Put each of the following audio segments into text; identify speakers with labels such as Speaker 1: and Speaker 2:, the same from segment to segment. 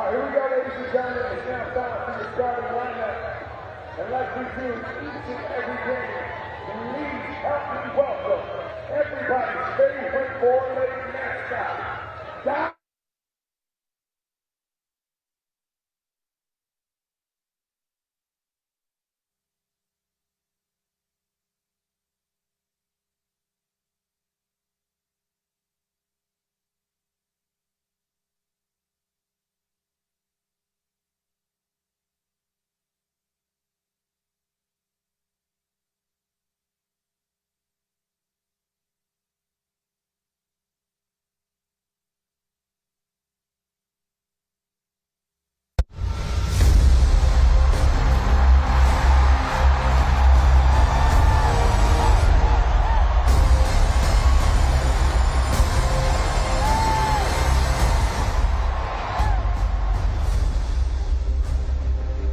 Speaker 1: Here we go, ladies and gentlemen. It's now time for your starting lineup. And like we do each and every game, please help me welcome everybody's favorite four-legged mascot, Doc.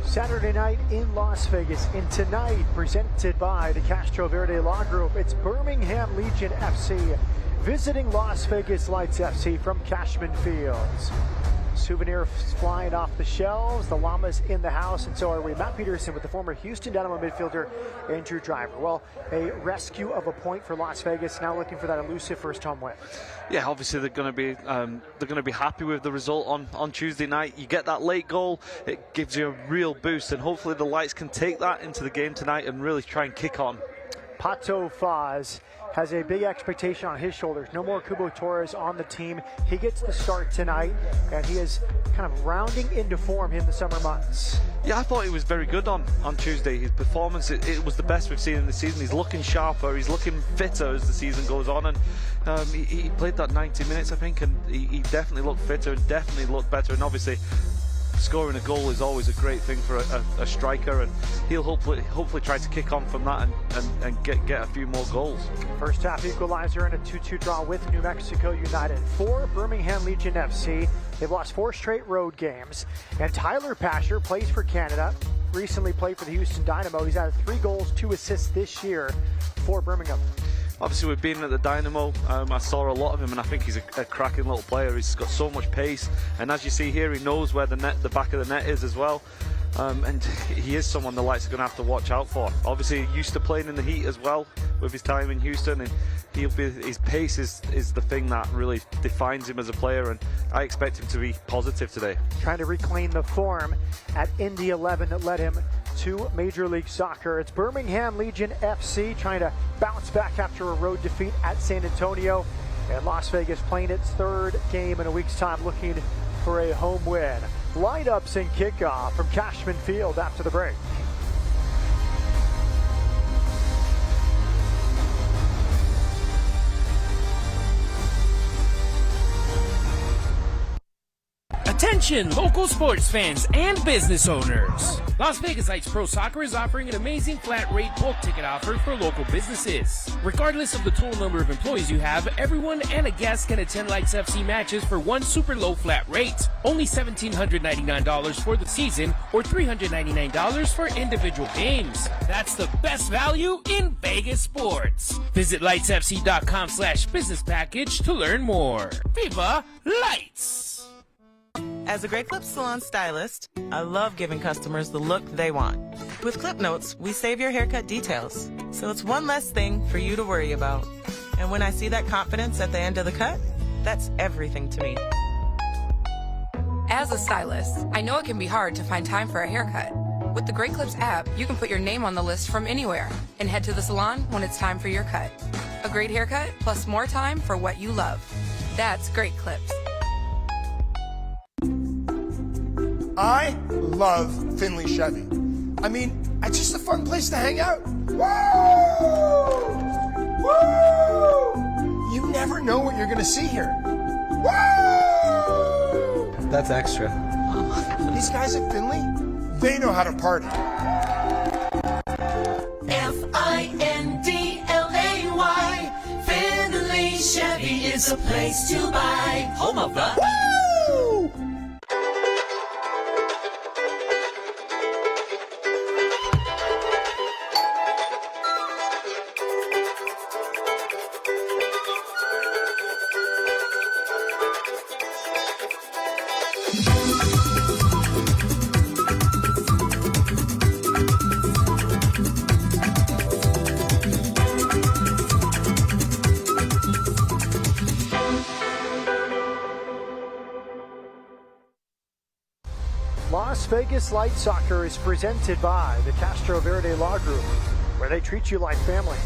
Speaker 2: Saturday night in Las Vegas, and tonight presented by the Castro Verde Law Group, it's Birmingham Legion FC visiting Las Vegas Lights FC from Cashman Fields. Souvenirs flying off the shelves, the llamas in the house, and so are we. Matt Peterson with the former Houston Dynamo midfielder Andrew Driver. Well, a rescue of a point for Las Vegas, now looking for that elusive first home win.
Speaker 3: Yeah, obviously they're going to be happy with the result on Tuesday night. You get that late goal, it gives you a real boost, and hopefully the Lights can take that into the game tonight and really try and kick on.
Speaker 2: Pato Faz has a big expectation on his shoulders. No more Kubo Torres on the team. He gets the start tonight, and he is kind of rounding into form in the summer months.
Speaker 3: Yeah, I thought he was very good on Tuesday. His performance, it was the best we've seen in the season. He's looking sharper, he's looking fitter as the season goes on, and he played that 90 minutes, I think, and he definitely looked fitter and definitely looked better, and obviously scoring a goal is always a great thing for a striker, and he'll hopefully try to kick on from that and get a few more goals.
Speaker 2: First half equalizer and a 2-2 draw with New Mexico United. For Birmingham Legion FC, they've lost 4 straight road games, and Tyler Pasher plays for Canada, recently played for the Houston Dynamo. He's added 3 goals, 2 assists this year for Birmingham.
Speaker 3: Obviously, we've been at the Dynamo. I saw a lot of him, and I think he's a cracking little player. He's got so much pace, and as you see here, he knows where the back of the net is as well. And he is someone the Lights are going to have to watch out for. Obviously, used to playing in the heat as well with his time in Houston, and his pace is the thing that really defines him as a player, and I expect him to be positive today.
Speaker 2: Trying to reclaim the form at Indy 11 that led him to Major League Soccer. It's Birmingham Legion FC trying to bounce back after a road defeat at San Antonio, and Las Vegas playing its 3rd game in a week's time, looking for a home win. Lineups and kickoff from Cashman Field after the break.
Speaker 4: Attention, local sports fans and business owners. Las Vegas Lights Pro Soccer is offering an amazing flat rate bulk ticket offer for local businesses. Regardless of the total number of employees you have, everyone and a guest can attend Lights FC matches for one super low flat rate. Only $1,799 for the season, or $399 for individual games. That's the best value in Vegas sports. Visit lightsfc.com/business package to learn more. Viva Lights!
Speaker 5: As a Great Clips salon stylist, I love giving customers the look they want. With Clip Notes, we save your haircut details, so it's one less thing for you to worry about. And when I see that confidence at the end of the cut, that's everything to me.
Speaker 6: As a stylist, I know it can be hard to find time for a haircut. With the Great Clips app, you can put your name on the list from anywhere and head to the salon when it's time for your cut. A great haircut plus more time for what you love. That's Great Clips.
Speaker 7: I love Findlay Chevy. I mean, it's just a fun place to hang out. Woo! Woo! You never know what you're gonna see here. Woo!
Speaker 8: That's extra.
Speaker 7: These guys at Findlay, they know how to party.
Speaker 9: Findlay, Findlay Chevy is a place to buy. Home of the
Speaker 7: Woo!
Speaker 2: Las Vegas Light Soccer is presented by the Castro Verde Law Group, where they treat you like family.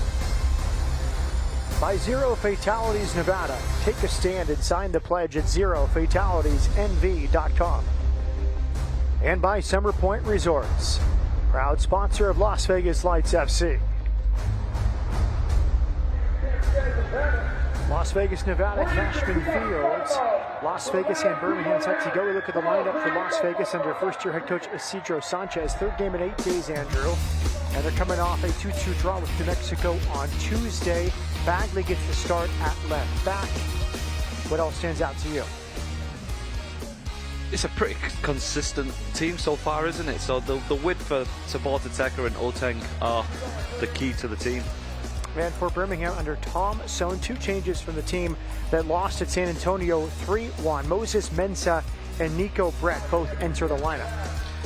Speaker 2: By Zero Fatalities Nevada. Take a stand and sign the pledge at zerofatalitesnv.com. And by Summer Point Resorts, proud sponsor of Las Vegas Lights FC. Las Vegas, Nevada, Cashman Fields. Las Vegas and Birmingham set to go. We look at the lineup for Las Vegas under first-year head coach Isidro Sanchez. Third game in 8 days, Andrew. And they're coming off a 2-2 draw with New Mexico on Tuesday. Bagley gets the start at left back. What else stands out to you?
Speaker 3: It's a pretty consistent team so far, isn't it? So the width for Sabota Tecker and Oteng are the key to the team.
Speaker 2: And for Birmingham under Tom Sohn, 2 changes from the team that lost at San Antonio 3-1. Moses Mensah and Nico Brett both enter the lineup.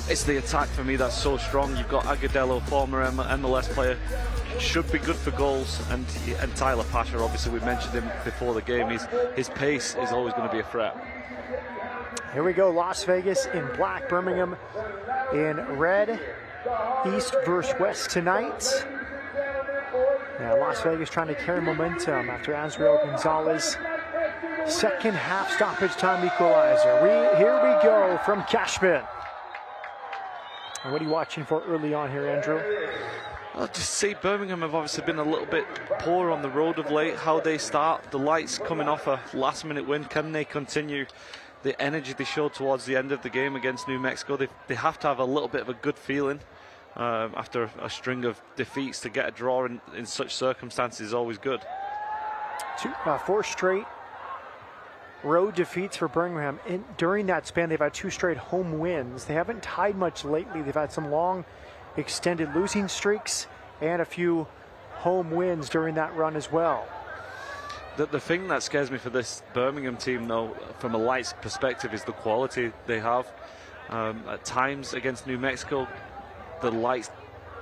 Speaker 3: It's the attack for me that's so strong. You've got Agudelo, former MLS player, should be good for goals, and Tyler Pasha, obviously we mentioned him before the game. His pace is always going to be a threat.
Speaker 2: Here we go, Las Vegas in black, Birmingham in red. East versus west tonight. Yeah, Las Vegas trying to carry momentum after Azriel Gonzalez. Second half stoppage time equalizer. Here we go from Cashman. And what are you watching for early on here, Andrew?
Speaker 3: I'll just see Birmingham have obviously been a little bit poor on the road of late. How they start, the Lights coming off a last-minute win. Can they continue the energy they showed towards the end of the game against New Mexico? They have to have a little bit of a good feeling after a string of defeats. To get a draw in such circumstances is always good.
Speaker 2: 4 straight road defeats for Birmingham. During that span, they've had 2 straight home wins. They haven't tied much lately. They've had some long extended losing streaks and a few home wins during that run as well.
Speaker 3: The thing that scares me for this Birmingham team, though, from a Lights perspective, is the quality they have. At times against New Mexico, the Lights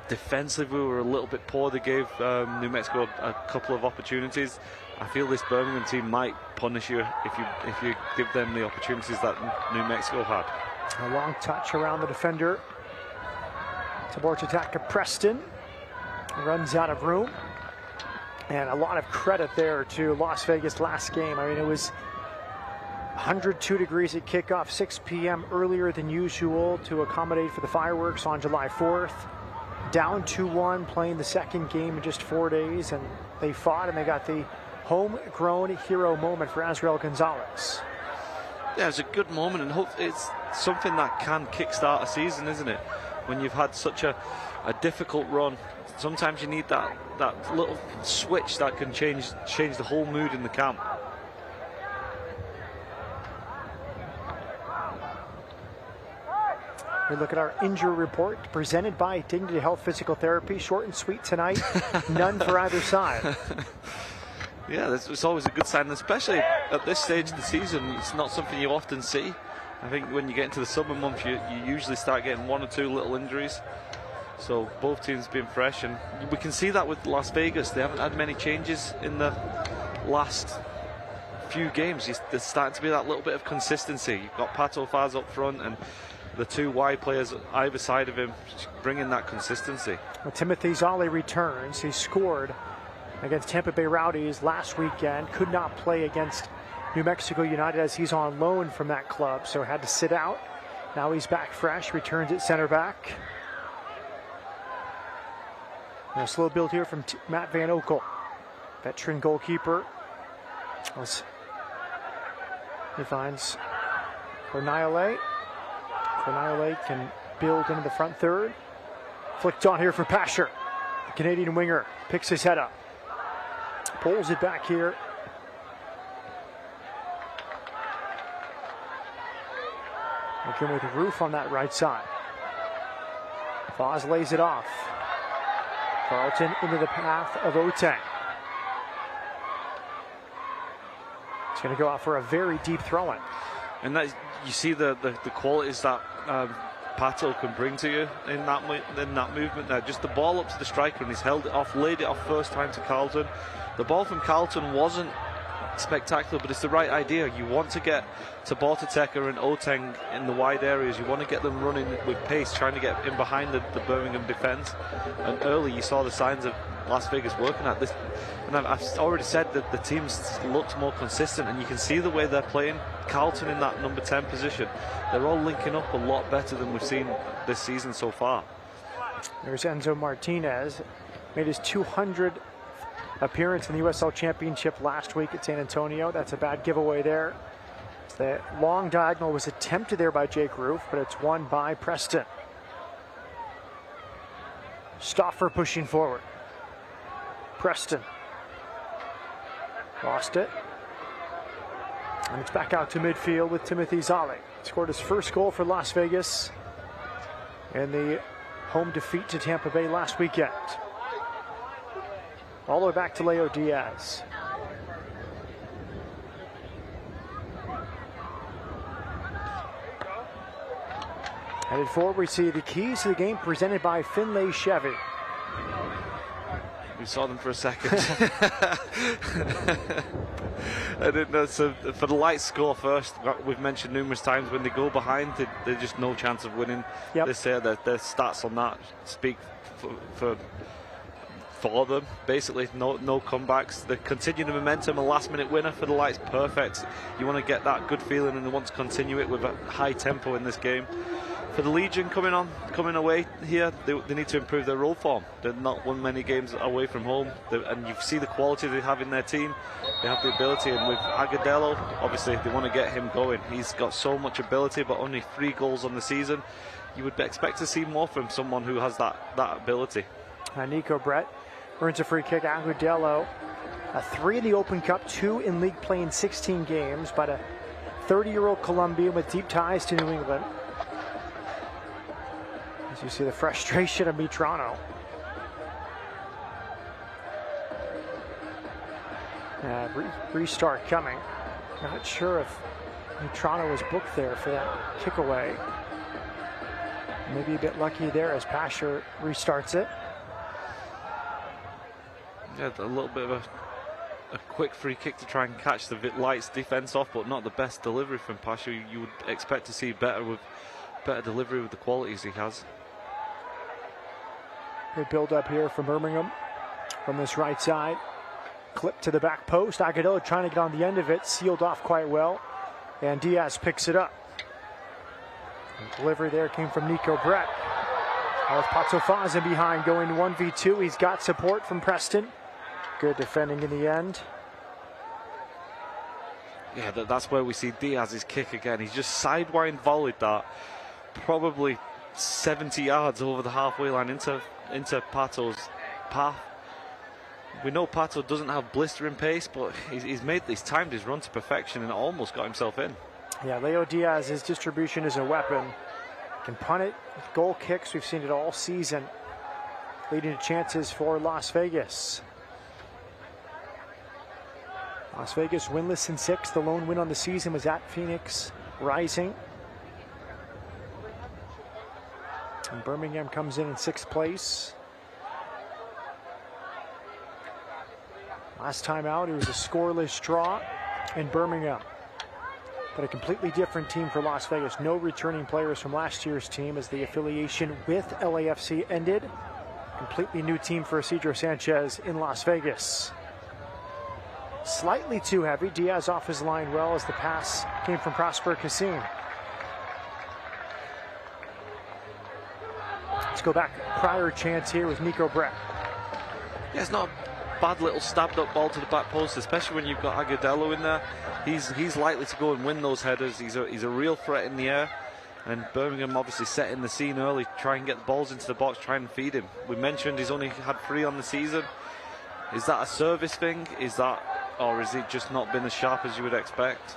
Speaker 3: defensively were a little bit poor. They gave New Mexico a couple of opportunities. I feel this Birmingham team might punish you if you give them the opportunities that New Mexico had.
Speaker 2: A long touch around the defender. Towards attack of Preston. Runs out of room. And a lot of credit there to Las Vegas last game. I mean, it was 102 degrees at kickoff, 6 p.m. earlier than usual to accommodate for the fireworks on July 4th. Down 2-1, playing the second game in just 4 days, and they fought and they got the homegrown hero moment for Azriel Gonzalez.
Speaker 3: Yeah, it's a good moment, and hope it's something that can kickstart a season, isn't it? When you've had such a difficult run, sometimes you need that little switch that can change the whole mood in the camp.
Speaker 2: We look at our injury report presented by Dignity Health Physical Therapy. Short and sweet tonight. None for either side.
Speaker 3: Yeah, it's always a good sign, especially at this stage of the season. It's not something you often see. I think when you get into the summer months, you usually start getting 1 or 2 little injuries. So both teams been fresh, and we can see that with Las Vegas. They haven't had many changes in the last few games. There's starting to be that little bit of consistency. You've got Pato Faz up front and the 2 wide players either side of him bringing that consistency.
Speaker 2: Well, Timothy Zolli returns. He scored against Tampa Bay Rowdies last weekend. Could not play against New Mexico United as he's on loan from that club, so had to sit out. Now he's back fresh, returns at center back. And a slow build here from Matt Van Okel, veteran goalkeeper. He finds Cornile. Cornile can build into the front third. Flicked on here for Pasher. The Canadian winger picks his head up. Pulls it back here. Looking with Roof on that right side. Foz lays it off. Carlton into the path of Oteng. It's going to go out for a very deep throw-in.
Speaker 3: And that you see the qualities that Pato can bring to you in that movement there. Just the ball up to the striker, and he's held it off, laid it off first time to Carlton. The ball from Carlton wasn't spectacular, but it's the right idea. You want to get to Bortateka and Oteng in the wide areas. You want to get them running with pace, trying to get in behind the Birmingham defence. And early you saw the signs of Las Vegas working at this. And I've already said that the teams looked more consistent, and you can see the way they're playing. Carlton in that number 10 position. They're all linking up a lot better than we've seen this season so far.
Speaker 2: There's Enzo Martinez. Made his 200th appearance in the USL Championship last week at San Antonio. That's a bad giveaway there. The long diagonal was attempted there by Jake Roof, but it's won by Preston. Stauffer pushing forward. Preston. Lost it. And it's back out to midfield with Timothy Zali. Scored his first goal for Las Vegas in the home defeat to Tampa Bay last weekend. All the way back to Leo Diaz. Headed forward, we see the keys to the game presented by Finlay Chevy.
Speaker 3: We saw them for a second. I didn't know. So for the Lights score first, we've mentioned numerous times when they go behind, there's just no chance of winning.
Speaker 2: Yep.
Speaker 3: They say that their stats on that speak for them. Basically, no comebacks. They continue the momentum. A last-minute winner for the Lights, perfect. You want to get that good feeling, and they want to continue it with a high tempo in this game. For the Legion coming away here, they need to improve their road form. They've not won many games away from home, and you see the quality they have in their team. They have the ability, and with Agudelo, obviously they want to get him going. He's got so much ability, but only 3 goals on the season. You would expect to see more from someone who has that ability.
Speaker 2: Nico Brett earns a free kick. Agudelo, 3 in the Open Cup, 2 in league play in 16 games, but a 30-year-old Colombian with deep ties to New England. As you see the frustration of Mitrano. Restart coming. Not sure if Mitrano was booked there for that kick away. Maybe a bit lucky there as Pasher restarts it.
Speaker 3: Yeah, a little bit of a quick free kick to try and catch the Lights defence off, but not the best delivery from Pasher. You would expect to see better delivery with the qualities he has.
Speaker 2: Good build up here from Birmingham from this right side. Clip to the back post. Agudelo trying to get on the end of it. Sealed off quite well. And Diaz picks it up. The delivery there came from Nico Brett. With Pato Faza behind going 1v2. He's got support from Preston. Good defending in the end.
Speaker 3: Yeah, that's where we see Diaz's kick again. He's just sidewind volleyed that. Probably 70 yards over the halfway line into Pato's path. We know Pato doesn't have blistering pace, but he's timed his run to perfection and almost got himself in.
Speaker 2: Yeah, Leo Diaz, his distribution is a weapon. Can punt it with goal kicks. We've seen it all season, leading to chances for Las Vegas. Las Vegas winless in 6. The lone win on the season was at Phoenix Rising. And Birmingham comes in 6th place. Last time out, it was a scoreless draw in Birmingham. But a completely different team for Las Vegas. No returning players from last year's team as the affiliation with LAFC ended. Completely new team for Isidro Sanchez in Las Vegas. Slightly too heavy. Diaz off his line well as the pass came from Prosper Kassim. Let's go back. Prior chance here with Nico Brett.
Speaker 3: Yeah, it's not a bad little stabbed up ball to the back post, especially when you've got Agudelo in there. He's likely to go and win those headers. He's a real threat in the air. And Birmingham obviously setting the scene early, try and get the balls into the box, try and feed him. We mentioned he's only had 3 on the season. Is that a service thing? Or is it just not been as sharp as you would expect?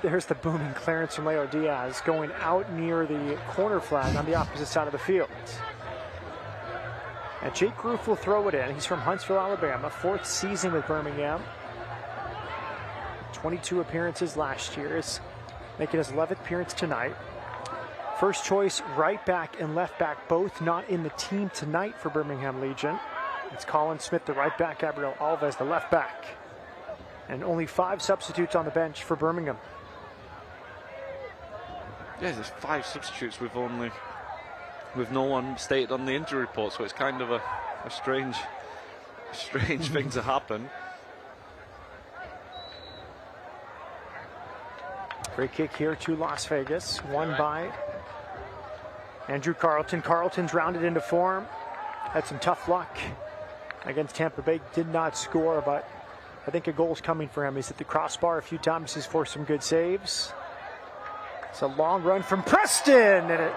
Speaker 2: There's the booming clearance from Leo Diaz going out near the corner flag on the opposite side of the field. And Jake Roof will throw it in. He's from Huntsville, Alabama. 4th season with Birmingham. 22 appearances last year. Is making his 11th appearance tonight. First choice right back and left back, both not in the team tonight for Birmingham Legion. It's Colin Smith, the right back, Gabriel Alves, the left back. And only 5 substitutes on the bench for Birmingham.
Speaker 3: Yeah, there's 5 substitutes with no one stated on the injury report, so it's kind of a strange thing to happen.
Speaker 2: Free kick here to Las Vegas, won by Andrew Carleton. Carleton's rounded into form, had some tough luck against Tampa Bay, did not score, but I think a goal's coming for him. He's hit the crossbar a few times, he's forced some good saves. It's a long run from Preston, and it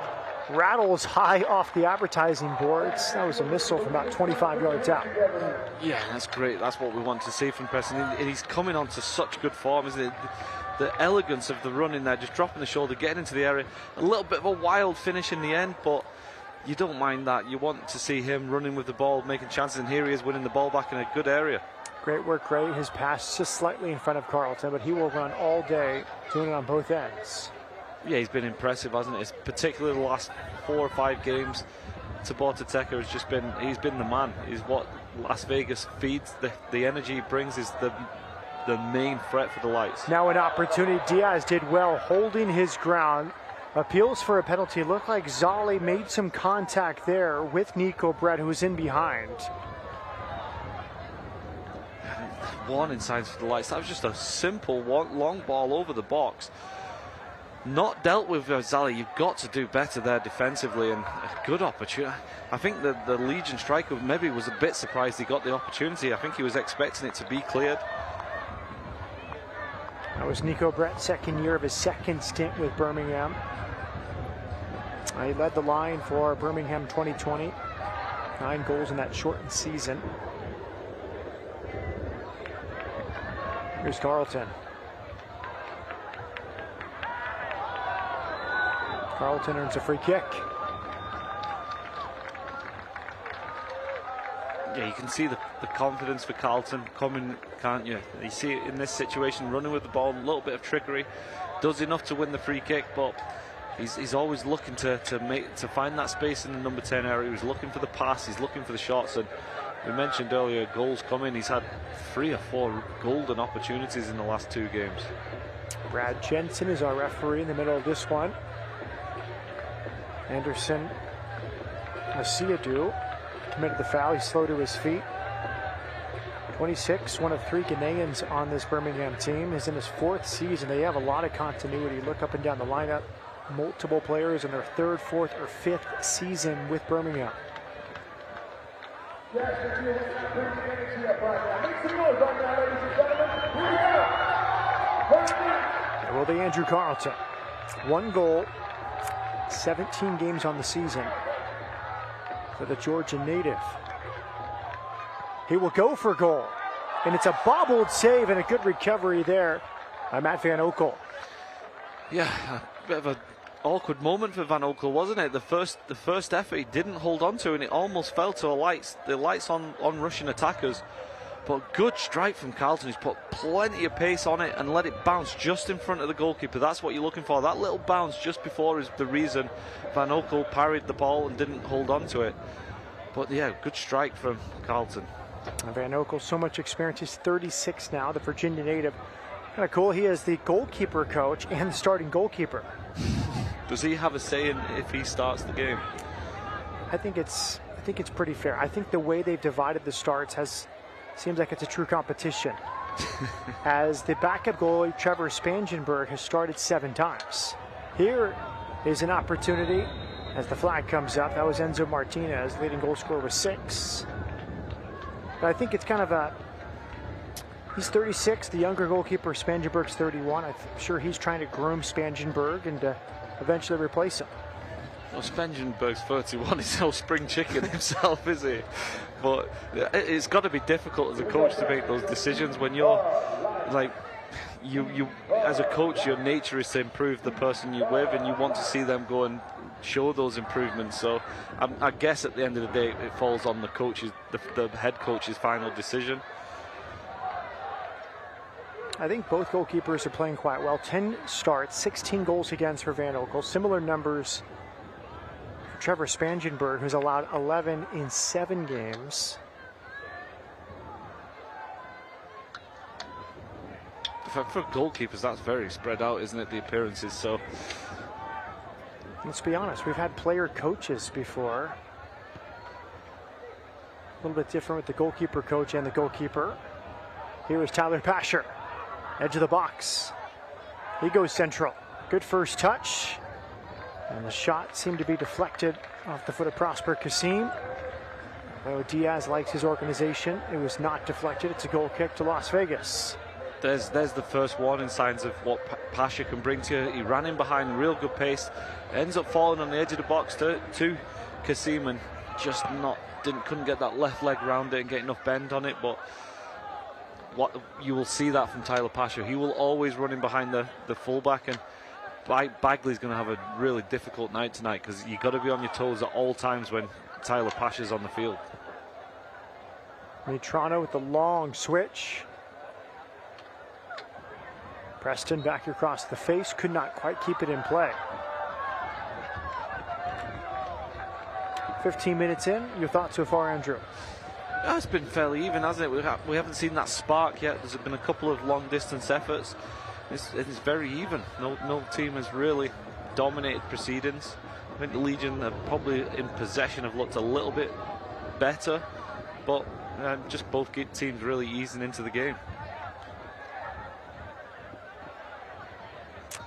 Speaker 2: rattles high off the advertising boards. That was a missile from about 25 yards out.
Speaker 3: Yeah, that's great. That's what we want to see from Preston. And he's coming on to such good form, isn't it? The elegance of the run in there, just dropping the shoulder, getting into the area. A little bit of a wild finish in the end, but you don't mind that. You want to see him running with the ball, making chances, and here he is winning the ball back in a good area.
Speaker 2: Great work, Ray. His pass just slightly in front of Carleton, but he will run all day, doing it on both ends.
Speaker 3: Yeah, he's been impressive, hasn't he? It's particularly the last 4 or 5 games. Tabor Teka has he's been the man. He's what Las Vegas feeds. The energy he brings is the main threat for the Lights.
Speaker 2: Now an opportunity. Diaz did well holding his ground. Appeals for a penalty. Looked like Zali made some contact there with Nico Brett, who was in behind.
Speaker 3: Warning signs for the Lights. That was just a simple long ball over the box. Not dealt with Zali. You've got to do better there defensively, and a good opportunity. I think the Legion striker maybe was a bit surprised he got the opportunity. I think he was expecting it to be cleared.
Speaker 2: That was Nico Brett's second year of his second stint with Birmingham. He led the line for Birmingham 2020. 9 goals in that shortened season. Here's Carleton. Carleton earns a free kick.
Speaker 3: Yeah, you can see the confidence for Carleton coming, can't you? You see it in this situation, running with the ball, a little bit of trickery, does enough to win the free kick, but he's always looking to find that space in the number 10 area. He's looking for the pass, he's looking for the shots, and we mentioned earlier goals coming. He's had 3 or 4 golden opportunities in the last 2 games.
Speaker 2: Brad Jensen is our referee in the middle of this one. Anderson Asiadu committed the foul. He's slow to his feet. 26, one of 3 Ghanaians on this Birmingham team. Is in his 4th season. They have a lot of continuity. Look up and down the lineup. Multiple players in their 3rd, 4th, or 5th season with Birmingham. There will be Andrew Carleton. 1 goal, 17 games on the season for the Georgian native. He will go for goal, and it's a bobbled save and a good recovery there by Matt Van Oekel.
Speaker 3: Yeah, a bit of an awkward moment for Van Oekel, wasn't it? The first effort he didn't hold on to, and it almost fell to the Lights on Russian attackers. But good strike from Carleton. He's put plenty of pace on it and let it bounce just in front of the goalkeeper. That's what you're looking for. That little bounce just before is the reason Van Oekel parried the ball and didn't hold on to it. But yeah, good strike from Carleton.
Speaker 2: Van Oekel, so much experience. He's 36 now, the Virginia native. Kind of cool. He is the goalkeeper coach and the starting goalkeeper.
Speaker 3: Does he have a say in if he starts the game?
Speaker 2: I think it's pretty fair. I think the way they've divided the starts seems like it's a true competition. As the backup goalie, Trevor Spangenberg, has started 7 times. Here is an opportunity as the flag comes up. That was Enzo Martinez, leading goal scorer with 6. But I think it's kind of he's 36, the younger goalkeeper, Spangenberg's 31. I'm sure he's trying to groom Spangenberg and eventually replace him.
Speaker 3: Well, Spangenberg's 31, he's no spring chicken himself, is he? But it's got to be difficult as a coach to make those decisions when you're like, you as a coach, your nature is to improve the person you're with, and you want to see them go and show those improvements. So I guess at the end of the day, it falls on the coach's, the head coach's final decision.
Speaker 2: I think both goalkeepers are playing quite well. 10 starts, 16 goals against for Van Oekel. Similar numbers for Trevor Spangenberg, who's allowed 11 in 7 games.
Speaker 3: for goalkeepers, that's very spread out, isn't it, the appearances? So
Speaker 2: let's be honest, we've had player coaches before. A little bit different with the goalkeeper coach and the goalkeeper. Here is Tyler Pasher, edge of the box. He goes central. Good first touch. And the shot seemed to be deflected off the foot of Prosper Kasim. Though Diaz likes his organization, it was not deflected. It's a goal kick to Las Vegas.
Speaker 3: There's the first warning signs of what Pasha can bring to you. He ran in behind, real good pace, ends up falling on the edge of the box to Kasim, and just couldn't get that left leg round it and get enough bend on it. But what you will see that from Tyler Pasha, he will always run in behind the fullback, and Bagley's going to have a really difficult night tonight, because you've got to be on your toes at all times when Tyler Pasha's on the field.
Speaker 2: Toronto with the long switch. Preston back across the face, could not quite keep it in play. 15 minutes in, your thoughts so far, Andrew?
Speaker 3: It's been fairly even, hasn't it? We haven't seen that spark yet. There's been a couple of long distance efforts. It's very even. No team has really dominated proceedings. I think the Legion are probably in possession, have looked a little bit better, but just both teams really easing into the game.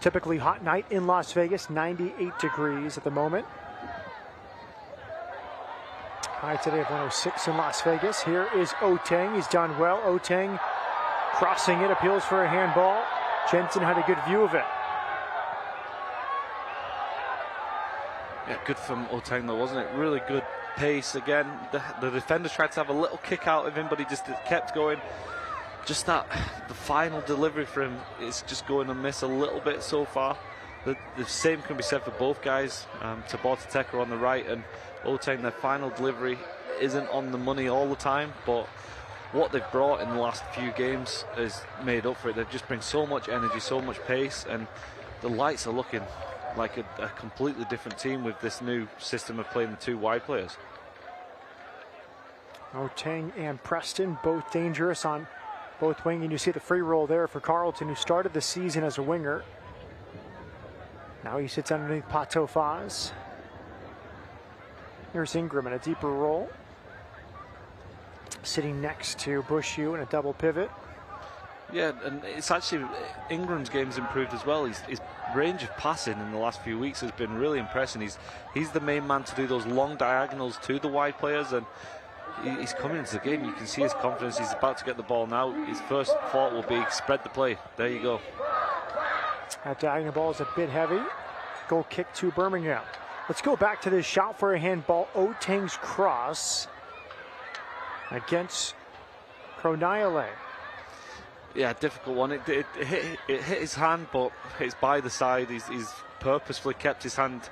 Speaker 2: Typically hot night in Las Vegas, 98 degrees at the moment. High today of 106 in Las Vegas. Here is Oteng. He's done well. Oteng crossing it, appeals for a handball. Jensen had a good view of it.
Speaker 3: Yeah, good from Oteng though, wasn't it? Really good pace again. The defenders tried to have a little kick out of him, but he just kept going. Just the final delivery for him is just going to miss a little bit so far. The same can be said for both guys. Tabata Teka on the right and Oteng, their final delivery isn't on the money all the time, but what they've brought in the last few games has made up for it. They just bring so much energy, so much pace, and the Lights are looking like a completely different team with this new system of playing the two wide players.
Speaker 2: Oteng and Preston both dangerous on both wing, and you see the free roll there for Carlton, who started the season as a winger. Now he sits underneath Pato Faz. Here's Ingram in a deeper roll, sitting next to Bushu in a double pivot.
Speaker 3: Yeah, and it's actually Ingram's game's improved as well. His range of passing in the last few weeks has been really impressive. He's the main man to do those long diagonals to the wide players, and he's coming into the game. You can see his confidence. He's about to get the ball now. His first thought will be spread the play. There you go.
Speaker 2: That diagonal ball is a bit heavy. Goal kick to Birmingham. Let's go back to this shot for a handball. Oteng's cross against Kroniale.
Speaker 3: Yeah, difficult one. It hit his hand, but it's by the side. He's purposefully kept his hand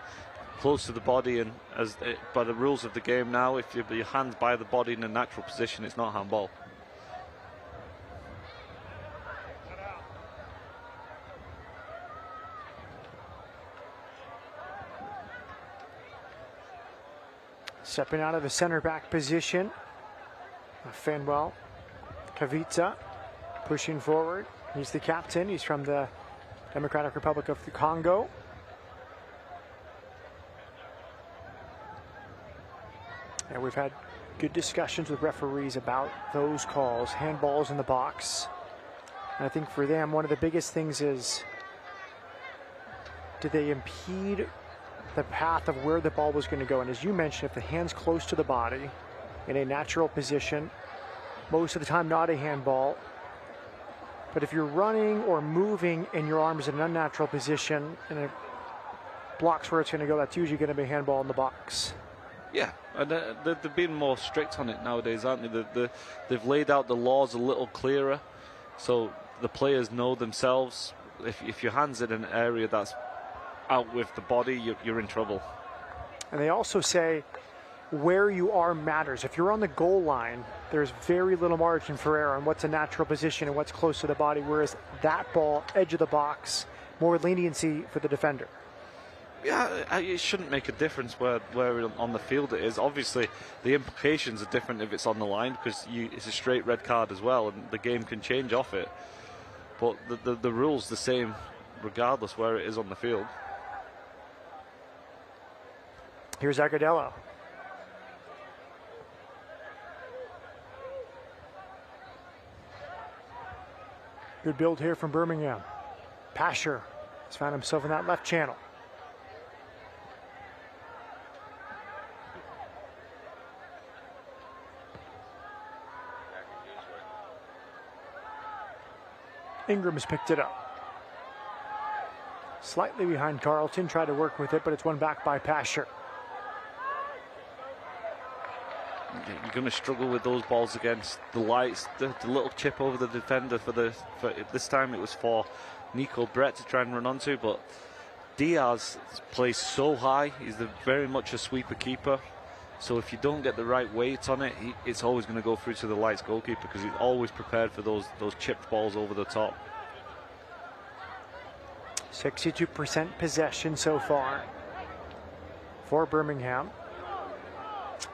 Speaker 3: close to the body, and by the rules of the game now, if your hand's by the body in a natural position, it's not handball.
Speaker 2: Stepping out of the center back position, Fanuel Kavita pushing forward. He's the captain. He's from the Democratic Republic of the Congo. And we've had good discussions with referees about those calls, handballs in the box. And I think for them, one of the biggest things is, did they impede the path of where the ball was going to go? And as you mentioned, if the hand's close to the body in a natural position, most of the time not a handball. But if you're running or moving and your arm is in an unnatural position and it blocks where it's going to go, that's usually going to be a handball in the box.
Speaker 3: Yeah, and they're being more strict on it nowadays, aren't they? They've laid out the laws a little clearer, so the players know themselves. If your hand's in an area that's out with the body, you're in trouble.
Speaker 2: And they also say where you are matters. If you're on the goal line, there's very little margin for error on what's a natural position and what's close to the body, whereas that ball, edge of the box, more leniency for the defender.
Speaker 3: Yeah, it shouldn't make a difference where on the field it is. Obviously, the implications are different if it's on the line, because it's a straight red card as well, and the game can change off it. but the rule's the same regardless where it is on the field.
Speaker 2: Here's Agudelo. Good build here from Birmingham. Pasher has found himself in that left channel. Ingram has picked it up. Slightly behind Carlton, tried to work with it, but it's won back by Pasher.
Speaker 3: You're going to struggle with those balls against the lights. The little chip over the defender for this time it was for Nico Brett to try and run onto, but Diaz plays so high. He's very much a sweeper keeper. So if you don't get the right weight on it, it's always going to go through to the lights goalkeeper because he's always prepared for those chipped balls over the top.
Speaker 2: 62% possession so far for Birmingham.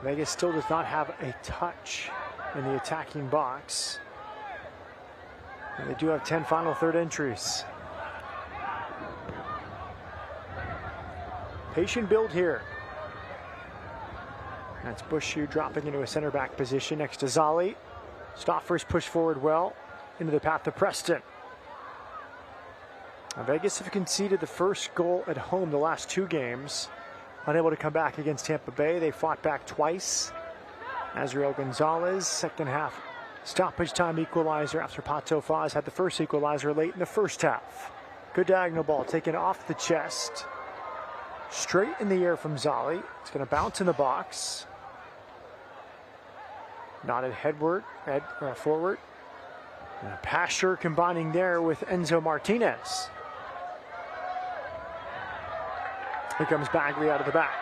Speaker 2: Vegas still does not have a touch in the attacking box. And they do have 10 final third entries. Patient build here. That's Bushu dropping into a center back position next to Zali. Stoffers push forward well into the path of Preston. Now Vegas have conceded the first goal at home the last 2 games. Unable to come back against Tampa Bay. They fought back twice. Azriel Gonzalez, second half stoppage time equalizer after Pato Faz had the first equalizer late in the first half. Good diagonal ball taken off the chest. Straight in the air from Zali. It's going to bounce in the box. Nodded forward. And Pasher combining there with Enzo Martinez. Here comes Bagley out of the back.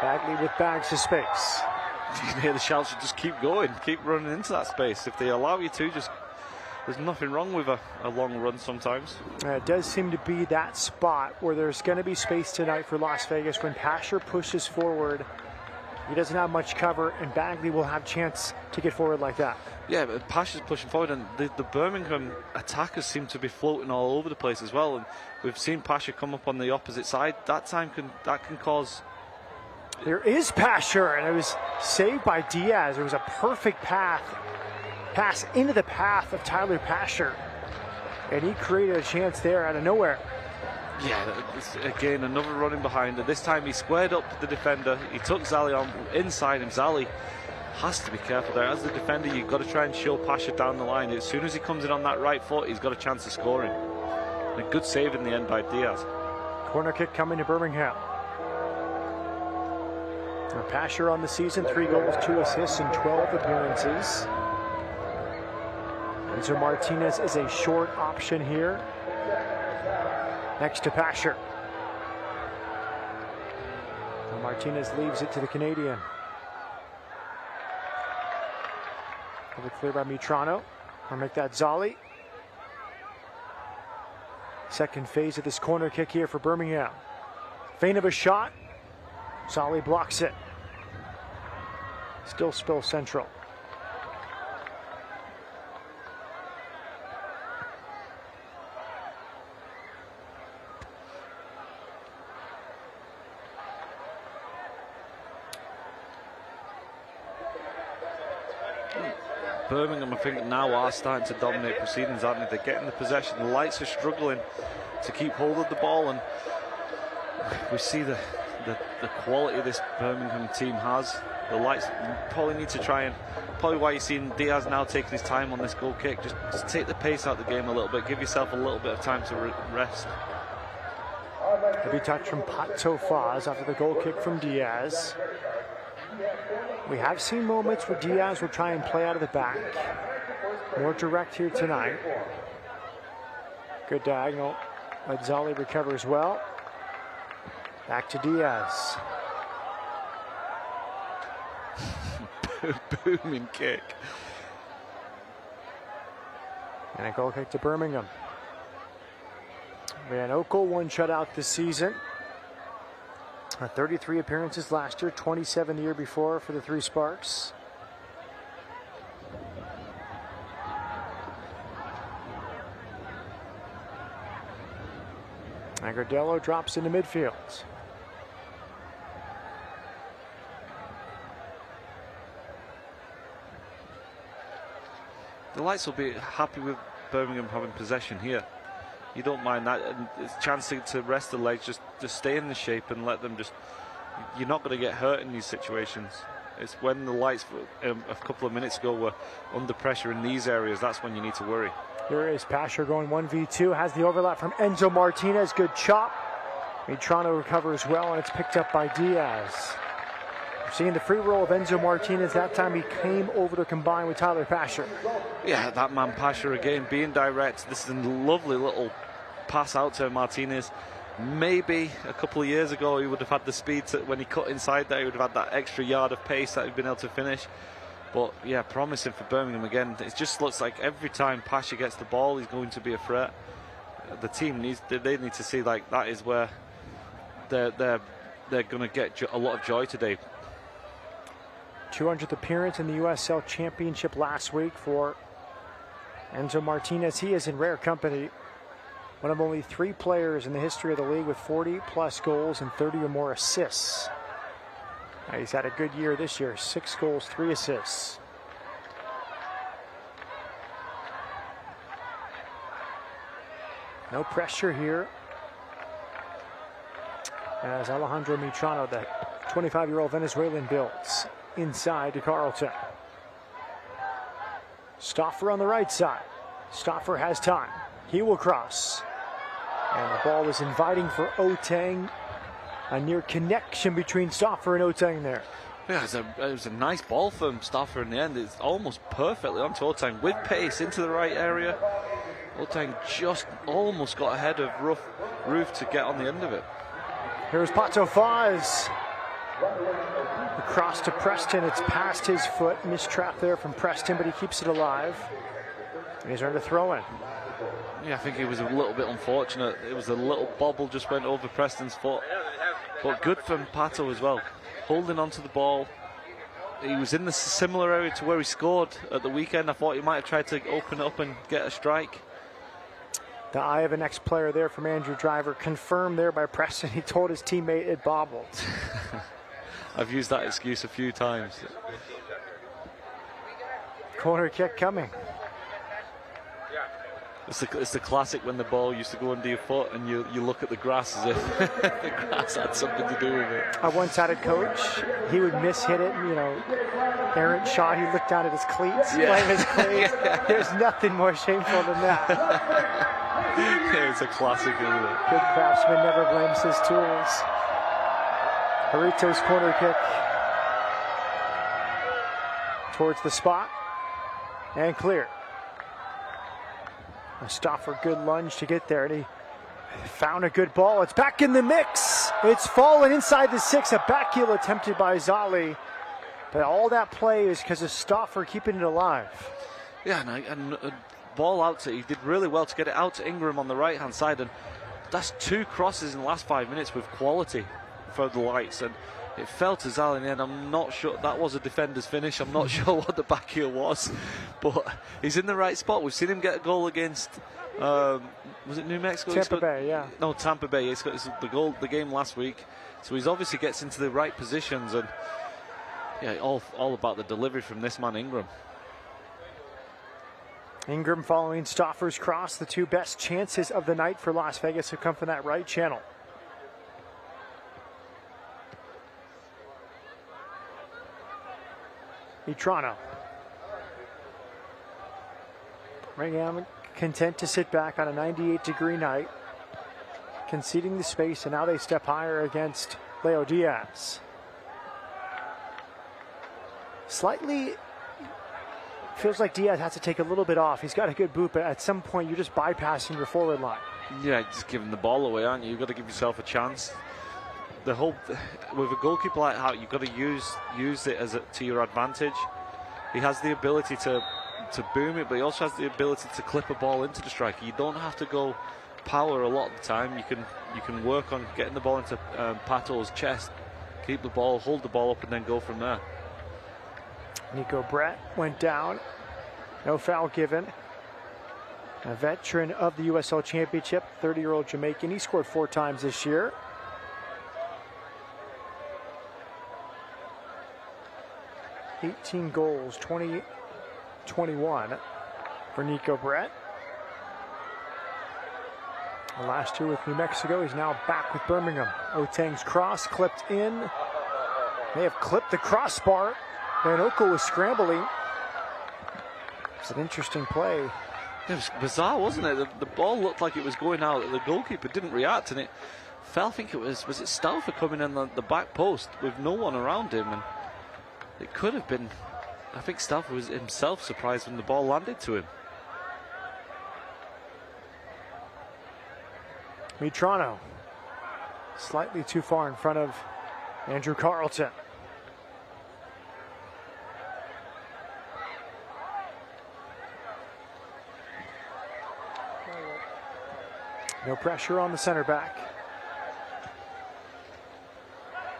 Speaker 2: Bagley with bags of space.
Speaker 3: You hear the shouts, you just keep going, keep running into that space. If they allow you to, there's nothing wrong with a long run sometimes.
Speaker 2: It does seem to be that spot where there's going to be space tonight for Las Vegas. When Pasher pushes forward, he doesn't have much cover, and Bagley will have chance to get forward like that.
Speaker 3: Yeah, but Pasher's pushing forward, and the Birmingham attackers seem to be floating all over the place as well. And we've seen Pasher come up on the opposite side. That can cause.
Speaker 2: There is Pasher, and it was saved by Diaz. It was a perfect pass into the path of Tyler Pasher, and he created a chance there out of nowhere.
Speaker 3: Yeah, again, another running behind. This time he squared up the defender. He took Zali on inside him. Zali has to be careful there. As the defender, you've got to try and show Pasher down the line. As soon as he comes in on that right foot, he's got a chance of scoring. And a good save in the end by Diaz.
Speaker 2: Corner kick coming to Birmingham. Now Pasher on the season, 3 goals, 2 assists in 12 appearances. Enzo Martinez is a short option here. Next to Pasher. And Martinez leaves it to the Canadian. Over clear by Mitrano. I'll make that Zali. Second phase of this corner kick here for Birmingham. Feint of a shot. Zali blocks it. Still Spill Central.
Speaker 3: Birmingham, I think, now are starting to dominate proceedings, aren't they? They're getting the possession. The Lights are struggling to keep hold of the ball, and we see the quality this Birmingham team has. The Lights probably need to try and, probably why you're seeing Diaz now taking his time on this goal kick. Just take the pace out of the game a little bit. Give yourself a little bit of time to rest.
Speaker 2: Heavy touch from Pato Faz after the goal kick from Diaz. We have seen moments where Diaz will try and play out of the back. More direct here tonight. Good diagonal. Let Zali recovers well. Back to Diaz.
Speaker 3: Booming kick.
Speaker 2: And a goal kick to Birmingham. Van Okel, 1 shutout this season. 33 appearances last year, 27 the year before for the 3 Sparks. Agudelo drops into midfield.
Speaker 3: The Lights will be happy with Birmingham having possession here. You don't mind that, and it's a chance to rest the legs, just stay in the shape and let them just. You're not going to get hurt in these situations. It's when the Lights a couple of minutes ago were under pressure in these areas, that's when you need to worry.
Speaker 2: Here is Pasher going 1v2, has the overlap from Enzo Martinez, good chop. Mitrano recovers well, and it's picked up by Diaz. Seeing the free roll of Enzo Martinez, that time he came over to combine with Tyler Pasher.
Speaker 3: Yeah, that man Pasher again, being direct. This is a lovely little pass out to Martinez. Maybe a couple of years ago he would have had the speed when he cut inside there, he would have had that extra yard of pace that he'd been able to finish. But yeah, promising for Birmingham again. It just looks like every time Pasher gets the ball, he's going to be a threat. The team need to see like that is where they're going to get a lot of joy today.
Speaker 2: 200th appearance in the USL Championship last week for Enzo Martinez. He is in rare company. One of only 3 players in the history of the league with 40+ goals and 30 or more assists. He's had a good year this year, 6 goals, 3 assists. No pressure here, as Alejandro Mitrano, the 25-year-old Venezuelan, builds inside to Carlton. Stauffer on the right side. Stauffer has time. He will cross. And the ball was inviting for Oteng. A near connection between Stauffer and Oteng there.
Speaker 3: Yeah, it was a nice ball from Stauffer in the end. It's almost perfectly onto Oteng with pace into the right area. Oteng just almost got ahead of Roof to get on the end of it.
Speaker 2: Here's Pato Faz. Across to Preston, it's past his foot. Mistrap there from Preston, but he keeps it alive. And he's earned a throw-in.
Speaker 3: Yeah, I think it was a little bit unfortunate. It was a little bobble, just went over Preston's foot. But good from Pato as well. Holding onto the ball. He was in the similar area to where he scored at the weekend. I thought he might have tried to open it up and get a strike.
Speaker 2: The eye of an ex-player there from Andrew Driver, confirmed there by Preston. He told his teammate it bobbled.
Speaker 3: I've used that excuse a few times.
Speaker 2: Corner kick coming.
Speaker 3: It's the classic when the ball used to go under your foot and you look at the grass as if the grass had something to do with it.
Speaker 2: I once had a coach, he would miss-hit it, you know, errant shot, he'd look down at his cleats, blame his cleats. There's nothing more shameful than that.
Speaker 3: Yeah, it's a classic, isn't it?
Speaker 2: Good craftsman never blames his tools. Jarrito's corner kick towards the spot and clear. Stauffer, good lunge to get there, and he found a good ball. It's back in the mix. It's fallen inside the 6. A back heel attempted by Zali, but all that play is because of Stauffer keeping it alive.
Speaker 3: Yeah, and a ball out to, he did really well to get it out to Ingram on the right hand side, and that's 2 crosses in the last 5 minutes with quality for the Lights, and it fell to Zal in the end. I'm not sure that was a defender's finish. I'm not sure what the back heel was, but he's in the right spot. We've seen him get a goal against was it New Mexico?
Speaker 2: Tampa Bay, yeah.
Speaker 3: No, Tampa Bay. It's the game last week, so he's obviously gets into the right positions, and yeah, all about the delivery from this man Ingram.
Speaker 2: Ingram following Stauffer's cross. The 2 best chances of the night for Las Vegas have come from that right channel. Mitrano. Birmingham content to sit back on a 98-degree night, conceding the space, and now they step higher against Leo Diaz. Slightly feels like Diaz has to take a little bit off. He's got a good boot, but at some point you're just bypassing your forward line.
Speaker 3: Yeah, just giving the ball away, aren't you? You've got to give yourself a chance. The whole, with a goalkeeper like that, you've got to use it to your advantage. He has the ability to boom it, but he also has the ability to clip a ball into the striker. You don't have to go power a lot of the time. You can work on getting the ball into Pato's chest, keep the ball, hold the ball up, and then go from there. Nico
Speaker 2: Brett went down. No foul given. A veteran of the USL Championship, 30-year-old Jamaican. He scored 4 times this year. $18 goals, 20-21 for Nico Brett. Last year with New Mexico, he's now back with Birmingham. Otang's cross clipped in. They have clipped the crossbar, and Oko was scrambling. It's an interesting play.
Speaker 3: It was bizarre, wasn't it? The ball looked like it was going out. The goalkeeper didn't react, and it fell. I think it was it Stauffer coming in the back post with no one around him, and it could have been. I think Stauffer was himself surprised when the ball landed to him.
Speaker 2: Mitrano, slightly too far in front of Andrew Carlton. No pressure on the center back.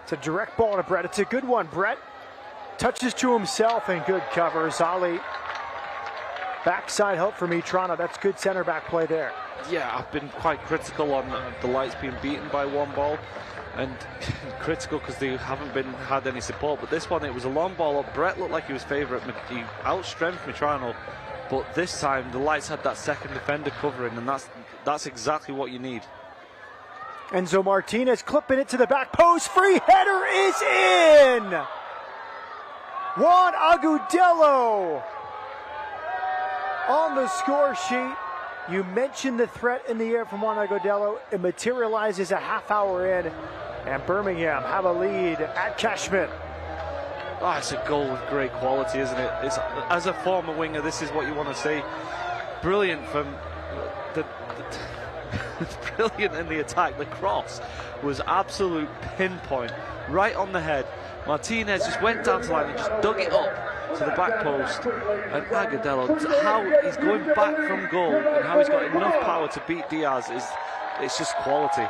Speaker 2: It's a direct ball to Brett. It's a good one. Brett touches to himself and good cover. Zali, backside help for Mitrano. That's good center back play there.
Speaker 3: Yeah, I've been quite critical on the Lights being beaten by one ball, and critical because they haven't had any support. But this one, it was a long ball up. Brett looked like he was favourite. He outstrengthed Mitrano, but this time the Lights had that second defender covering, and that's exactly what you need.
Speaker 2: Enzo Martinez clipping it to the back post. Free header is in. Juan Agudelo on the score sheet. You mentioned the threat in the air from Juan Agudelo. It materializes a half hour in, and Birmingham have a lead at Cashman.
Speaker 3: Oh, it's a goal with great quality, isn't it? As a former winger, this is what you want to see. Brilliant from brilliant in the attack. The cross was absolute pinpoint, right on the head. Martinez just went down to the line and just dug it up to the back post. And Agudelo, how he's going back from goal and how he's got enough power to beat Diaz, it's just quality.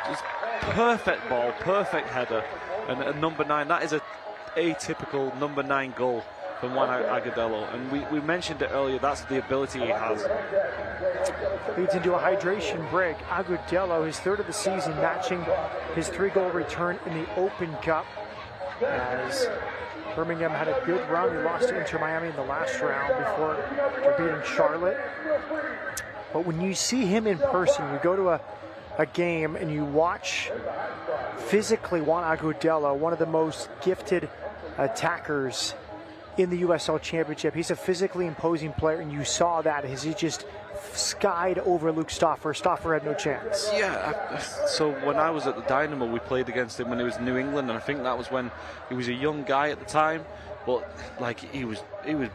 Speaker 3: Just perfect ball, perfect header. And a number 9, that is a atypical number 9 goal from Juan Agudelo. And we mentioned it earlier, that's the ability he has.
Speaker 2: Leads into a hydration break. Agudelo, his 3rd of the season, matching his 3-goal return in the Open Cup. As Birmingham had a good run. They lost to Inter Miami in the last round before beating Charlotte. But when you see him in person, you go to a game and you watch physically Juan Agudelo, one of the most gifted attackers in the USL Championship. He's a physically imposing player, and you saw that as he just skied over Luke Stauffer. Stauffer had no chance.
Speaker 3: Yeah, so when I was at the Dynamo, we played against him when he was in New England, and I think that was when he was a young guy at the time, but like he was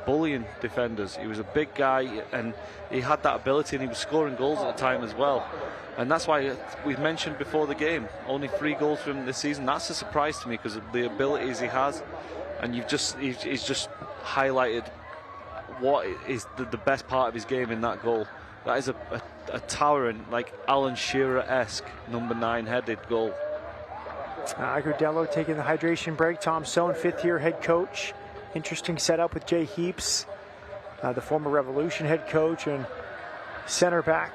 Speaker 3: bullying defenders. He was a big guy, and he had that ability, and he was scoring goals at the time as well. And that's why we mentioned before the game, only 3 goals from him this season. That's a surprise to me because of the abilities he has, and he's just highlighted what is the best part of his game in that goal. That is a towering, like Alan Shearer-esque number 9 headed goal.
Speaker 2: Agudelo taking the hydration break. Tom Sohn, 5th-year head coach. Interesting setup with Jay Heaps, the former Revolution head coach and center back.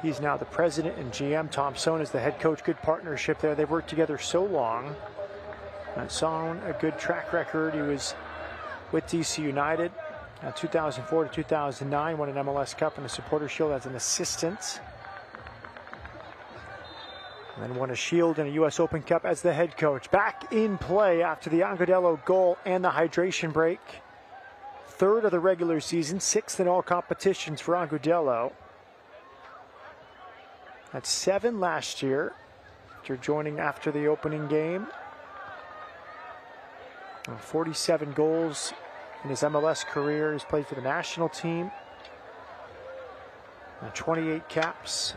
Speaker 2: He's now the president and GM. Tom Sohn is the head coach. Good partnership there. They've worked together so long. And Sohn, a good track record. He was with DC United 2004 to 2009, won an MLS Cup and a Supporter Shield as an assistant. And then won a Shield and a US Open Cup as the head coach. Back in play after the Agudelo goal and the hydration break. 3rd of the regular season, 6th in all competitions for Agudelo. That's 7 last year. After joining after the opening game. 47 goals in his MLS career. He's played for the national team. 28 caps.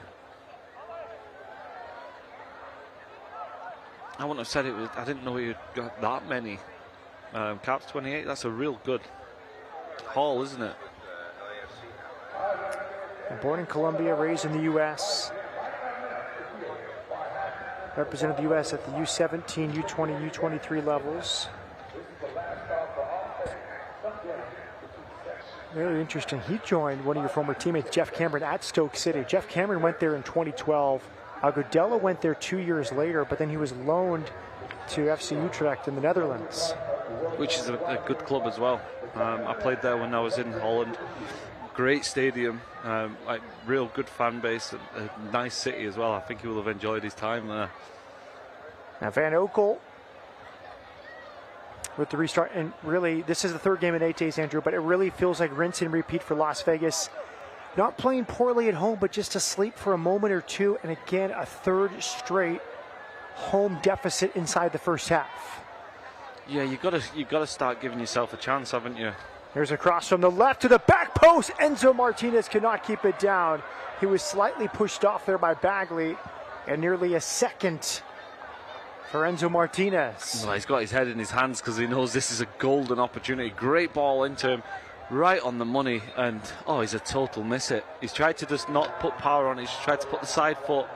Speaker 3: I wouldn't have said it was. I didn't know he had got that many caps. 28. That's a real good haul, isn't it?
Speaker 2: Born in Colombia, raised in the U.S. Represented the U.S. at the U17, U20, U23 levels. Very interesting. He joined one of your former teammates, Jeff Cameron, at Stoke City. Jeff Cameron went there in 2012. Agudelo went there 2 years later, but then he was loaned to FC Utrecht in the Netherlands.
Speaker 3: Which is a good club as well. I played there when I was in Holland. Great stadium, like real good fan base, a nice city as well. I think he will have enjoyed his time there.
Speaker 2: Now Van Oekel with the restart, and really this is the third game in 8 days, Andrew, but it really feels like rinse and repeat for Las Vegas. Not playing poorly at home, but just asleep for a moment or two, and again a third straight home deficit inside the first half.
Speaker 3: Yeah, you got to start giving yourself a chance, haven't you?
Speaker 2: Here's a cross from the left to the back post. Enzo Martinez cannot keep it down. He was slightly pushed off there by Bagley, and nearly a second for Enzo Martinez.
Speaker 3: Well, he's got his head in his hands because he knows this is a golden opportunity. Great ball into him, right on the money, and he's a total miss it. He's tried to just not put power on it. He's tried to put the side foot,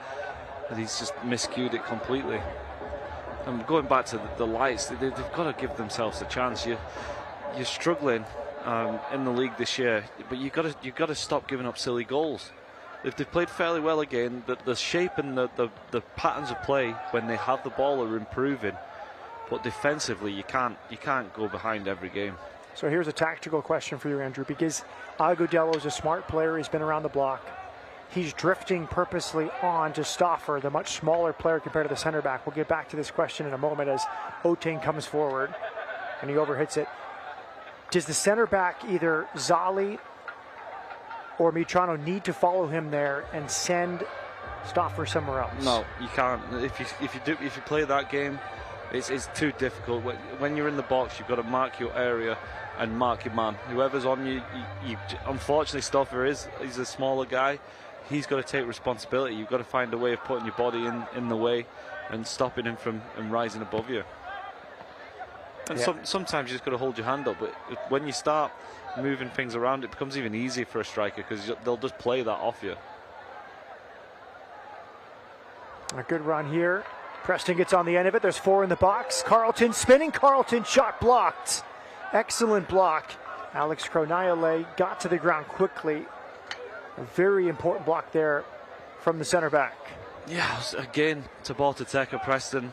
Speaker 3: and he's just miscued it completely. And going back to the lights, they've got to give themselves a chance. You're struggling in the league this year, but you've got to stop giving up silly goals. If they've played fairly well again, the shape and the patterns of play when they have the ball are improving, but defensively you can't go behind every game.
Speaker 2: So here's a tactical question for you, Andrew, because Agudelo is a smart player. He's been around the block. He's drifting purposely on to Stauffer, the much smaller player compared to the center back. We'll get back to this question in a moment as Oteng comes forward and he overhits it. Does the center back, either Zali or Mitrano, need to follow him there and send Stauffer somewhere else?
Speaker 3: No, you can't. If you play that game, it's too difficult. When you're in the box, you've got to mark your area and mark your man. Whoever's on you, unfortunately, Stauffer he's a smaller guy. He's got to take responsibility. You've got to find a way of putting your body in the way and stopping him from rising above you. And sometimes you just got to hold your hand up. But when you start moving things around, it becomes even easier for a striker because they'll just play that off you.
Speaker 2: A good run here. Preston gets on the end of it. There's 4 in the box. Carlton spinning. Carlton shot blocked. Excellent block. Alex Kroniale got to the ground quickly. A very important block there from the center back.
Speaker 3: Yeah, again, Tabata Teka, Preston,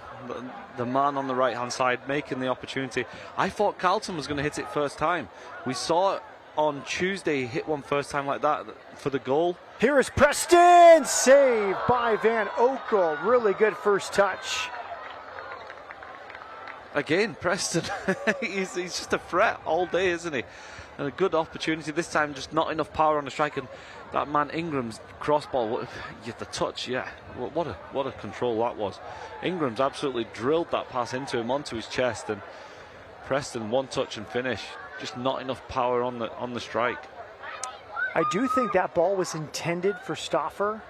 Speaker 3: the man on the right-hand side making the opportunity. I thought Carlton was going to hit it first time. We saw it on Tuesday, he hit one first time like that for the goal.
Speaker 2: Here is Preston, saved by Van Oekel. Really good first touch.
Speaker 3: Again, Preston, he's just a threat all day, isn't he? And a good opportunity this time, just not enough power on the strike. And that man Ingram's cross ball, the touch, what a control that was. Ingram's absolutely drilled that pass into him, onto his chest, and Preston one touch and finish. Just not enough power on the strike.
Speaker 2: I do think that ball was intended for Stauffer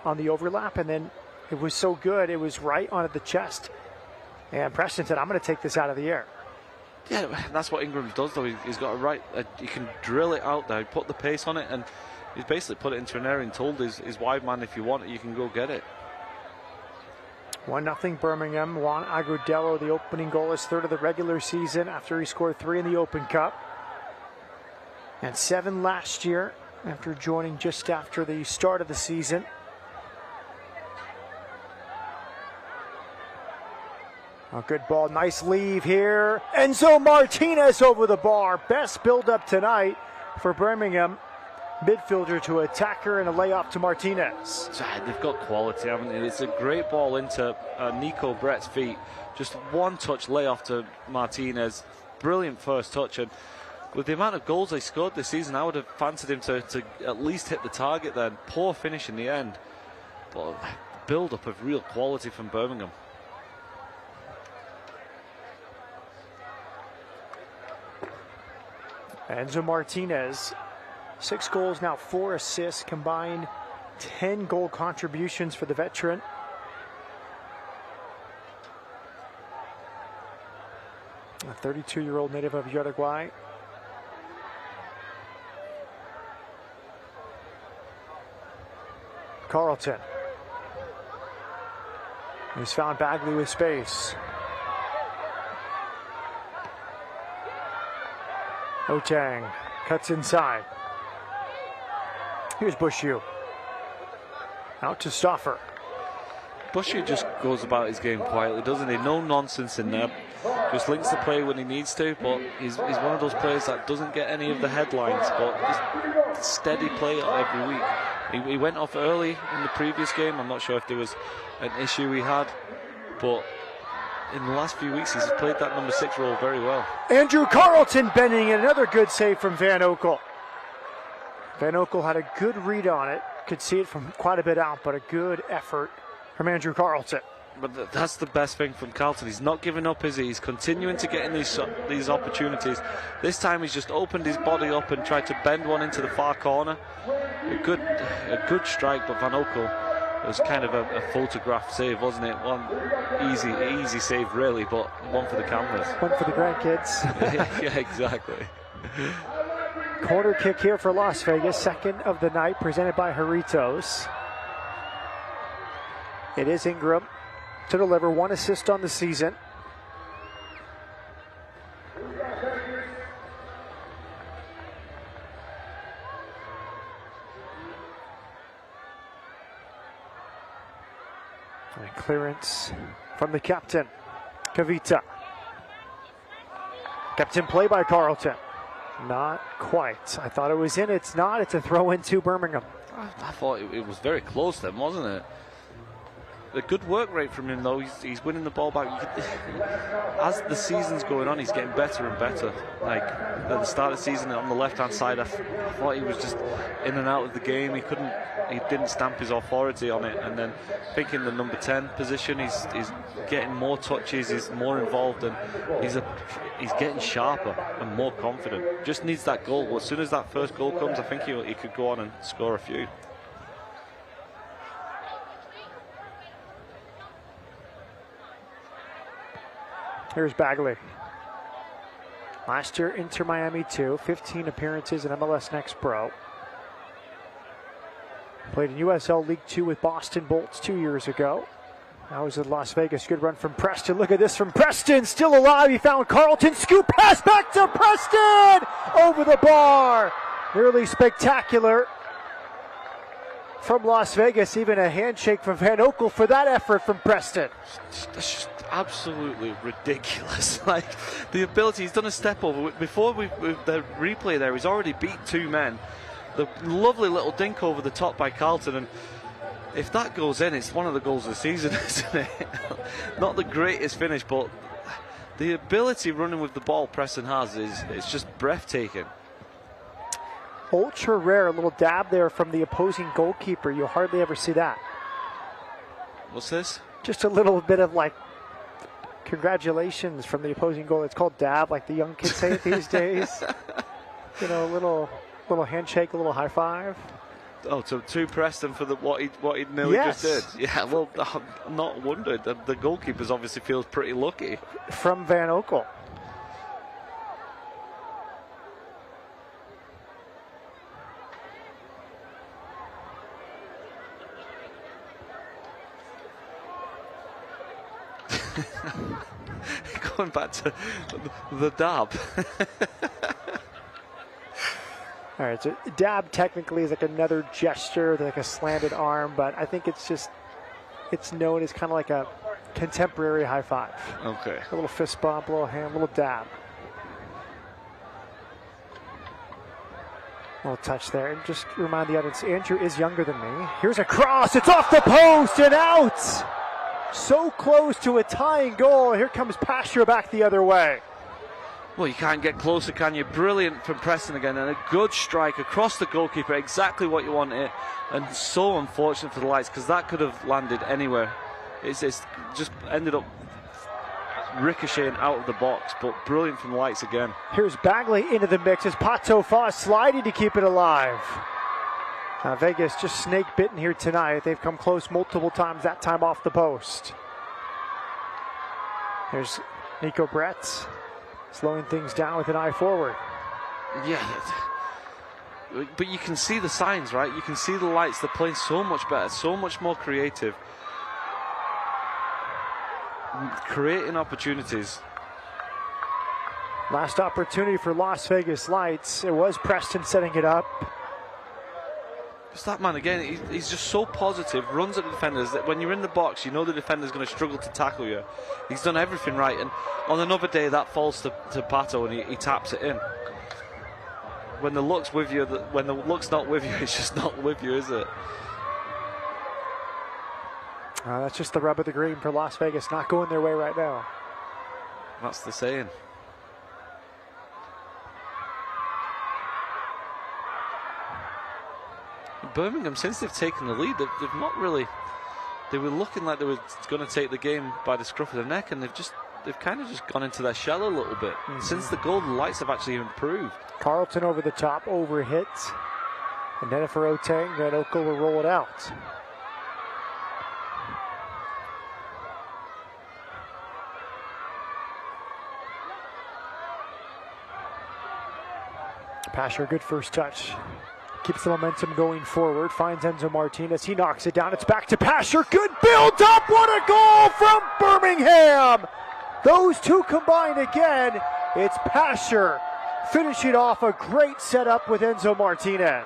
Speaker 2: on the overlap, and then it was so good, it was right onto the chest. And Preston said, I'm going to take this out of the air.
Speaker 3: Yeah, that's what Ingram does, though. He's got a right, he can drill it out there, put the pace on it, and he's basically put it into an area and told his wide man, if you want it, you can go get it.
Speaker 2: 1-0 Birmingham. Juan Agudelo, the opening goal, his third of the regular season after he scored 3 in the Open Cup. And 7 last year after joining just after the start of the season. A good ball, nice leave here. Enzo Martinez over the bar. Best build-up tonight for Birmingham. Midfielder to attacker and a layoff to Martinez.
Speaker 3: They've got quality, haven't they? It's a great ball into Nico Brett's feet. Just one touch layoff to Martinez. Brilliant first touch. And with the amount of goals they scored this season, I would have fancied him to at least hit the target then. Poor finish in the end. But build-up of real quality from Birmingham.
Speaker 2: Enzo Martinez, 6 goals, now 4 assists, combined 10 goal contributions for the veteran. A 32-year-old native of Uruguay. Carlton. He's found Bagley with space. Oteng Cuts inside. Here's Bushu. Out to Stoffer.
Speaker 3: Bushy just goes about his game quietly, doesn't he? No nonsense in there. Just links the play when he needs to, but he's one of those players that doesn't get any of the headlines, but just steady play every week. He went off early in the previous game. I'm not sure if there was an issue he had, but in the last few weeks he's played that number 6 role very well.
Speaker 2: Andrew Carlton bending in, another good save from Van Oekel. Van Oekel had a good read on it, could see it from quite a bit out, but a good effort from Andrew Carlton.
Speaker 3: But that's the best thing from Carlton. He's not giving up, is he? He's continuing to get in these opportunities. This time he's just opened his body up and tried to bend one into the far corner. A good strike, but Van Oekel, it was kind of a photograph save, wasn't it? One easy save, really, but one for the cameras.
Speaker 2: One for the grandkids.
Speaker 3: Yeah, exactly.
Speaker 2: Corner kick here for Las Vegas, second of the night, presented by Jarritos. It is Ingram to deliver, 1 assist on the season. And a clearance from the captain, Kavita. Captain play by Carlton. Not quite. I thought it was in. It's not. It's a throw into Birmingham.
Speaker 3: I thought it was very close then, wasn't it? A good work rate from him, though. He's winning the ball back. As the season's going on, he's getting better and better. Like at the start of the season on the left-hand side, I thought he was just in and out of the game. He didn't stamp his authority on it. And then I think in the number 10 position, he's getting more touches, he's more involved, and he's getting sharper and more confident. Just needs that goal. As soon as that first goal comes, I think he could go on and score a few.
Speaker 2: Here's Bagley. Last year, Inter Miami 2, 15 appearances in MLS Next Pro. Played in USL League 2 with Boston Bolts 2 years ago. Now he's in Las Vegas. Good run from Preston. Look at this from Preston. Still alive. He found Carlton. Scoop pass back to Preston. Over the bar. Really spectacular from Las Vegas. Even a handshake from Van Oekel for that effort from Preston.
Speaker 3: That's just absolutely ridiculous. Like the ability, he's done a step over before with the replay there. He's already beat 2 men. The lovely little dink over the top by Carlton, and if that goes in, it's one of the goals of the season, isn't it? Not the greatest finish, but the ability running with the ball Preston has is just breathtaking.
Speaker 2: Ultra rare, a little dab there from the opposing goalkeeper. You hardly ever see that.
Speaker 3: What's this?
Speaker 2: Just a little bit of like congratulations from the opposing goal. It's called dab, like the young kids say it these days. You know, a little handshake, a little high five.
Speaker 3: Oh, to Preston for what he nearly just did. Yeah, well, I'm not wondered. The goalkeeper's obviously feels pretty lucky.
Speaker 2: From Van Oekel.
Speaker 3: Going back to the dab.
Speaker 2: All right, so dab technically is like another gesture, like a slanted arm, but I think it's known as kind of like a contemporary high five.
Speaker 3: Okay.
Speaker 2: A little fist bump, a little hand, a little dab. A little touch there. And just remind the audience, Andrew is younger than me. Here's a cross. It's off the post and out. So close to a tying goal. Here comes Pasture back the other way.
Speaker 3: Well, you can't get closer, can you? Brilliant from Preston again, and a good strike across the goalkeeper, exactly what you want it, and so unfortunate for the Lights, because that could have landed anywhere. It's just ended up ricocheting out of the box, but brilliant from the Lights again.
Speaker 2: Here's Bagley into the mix as Pato Foss sliding to keep it alive. Vegas just snake bitten here tonight. They've come close multiple times, that time off the post. Here's Nico Brett. Slowing things down with an eye forward.
Speaker 3: Yeah, but you can see the signs, right? You can see the Lights. They're playing so much better, so much more creative. Creating opportunities.
Speaker 2: Last opportunity for Las Vegas Lights. It was Preston setting it up.
Speaker 3: It's that man again, he's just so positive, runs at the defenders, that when you're in the box, you know the defender's going to struggle to tackle you. He's done everything right, and on another day that falls to Pato and he taps it in. When the luck's with you, when the luck's not with you, it's just not with you, is it?
Speaker 2: That's just the rub of the green for Las Vegas, not going their way right now.
Speaker 3: That's the saying. Birmingham, since they've taken the lead, they've not really. They were looking like they were going to take the game by the scruff of the neck, and they've kind of just gone into their shell a little bit. Since the goal, the Lights have actually improved.
Speaker 2: Carlton over the top, over hit, and then for Oteng, and Oko will roll it out. Pasher, good first touch. Keeps the momentum going forward. Finds Enzo Martinez. He knocks it down. It's back to Pasher. Good build up. What a goal from Birmingham. Those two combined again. It's Pasher finishing off a great setup with Enzo Martinez.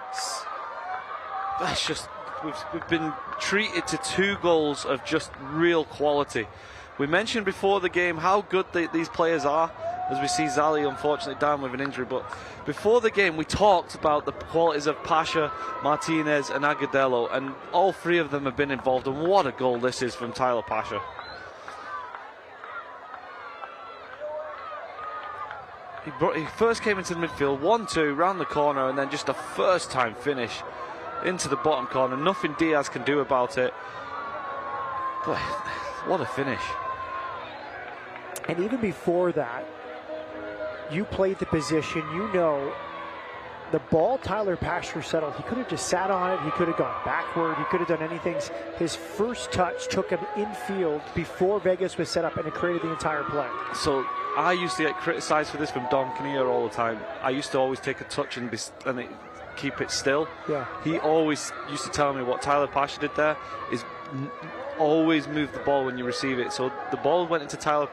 Speaker 3: That's just, we've been treated to 2 goals of just real quality. We mentioned before the game how good these players are, as we see Zali unfortunately down with an injury, but before the game we talked about the qualities of Pasha, Martinez and Agudelo, and all 3 of them have been involved, and what a goal this is from Tyler Pasha. He first came into the midfield, 1-2, round the corner, and then just a first time finish into the bottom corner. Nothing Diaz can do about it. But what a finish.
Speaker 2: And even before that, you played the position, you know, the ball Tyler Pasher settled, he could have just sat on it, he could have gone backward, he could have done anything. His first touch took him infield before Vegas was set up, and it created the entire play.
Speaker 3: So I used to get criticised for this from Don Kinnear all the time. I used to always take a touch and keep it still.
Speaker 2: Yeah.
Speaker 3: He always used to tell me what Tyler Pasha did there is always move the ball when you receive it. So the ball went into Tyler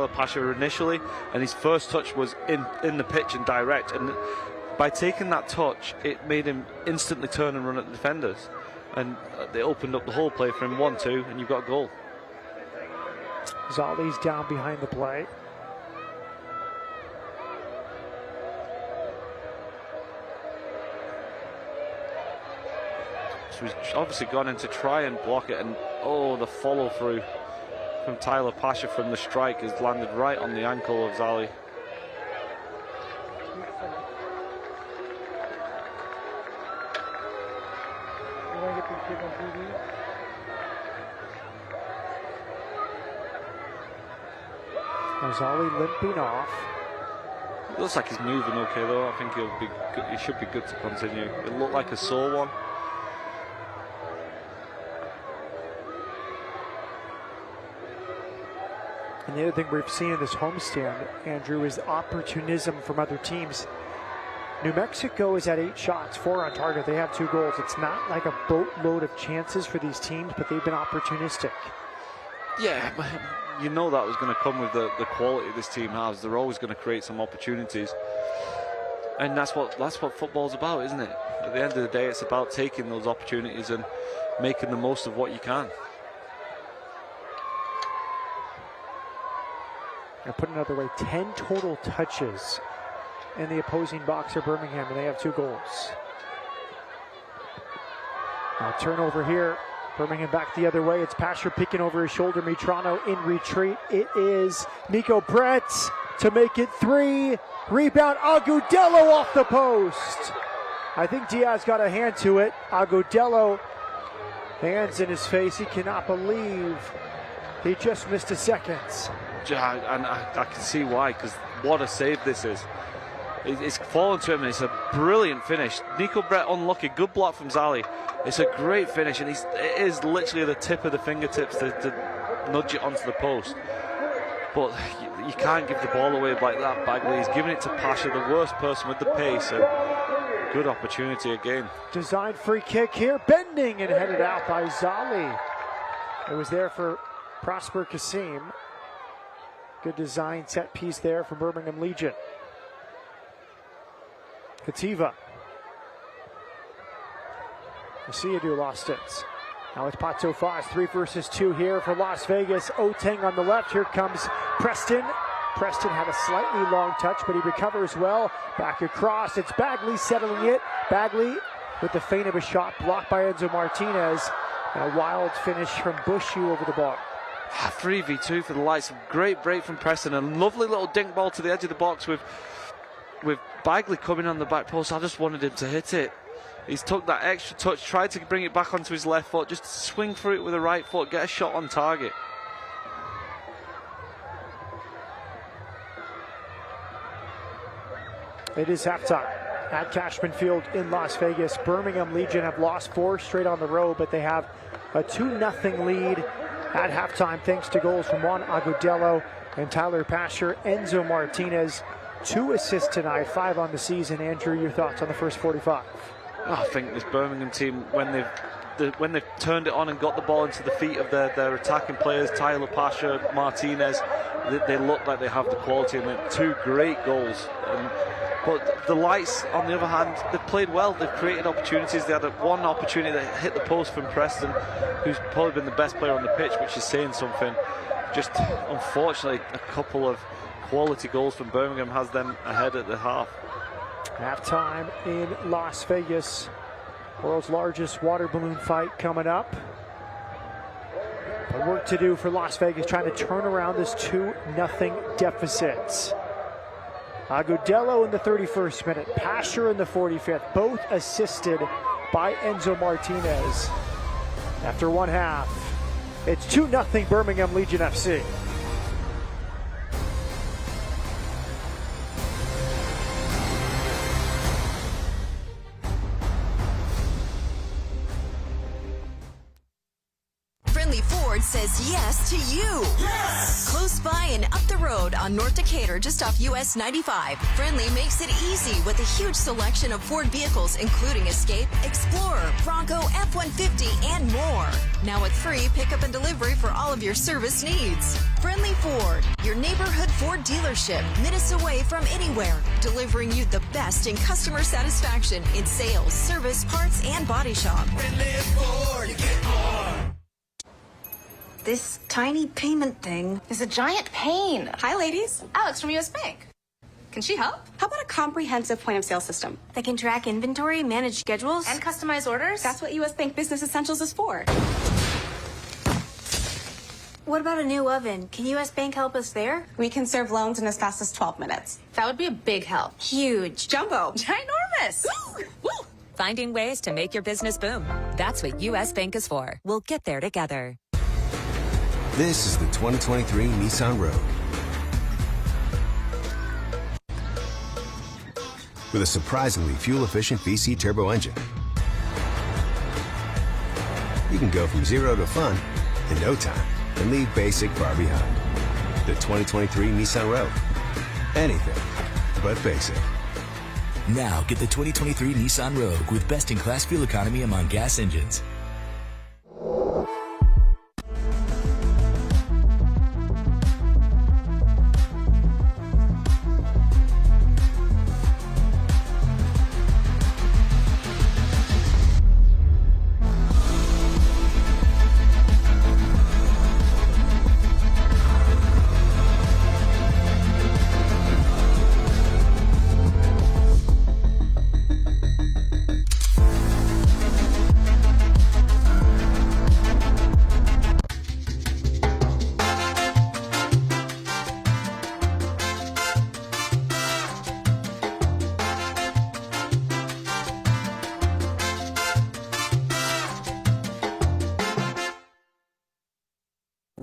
Speaker 3: Pasha initially, and his first touch was in the pitch and direct, and by taking that touch it made him instantly turn and run at the defenders, and they opened up the whole play for him. 1-2 and you've got a goal.
Speaker 2: Zali's down behind the play.
Speaker 3: So he's obviously gone in to try and block it, and the follow through from Tyler Pasha from the strike has landed right on the ankle of Zali.
Speaker 2: Zali limping off.
Speaker 3: It looks like he's moving okay though. I think he should be good to continue. It looked like a sore one.
Speaker 2: And the other thing we've seen in this homestand, Andrew, is opportunism from other teams. New Mexico is at 8 shots, 4 on target. They have 2 goals. It's not like a boatload of chances for these teams, but they've been opportunistic.
Speaker 3: Yeah, but you know that was going to come with the quality this team has. They're always going to create some opportunities. And that's what football's about, isn't it? At the end of the day, it's about taking those opportunities and making the most of what you can.
Speaker 2: I'll put it another way, 10 total touches in the opposing box of Birmingham, and they have 2 goals. Now turnover here. Birmingham back the other way. It's Pasher picking over his shoulder. Mitrano in retreat. It is Nico Brett to make it 3. Rebound, Agudelo off the post. I think Diaz got a hand to it. Agudelo, hands in his face. He cannot believe he just missed a second.
Speaker 3: And I can see why, because what a save this is. It's fallen to him, and it's a brilliant finish. Nico Brett unlucky, good block from Zali. It's a great finish, and it is literally the tip of the fingertips to nudge it onto the post. But you can't give the ball away like that, Bagley. He's giving it to Pasha, the worst person with the pace, and good opportunity again.
Speaker 2: Designed free kick here, bending and headed out by Zali. It was there for Prosper Kasim. Good design set piece there from Birmingham Legion. Kativa. Asiadu lost it. Now it's Pato Foss, 3 versus 2 here for Las Vegas. Oteng on the left. Here comes Preston. Preston had a slightly long touch, but he recovers well. Back across. It's Bagley settling it. Bagley with the feint of a shot blocked by Enzo Martinez. And a wild finish from Bushu over the bar.
Speaker 3: 3v2 for the lights. Great break from Preston. A lovely little dink ball to the edge of the box with Bagley coming on the back post. I just wanted him to hit it. He's took that extra touch, tried to bring it back onto his left foot, just swing through it with the right foot, get a shot on target.
Speaker 2: It is halftime at Cashman Field in Las Vegas. Birmingham Legion have lost 4 straight on the road, but they have a 2-0 lead at halftime thanks to goals from Juan Agudelo and Tyler Pasher. Enzo Martinez, 2 assists tonight, 5 on the season. Andrew, your thoughts on the first 45?
Speaker 3: I think this Birmingham team, when they've turned it on and got the ball into the feet of their attacking players, Tyler Pasha, Martinez, they look like they have the quality, and 2 great goals. But the Lights, on the other hand, they've played well. They've created opportunities. They had one opportunity that hit the post from Preston, who's probably been the best player on the pitch, which is saying something. Just unfortunately, a couple of quality goals from Birmingham has them ahead at the half.
Speaker 2: Halftime in Las Vegas. World's largest water balloon fight coming up. But work to do for Las Vegas, trying to turn around this 2-0 deficit. Agudelo in the 31st minute, Pasher in the 45th, both assisted by Enzo Martinez. After one half, it's 2-0 Birmingham Legion FC.
Speaker 8: Ford says yes to you. Yes! Close by and up the road on North Decatur, just off US 95. Friendly makes it easy with a huge selection of Ford vehicles, including Escape, Explorer, Bronco, F-150, and more. Now with free pickup and delivery for all of your service needs. Friendly Ford, your neighborhood Ford dealership, minutes away from anywhere, delivering you the best in customer satisfaction in sales, service, parts, and body shop.
Speaker 9: Friendly Ford, you get more.
Speaker 10: This tiny payment thing is a giant pain.
Speaker 11: Hi, ladies. Alex from US Bank. Can she help? How about a comprehensive point of sale system
Speaker 10: that can track inventory, manage schedules,
Speaker 11: and customize orders? That's what US Bank Business Essentials is for.
Speaker 10: What about a new oven? Can US Bank help us there?
Speaker 11: We can serve loans in as fast as 12 minutes. That would be a big help.
Speaker 10: Huge.
Speaker 11: Jumbo. Ginormous.
Speaker 12: Finding ways to make your business boom. That's what US Bank is for. We'll get there together.
Speaker 13: This is the 2023 Nissan Rogue. With a surprisingly fuel-efficient VC turbo engine, you can go from 0 to fun in no time and leave basic far behind. The 2023 Nissan Rogue. Anything but basic.
Speaker 14: Now get the 2023 Nissan Rogue with best-in-class fuel economy among gas engines.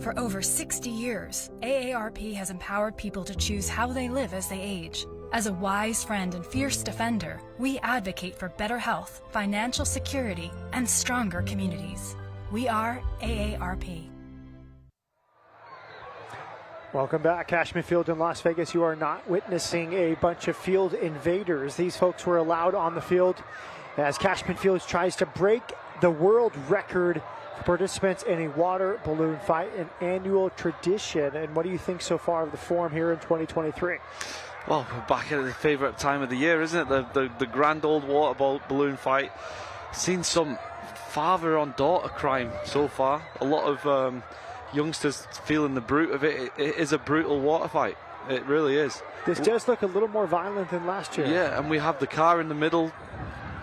Speaker 15: For over 60 years, AARP has empowered people to choose how they live as they age. As a wise friend and fierce defender, we advocate for better health, financial security, and stronger communities. We are AARP.
Speaker 2: Welcome back, Cashman Field in Las Vegas. You are not witnessing a bunch of field invaders. These folks were allowed on the field as Cashman Field tries to break the world record Participants in a water balloon fight, an annual tradition. And what do you think so far of the form here in 2023?
Speaker 3: Well, we're back at the favourite time of the year, isn't it? The grand old water balloon fight. Seen some father on daughter crime so far. A lot of youngsters feeling the brute of it. It is a brutal water fight. It really is.
Speaker 2: This does look a little more violent than last year.
Speaker 3: Yeah, and we have the car in the middle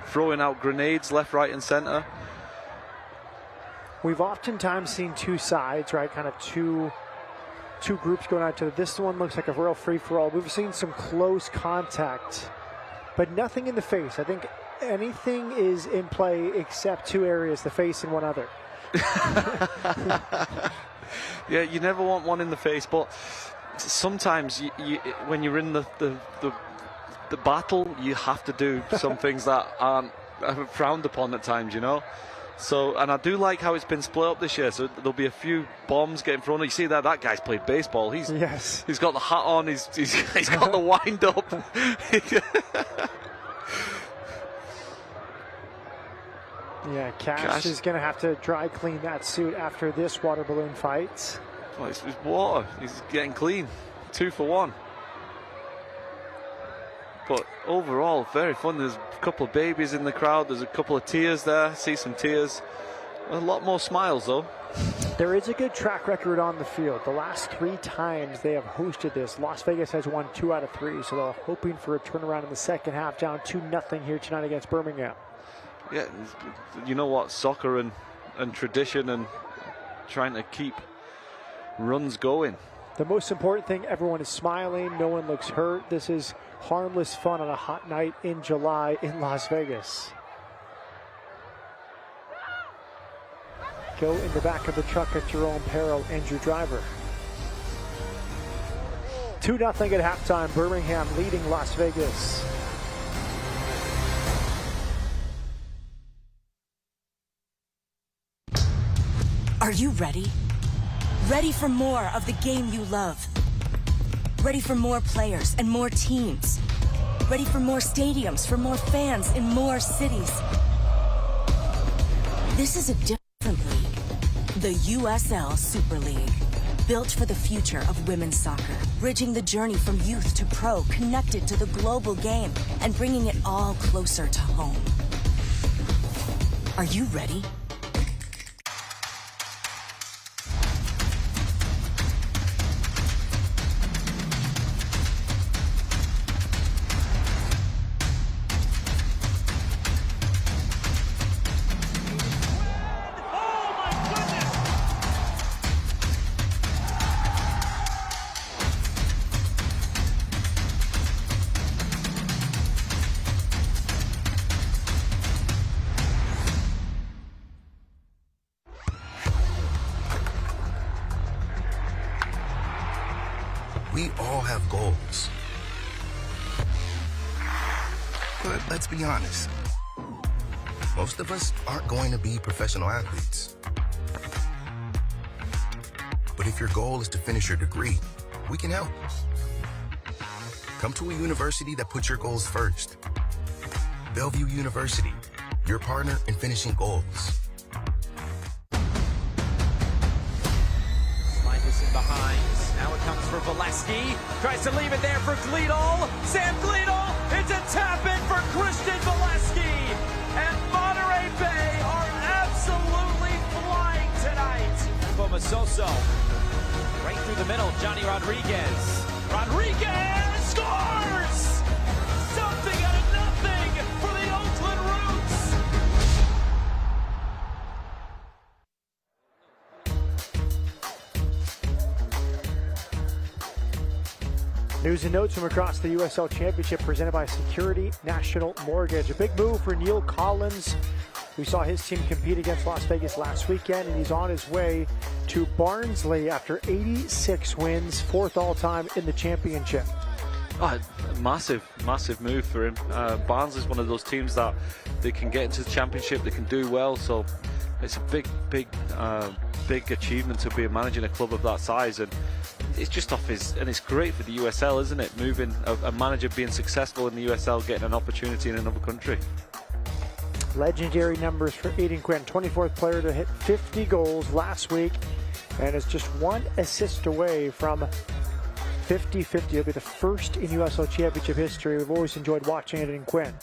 Speaker 3: throwing out grenades left, right and centre.
Speaker 2: We've oftentimes seen two sides, right? Kind of two groups going out to this one looks like a real free-for-all. We've seen some close contact, but nothing in the face. I think anything is in play except two areas, the face and one other.
Speaker 3: Yeah, you never want one in the face, but sometimes when you're in the battle, you have to do some things that aren't frowned upon at times, you know. So, and I do like how it's been split up this year. So there'll be a few bombs getting thrown. You see that guy's played baseball. He's got the hat on. He's got the wind up.
Speaker 2: Yeah, Cash is going to have to dry clean that suit after this water balloon fight.
Speaker 3: Well, it's water. He's getting clean. 2 for 1. But overall, very fun. There's a couple of babies in the crowd. There's a couple of tears there. See some tears. A lot more smiles, though.
Speaker 2: There is a good track record on the field. The last 3 times they have hosted this, Las Vegas has won 2 out of 3. So they're hoping for a turnaround in the second half, down 2-0 here tonight against Birmingham.
Speaker 3: Yeah, you know what? Soccer and tradition and trying to keep runs going.
Speaker 2: The most important thing, everyone is smiling. No one looks hurt. This is harmless fun on a hot night in July in Las Vegas. Go in the back of the truck at your own peril, Andrew Driver. 2-0 at halftime. Birmingham leading Las Vegas.
Speaker 16: Are you ready? Ready for more of the game you love? Ready for more players and more teams? Ready for more stadiums, for more fans in more cities? This is a different league. The USL Super League. Built for the future of women's soccer. Bridging the journey from youth to pro, connected to the global game, and bringing it all closer to home. Are you ready?
Speaker 17: We all have goals. But let's be honest. Most of us aren't going to be professional athletes. But if your goal is to finish your degree, we can help. Come to a university that puts your goals first. Bellevue University, your partner in finishing goals.
Speaker 18: Life in behind. Now it comes for Valesky. Tries to leave it there for Gleedle. Sam Gleedle. It's a tap in for Christian Valesky. And Monterey Bay are absolutely flying tonight. Bomasoso. Right through the middle. Johnny Rodriguez. Rodriguez scores! Something out of nothing for the Oakland Roots.
Speaker 2: News and notes from across the USL Championship presented by Security National Mortgage. A big move for Neil Collins. We saw his team compete against Las Vegas last weekend, and he's on his way to Barnsley after 86 wins, 4th all-time in the championship.
Speaker 3: Oh, massive move for him. Barnsley is one of those teams that they can get into the championship, they can do well, so it's a big achievement to be managing a club of that size, and it's just off his, and it's great for the USL, isn't it? Moving a manager being successful in the USL, getting an opportunity in another country.
Speaker 2: Legendary numbers for Aiden Quinn, 24th player to hit 50 goals last week, and is just one assist away from 50-50. He'll be the first in USL Championship history. We've always enjoyed watching Aiden Quinn.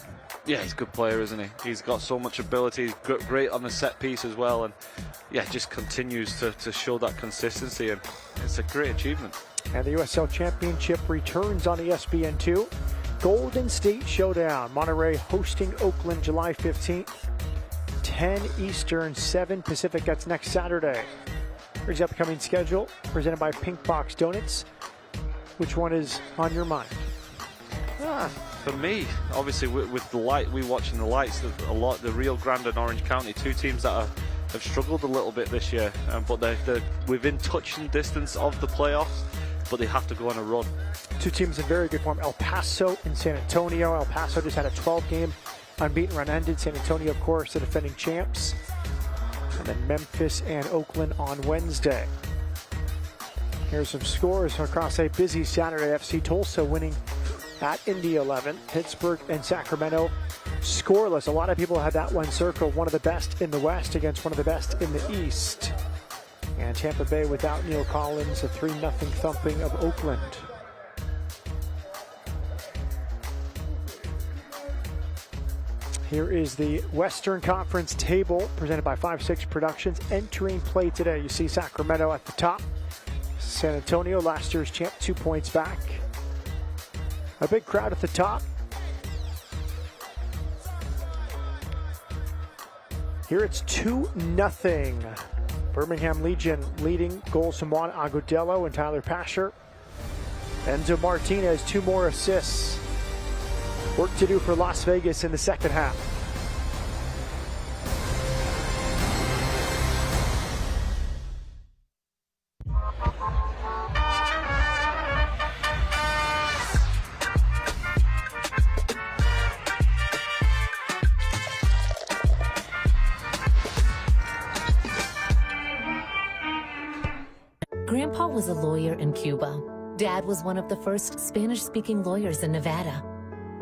Speaker 3: Yeah, he's a good player, isn't he? He's got so much ability. He's great on the set piece as well, and yeah, just continues to show that consistency, and it's a great achievement.
Speaker 2: And the USL Championship returns on ESPN2. Golden State Showdown. Monterey hosting Oakland July 15th. 10 Eastern, 7 Pacific. That's next Saturday. Here's the upcoming schedule presented by Pink Box Donuts. Which one is on your mind?
Speaker 3: For me, obviously, with the light, we watching the lights a lot. The Rio Grande and Orange County, two teams that have struggled a little bit this year, but they're within touching distance of the playoffs, but they have to go on a run.
Speaker 2: Two teams in very good form, El Paso and San Antonio. El Paso just had a 12-game unbeaten run ended. San Antonio, of course, the defending champs. And then Memphis and Oakland on Wednesday. Here's some scores across a busy Saturday. FC Tulsa winning at Indy 11. Pittsburgh and Sacramento scoreless. A lot of people had that one circled. One of the best in the West against one of the best in the East. And Tampa Bay without Neil Collins, a 3-0 thumping of Oakland. Here is the Western Conference table presented by 5-6 Productions. Entering play today, you see Sacramento at the top. San Antonio, last year's champ, 2 points back. A big crowd at the top. Here it's 2-0. Birmingham Legion leading. Goals from Juan Agudelo and Tyler Pasher. Enzo Martinez, 2 more assists. Work to do for Las Vegas in the second half.
Speaker 19: Grandpa was a lawyer in Cuba. Dad was one of the first Spanish-speaking lawyers in Nevada.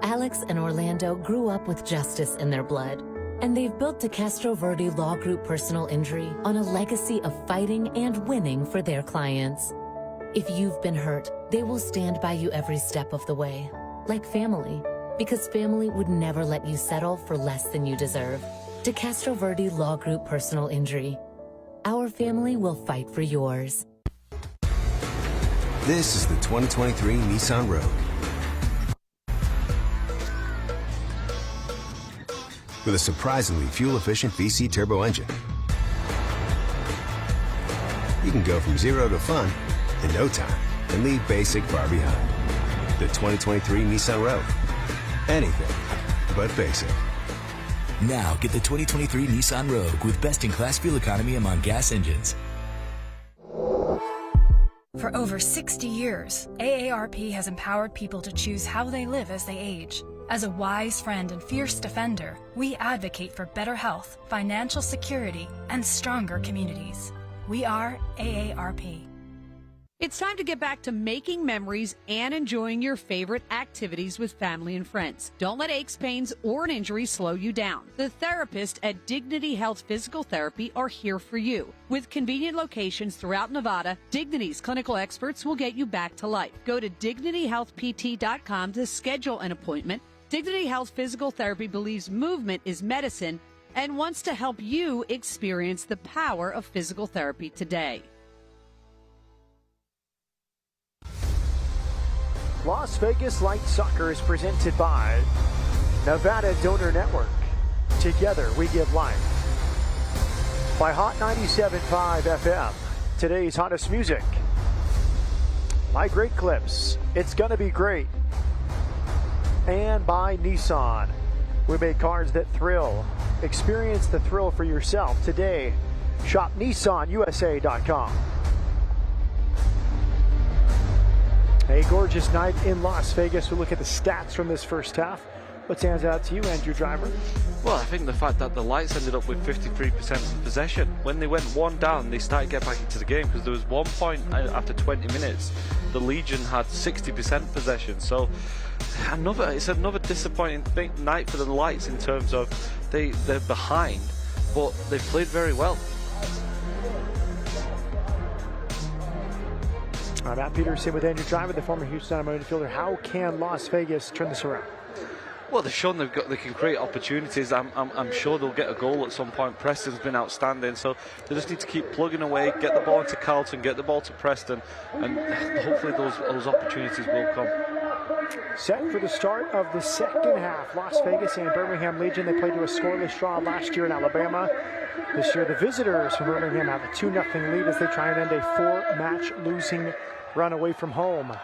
Speaker 19: Alex and Orlando grew up with justice in their blood, and they've built De Castro Verde Law Group Personal Injury on a legacy of fighting and winning for their clients. If you've been hurt, they will stand by you every step of the way, like family, because family would never let you settle for less than you deserve. De Castro Verde Law Group Personal Injury. Our family will fight for yours.
Speaker 13: This is the 2023 Nissan Rogue. With a surprisingly fuel-efficient VC turbo engine, you can go from 0 to fun in no time and leave basic far behind. The 2023 Nissan Rogue. Anything but basic.
Speaker 14: Now get the 2023 Nissan Rogue with best-in-class fuel economy among gas engines.
Speaker 15: For over 60 years, AARP has empowered people to choose how they live as they age. As a wise friend and fierce defender, we advocate for better health, financial security, and stronger communities. We are AARP.
Speaker 20: It's time to get back to making memories and enjoying your favorite activities with family and friends. Don't let aches, pains, or an injury slow you down. The therapists at Dignity Health Physical Therapy are here for you. With convenient locations throughout Nevada, Dignity's clinical experts will get you back to life. Go to dignityhealthpt.com to schedule an appointment. Dignity Health Physical Therapy believes movement is medicine and wants to help you experience the power of physical therapy today.
Speaker 2: Las Vegas Light Soccer is presented by Nevada Donor Network. Together we give life. By Hot 97.5 FM, today's hottest music. By Great Clips, it's gonna be great. And by Nissan. We make cars that thrill. Experience the thrill for yourself today. Shop NissanUSA.com. A gorgeous night in Las Vegas. We look at the stats from this first half. What stands out to you, Andrew Driver?
Speaker 3: Well, I think the fact that the Lights ended up with 53% possession. When they went one down, they started to get back into the game, because there was one point after 20 minutes, the Legion had 60% possession. So it's another disappointing night for the Lights in terms of they're behind, but they've played very well.
Speaker 2: Matt Peterson with Andrew Driver, the former Houston Dynamo midfielder. How can Las Vegas turn this around?
Speaker 3: Well, they've shown they can create opportunities. I'm sure they'll get a goal at some point. Preston's been outstanding, so they just need to keep plugging away, get the ball into Carlton, get the ball to Preston, and hopefully those opportunities will come.
Speaker 2: Set for the start of the second half. Las Vegas and Birmingham Legion, they played to a scoreless draw last year in Alabama. This year, the visitors from Birmingham have a 2-0 lead as they try and end a 4-match losing run away from home.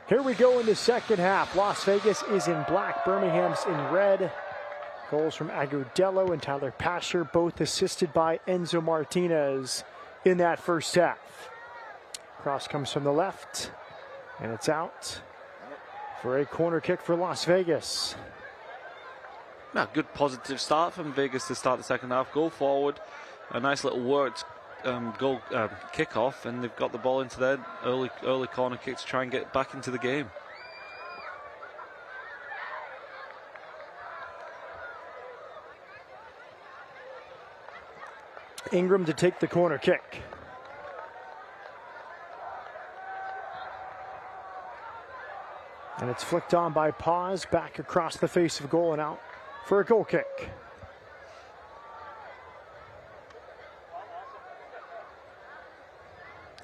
Speaker 2: Here we go in the second half. Las Vegas is in black, Birmingham's in red. Goals from Agudelo and Tyler Pasher, both assisted by Enzo Martinez in that first half. Cross comes from the left, and it's out for a corner kick for Las Vegas.
Speaker 3: Yeah, good positive start from Vegas to start the second half. Go forward, a nice little worked goal kick-off, and they've got the ball into their early corner kick to try and get back into the game.
Speaker 2: Ingram to take the corner kick. And it's flicked on by Paz, back across the face of goal and out for a goal kick.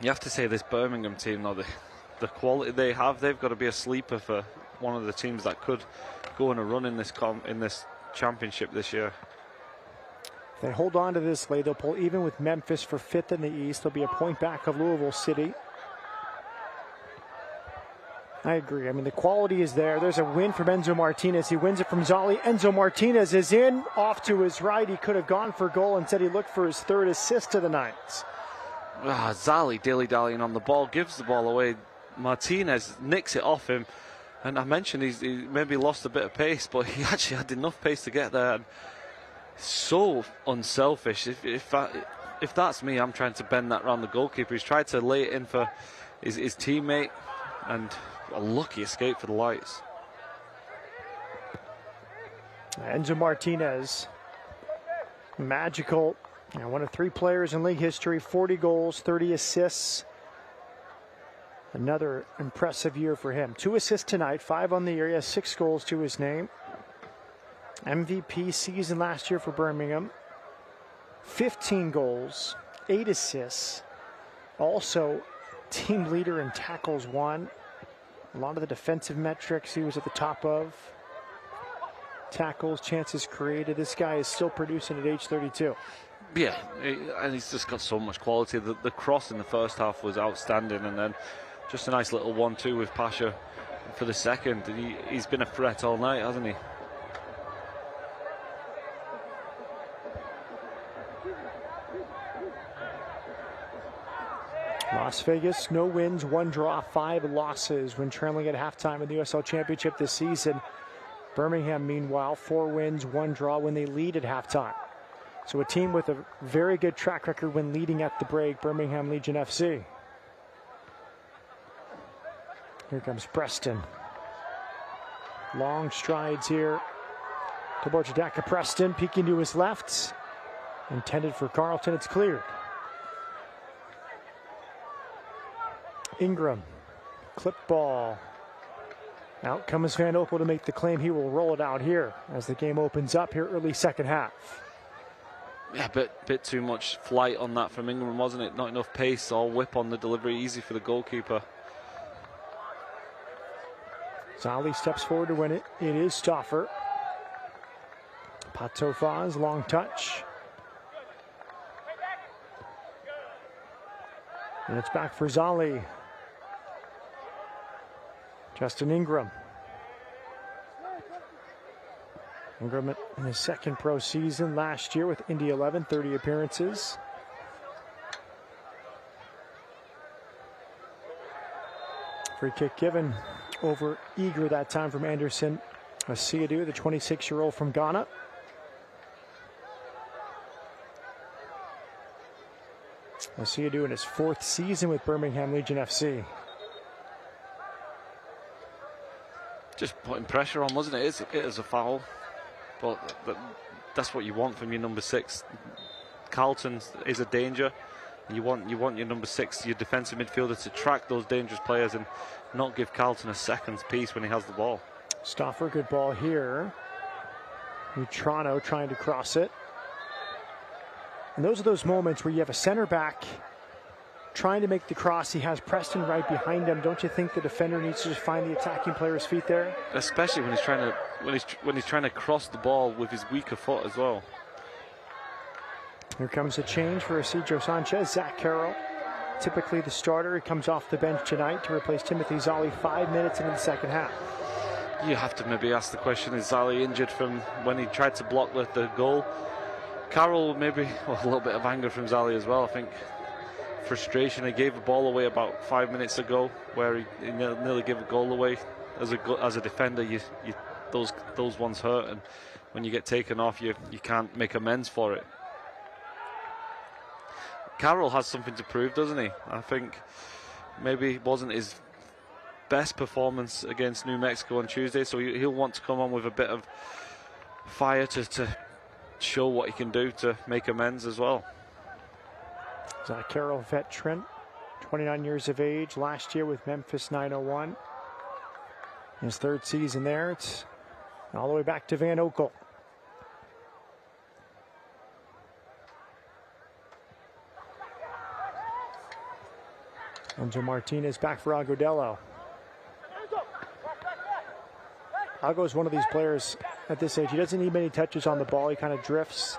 Speaker 3: You have to say this Birmingham team, though, the quality they have, they've got to be a sleeper for one of the teams that could go on a run in this championship this year.
Speaker 2: If they hold on to this lead, they'll pull even with Memphis for 5th in the East. They'll be a point back of Louisville City. I agree. I mean, the quality is there. There's a win from Enzo Martinez. He wins it from Zali. Enzo Martinez is in, off to his right. He could have gone for goal. Instead, he looked for his 3rd assist of the night.
Speaker 3: Zali dilly-dallying on the ball, gives the ball away. Martinez nicks it off him. And I mentioned he maybe lost a bit of pace, but he actually had enough pace to get there. And so unselfish. If that's me, I'm trying to bend that round the goalkeeper. He's tried to lay it in for his teammate, and a lucky escape for the Lights.
Speaker 2: Enzo Martinez, magical. One of 3 players in league history, 40 goals, 30 assists. Another impressive year for him. 2 assists tonight, 5 on the year. He has 6 goals to his name. MVP season last year for Birmingham. 15 goals, 8 assists. Also, team leader in tackles won. A lot of the defensive metrics he was at the top of. Tackles, chances created. This guy is still producing at age 32.
Speaker 3: Yeah, and he's just got so much quality. The cross in the first half was outstanding, and then just a nice little 1-2 with Pasha for the second. He's been a threat all night, hasn't he?
Speaker 2: Las Vegas, no wins, 1 draw, 5 losses when trailing at halftime in the USL Championship this season. Birmingham, meanwhile, 4 wins, 1 draw when they lead at halftime. So a team with a very good track record when leading at the break, Birmingham Legion FC. Here comes Preston. Long strides here to Borchadaka. Preston peeking to his left. Intended for Carlton, it's cleared. Ingram, clip ball. Out comes Van Opel to make the claim. He will roll it out here as the game opens up here early second half.
Speaker 3: Yeah, bit too much flight on that from Ingram, wasn't it? Not enough pace or whip on the delivery. Easy for the goalkeeper.
Speaker 2: Zali steps forward to win it. It is Stauffer. Pato Faz, long touch. And it's back for Zali. Justin Ingram Ingram in his second pro season last year with Indy 11, 30 appearances. Free kick given over Eager that time from Anderson Asiadu, the 26-year-old from Ghana. Asiadu in his 4th season with Birmingham Legion FC.
Speaker 3: Just putting pressure on, wasn't it? It is a foul, but that's what you want from your number 6. Carlton is a danger. You want your number 6, your defensive midfielder, to track those dangerous players and not give Carlton a second's piece when he has the ball.
Speaker 2: Stauffer, good ball here. Toronto trying to cross it. And those are those moments where you have a center back trying to make the cross. He has Preston right behind him. Don't you think the defender needs to just find the attacking player's feet there?
Speaker 3: Especially when he's trying to cross the ball with his weaker foot as well.
Speaker 2: Here comes a change for Isidro Sanchez. Zach Carroll, typically the starter. He comes off the bench tonight to replace Timothy Zali 5 minutes into the second half.
Speaker 3: You have to maybe ask the question, is Zali injured from when he tried to block the goal? Carroll, maybe a little bit of anger from Zali as well. I think frustration. He gave the ball away about 5 minutes ago, where he nearly gave a goal away. As a defender, those ones hurt, and when you get taken off, you can't make amends for it. Carroll has something to prove, doesn't he? I think maybe it wasn't his best performance against New Mexico on Tuesday, so he'll want to come on with a bit of fire to show what he can do to make amends as well.
Speaker 2: Zach Carroll, veteran, 29 years of age, last year with Memphis 901. His 3rd season there. It's all the way back to Van Oekel. Enzo Martinez back for Agudelo. Ago is one of these players at this age. He doesn't need many touches on the ball. He kind of drifts,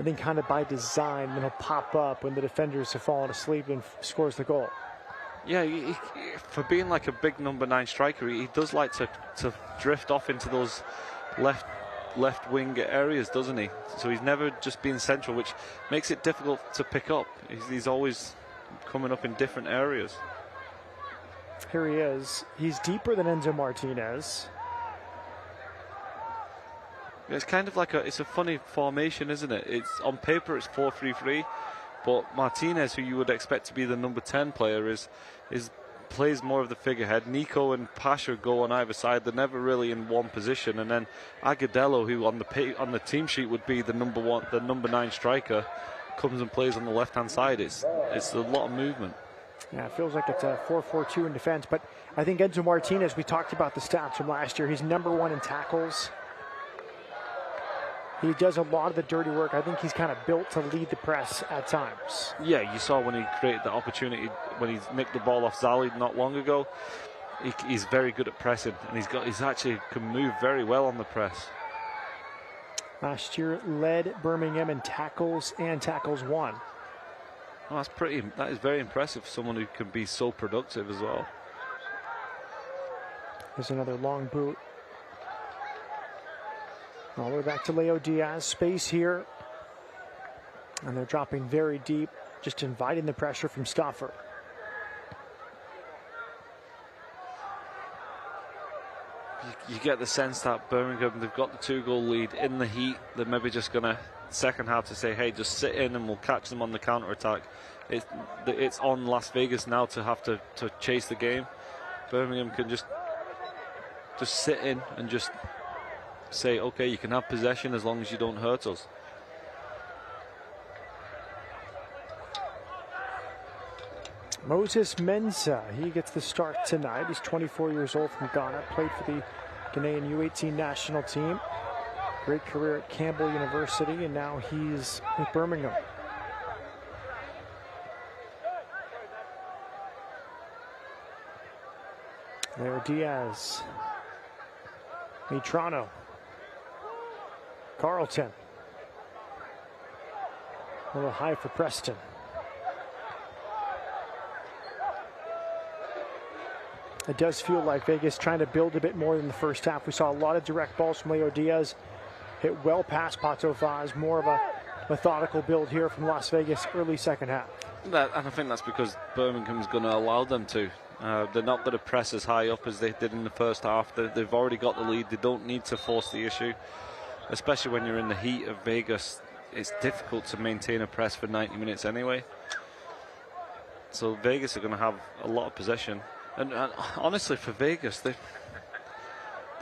Speaker 2: I think, kind of by design. Then he'll pop up when the defenders have fallen asleep and scores the goal.
Speaker 3: Yeah, for being like a big number 9 striker, he does like to drift off into those left wing areas, doesn't he? So he's never just being central, which makes it difficult to pick up. He's always coming up in different areas.
Speaker 2: Here he is. He's deeper than Enzo Martinez.
Speaker 3: It's kind of like it's a funny formation, isn't it? It's on paper it's 4-3-3, but Martinez, who you would expect to be the number 10 player, plays more of the figurehead. Nico and Pasha go on either side. They're never really in one position, and then Agudelo, who on the team sheet would be the number 9 striker, comes and plays on the left-hand side. It's a lot of movement.
Speaker 2: Yeah, it feels like it's a 4-4-2 in defense, but I think Enzo Martinez, we talked about the stats from last year. He's number 1 in tackles. He does a lot of the dirty work. I think he's kind of built to lead the press at times.
Speaker 3: Yeah, you saw when he created the opportunity, when he nicked the ball off Zali not long ago. He's very good at pressing, and he's actually can move very well on the press.
Speaker 2: Last year led Birmingham in tackles and tackles won.
Speaker 3: Well, that is very impressive for someone who can be so productive as well.
Speaker 2: There's another long boot. All the way back to Leo Diaz. Space here. And they're dropping very deep, just inviting the pressure from Stauffer.
Speaker 3: You get the sense that Birmingham, they've got the 2-goal lead in the heat. They're maybe just going to, second half, to say, hey, just sit in and we'll catch them on the counter-attack. It's on Las Vegas now to have to chase the game. Birmingham can just sit in and just say, okay, you can have possession as long as you don't hurt us.
Speaker 2: Moses Mensah, he gets the start tonight. He's 24 years old from Ghana, played for the Ghanaian U18 national team. Great career at Campbell University, and now he's with Birmingham. There, Diaz. Mitrano. Carlton. A little high for Preston. It does feel like Vegas trying to build a bit more than the first half. We saw a lot of direct balls from Leo Diaz. hit well past Pato Vaz. More of a methodical build here from Las Vegas early second half.
Speaker 3: And I think that's because Birmingham's going to allow them to. They're not going to press as high up as they did in the first half. They've already got the lead. They don't need to force the issue, especially when you're in the heat of Vegas. It's difficult to maintain a press for 90 minutes anyway. So Vegas are going to have a lot of possession. And honestly, for Vegas, they're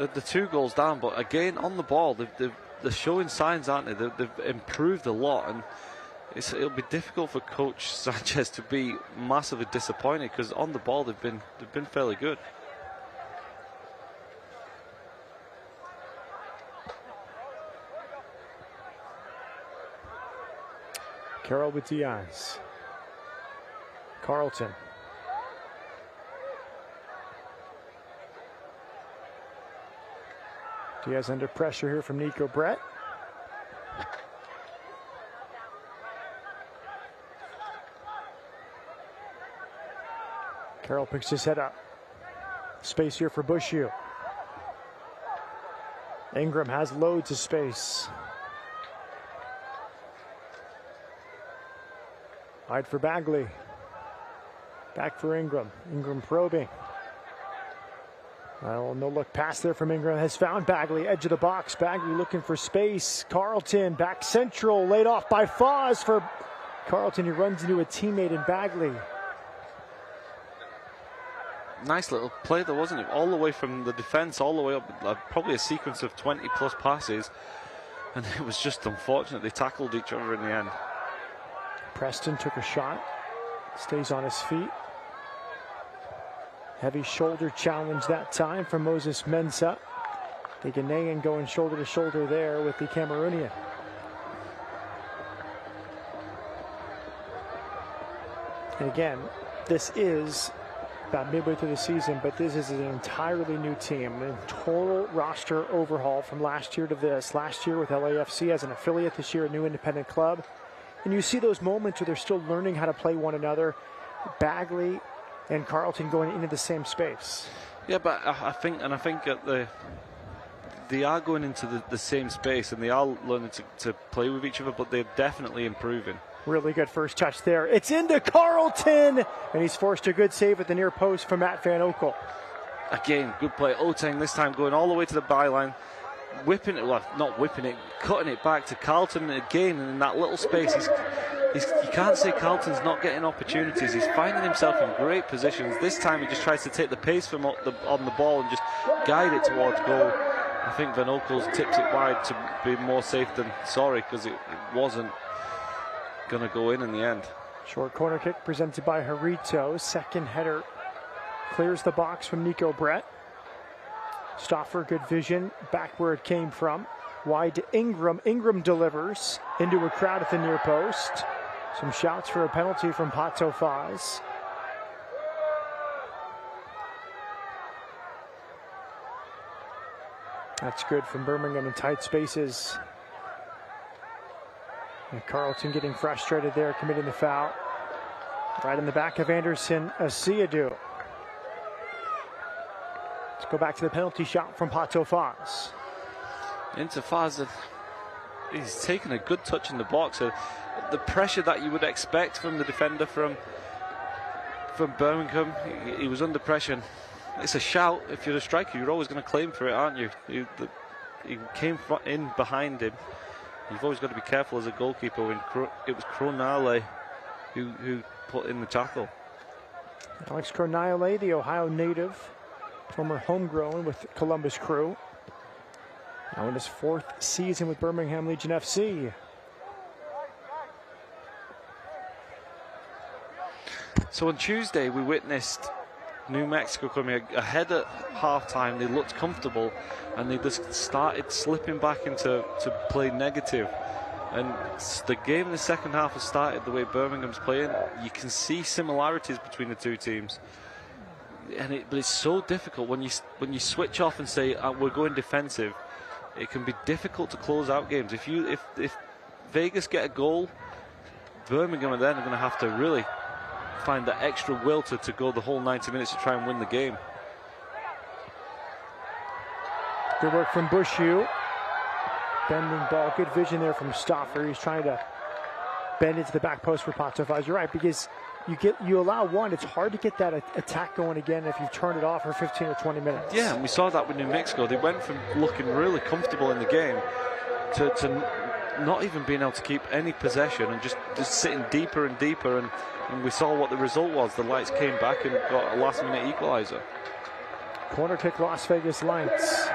Speaker 3: 2 goals down, but again, on the ball, they're showing signs, aren't they? They've improved a lot, and it'll be difficult for Coach Sanchez to be massively disappointed, because on the ball they've been fairly good.
Speaker 2: Carroll with Diaz. Carlton. Diaz under pressure here from Nico Brett. Carroll picks his head up. Space here for Bushu. Ingram has loads of space. Wide for Bagley. Back for Ingram. Ingram probing. Well, no look pass there from Ingram. Has found Bagley. Edge of the box. Bagley looking for space. Carlton back central. Laid off by Foz for Carlton. He runs into a teammate in Bagley.
Speaker 3: Nice little play there, wasn't it? All the way from the defence, all the way up. Probably a sequence of 20 plus passes. And it was just unfortunate. They tackled each other in the end.
Speaker 2: Preston took a shot. Stays on his feet. Heavy shoulder challenge that time from Moses Mensah. The Ghanaian going shoulder to shoulder there with the Cameroonian. And again, this is about midway through the season, but this is an entirely new team. A total roster overhaul from last year to this. Last year with LAFC as an affiliate, this year a new independent club. And you see those moments where they're still learning how to play one another. Bagley and Carlton going into the same space.
Speaker 3: Yeah, but I think that they are going into the same space, and they are learning to play with each other, but they're definitely improving.
Speaker 2: Really good first touch there. It's into Carlton, and he's forced a good save at the near post from Matt Van Oekel.
Speaker 3: Again, good play. Oteng this time going all the way to the byline. Whipping it, well, not whipping it, cutting it back to Carlton again, and in that little space, you can't say Carlton's not getting opportunities. He's finding himself in great positions. This time he just tries to take the pace from on the ball and just guide it towards goal. I think Van Oekel tips it wide to be more safe than sorry, because it wasn't going to go in the end.
Speaker 2: Short corner kick presented by Harito. Second header clears the box from Nico Brett. Stauffer, good vision, back where it came from. Wide to Ingram. Ingram delivers into a crowd at the near post. Some shouts for a penalty from Pato Vaz. That's good from Birmingham in tight spaces. And Carlton getting frustrated there, committing the foul. Right in the back of Anderson Asiadu. Let's go back to the penalty shot from Pato Vaz.
Speaker 3: Into Vaz, he's taken a good touch in the box. The pressure that you would expect from the defender from Birmingham, he was under pressure. It's a shout. If you're a striker, you're always going to claim for it, aren't you? He came in behind him. You've always got to be careful as a goalkeeper when it was Cronale who put in the tackle.
Speaker 2: Alex Cronale, the Ohio native, former homegrown with Columbus Crew. Now in his 4th season with Birmingham Legion FC.
Speaker 3: So on Tuesday we witnessed New Mexico coming ahead at halftime. They looked comfortable and they just started slipping back into play negative. And the game in the second half has started the way Birmingham's playing. You can see similarities between the two teams. But it's so difficult when you switch off and say we're going defensive. It can be difficult to close out games. If Vegas get a goal, Birmingham are then going to have to really find that extra will to go the whole 90 minutes to try and win the game.
Speaker 2: Good work from Bushu. bending ball. Good vision there from Stauffer. He's trying to bend into the back post for Patofaz. You're right, because you allow one, it's hard to get that attack going again if you've turned it off for 15 or 20 minutes.
Speaker 3: Yeah, and we saw that with New Mexico. They went from looking really comfortable in the game to not even being able to keep any possession and just sitting deeper and deeper. And we saw what the result was. The Lights came back and got a last-minute equalizer.
Speaker 2: Corner kick, Las Vegas Lights.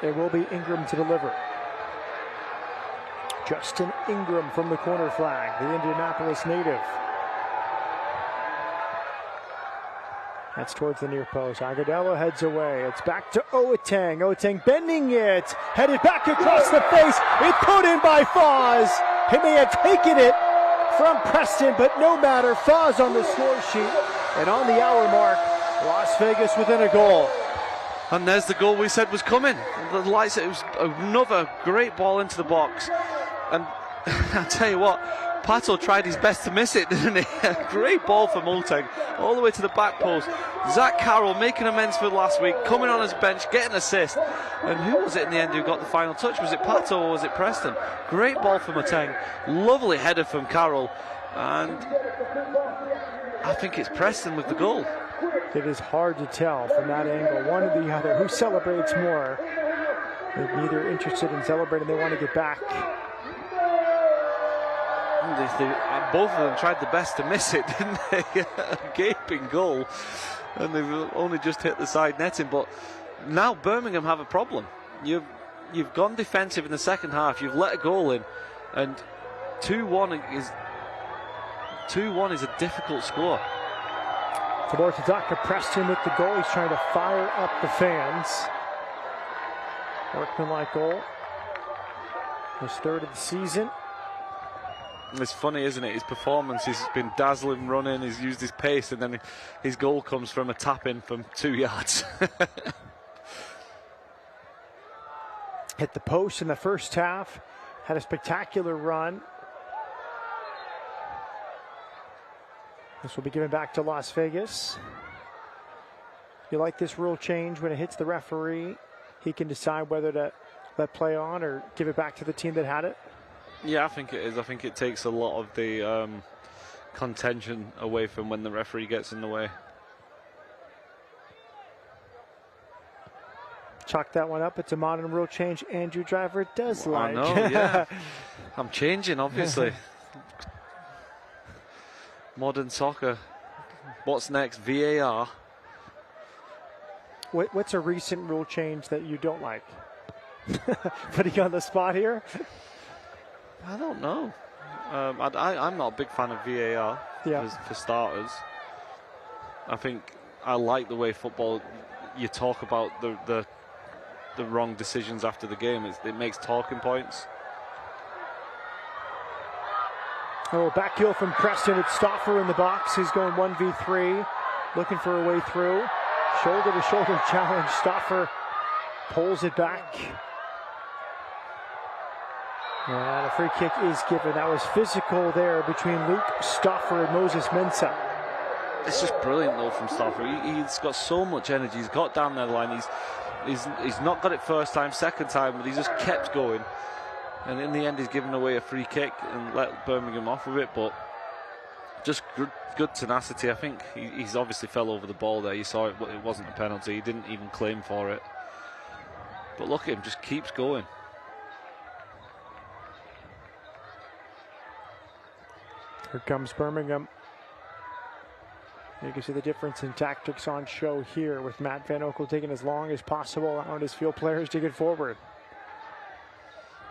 Speaker 2: It will be Ingram to deliver. Justin Ingram from the corner flag, the Indianapolis native. That's towards the near post. Agudelo heads away. It's back to Oateng. Oateng bending it. Headed back across the face. It put in by Foz. He may have taken it from Preston, but no matter. Foz on the score sheet. And on the hour mark, Las Vegas within a goal.
Speaker 3: And there's the goal we said was coming. The Lights, it was another great ball into the box. And I'll tell you what, Pato tried his best to miss it, didn't he? A great ball from Oateng, all the way to the back post. Zach Carroll making amends for last week, coming on his bench, getting an assist. And who was it in the end who got the final touch? Was it Pato or was it Preston? Great ball from Oateng, lovely header from Carroll. And I think it's Preston with the goal.
Speaker 2: It is hard to tell from that angle, one or the other. Who celebrates more? They're neither interested in celebrating, they want to get back.
Speaker 3: Both of them tried the best to miss it, didn't they? A gaping goal, and they've only just hit the side netting. But now Birmingham have a problem. You've gone defensive in the second half. You've let a goal in, and 2-1 is a difficult score.
Speaker 2: Tabor Tadaka, Preston with the goal. He's trying to fire up the fans. Workmanlike goal. His third of the season.
Speaker 3: It's funny, isn't it? His performance, he's been dazzling running, he's used his pace, and then his goal comes from a tap-in from 2 yards.
Speaker 2: Hit the post in the first half, had a spectacular run. This will be given back to Las Vegas. You like this rule change when it hits the referee? He can decide whether to let play on or give it back to the team that had it?
Speaker 3: Yeah, I think it is. I think it takes a lot of the contention away from when the referee gets in the way.
Speaker 2: Chalk that one up. It's a modern rule change Andrew Driver does like.
Speaker 3: I know, yeah. I'm changing, obviously. Modern soccer. What's next? VAR.
Speaker 2: What's a recent rule change that you don't like? Putting you on the spot here?
Speaker 3: I don't know. I'm not a big fan of VAR, for starters. I think I like the way football, you talk about the wrong decisions after the game. It makes talking points.
Speaker 2: Oh, back heel from Preston. It's Stauffer in the box. He's going 1v3, looking for a way through. Shoulder-to-shoulder challenge. Stauffer pulls it back. And a free kick is given. That was physical there between Luke Stauffer and Moses Mensah.
Speaker 3: It's just brilliant though from Stauffer. He's got so much energy. He's got down the line. He's not got it first time, second time, but he just kept going. And in the end, he's given away a free kick and let Birmingham off with it. But just good tenacity. I think he's obviously fell over the ball there. You saw it, but it wasn't a penalty. He didn't even claim for it. But look at him, just keeps going.
Speaker 2: Here comes Birmingham. You can see the difference in tactics on show here with Matt Van Oekel taking as long as possible on his field players to get forward.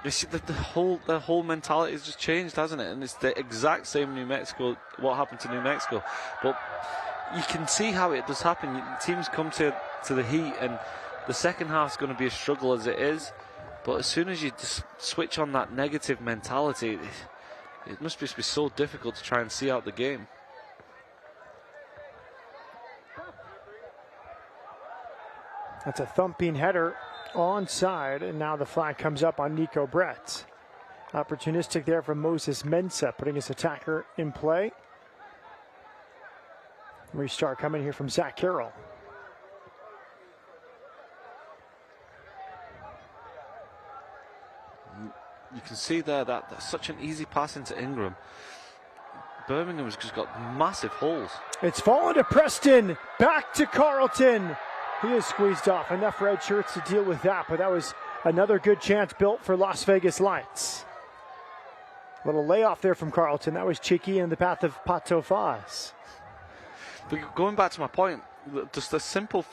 Speaker 3: You see, the whole mentality has just changed, hasn't it? And it's the exact same New Mexico, what happened to New Mexico. But you can see how it does happen. Teams come to the heat, and the second half is going to be a struggle as it is. But as soon as you just switch on that negative mentality, it must just be so difficult to try and see out the game.
Speaker 2: That's a thumping header onside, and now the flag comes up on Nico Brett. Opportunistic there from Moses Mensah, putting his attacker in play. Restart coming here from Zach Carroll.
Speaker 3: You can see there that that's such an easy pass into Ingram. Birmingham has just got massive holes.
Speaker 2: It's fallen to Preston. Back to Carlton. He is squeezed off. Enough red shirts to deal with that, but that was another good chance built for Las Vegas Lights. Little layoff there from Carlton. That was cheeky in the path of Pato Faz.
Speaker 3: But going back to my point, just a simple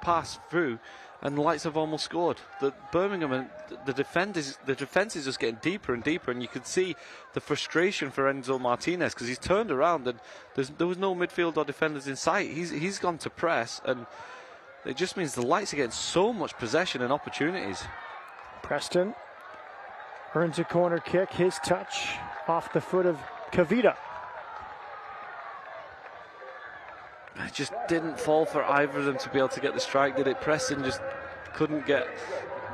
Speaker 3: pass through, and the Lights have almost scored. The Birmingham and the defense is just getting deeper and deeper, and you could see the frustration for Enzo Martinez because he's turned around and there was no midfield or defenders in sight. He's gone to press, and it just means the Lights are getting so much possession and opportunities.
Speaker 2: Preston earns a corner kick. His touch off the foot of Kavita.
Speaker 3: It just didn't fall for either of them to be able to get the strike, did it? Preston just couldn't get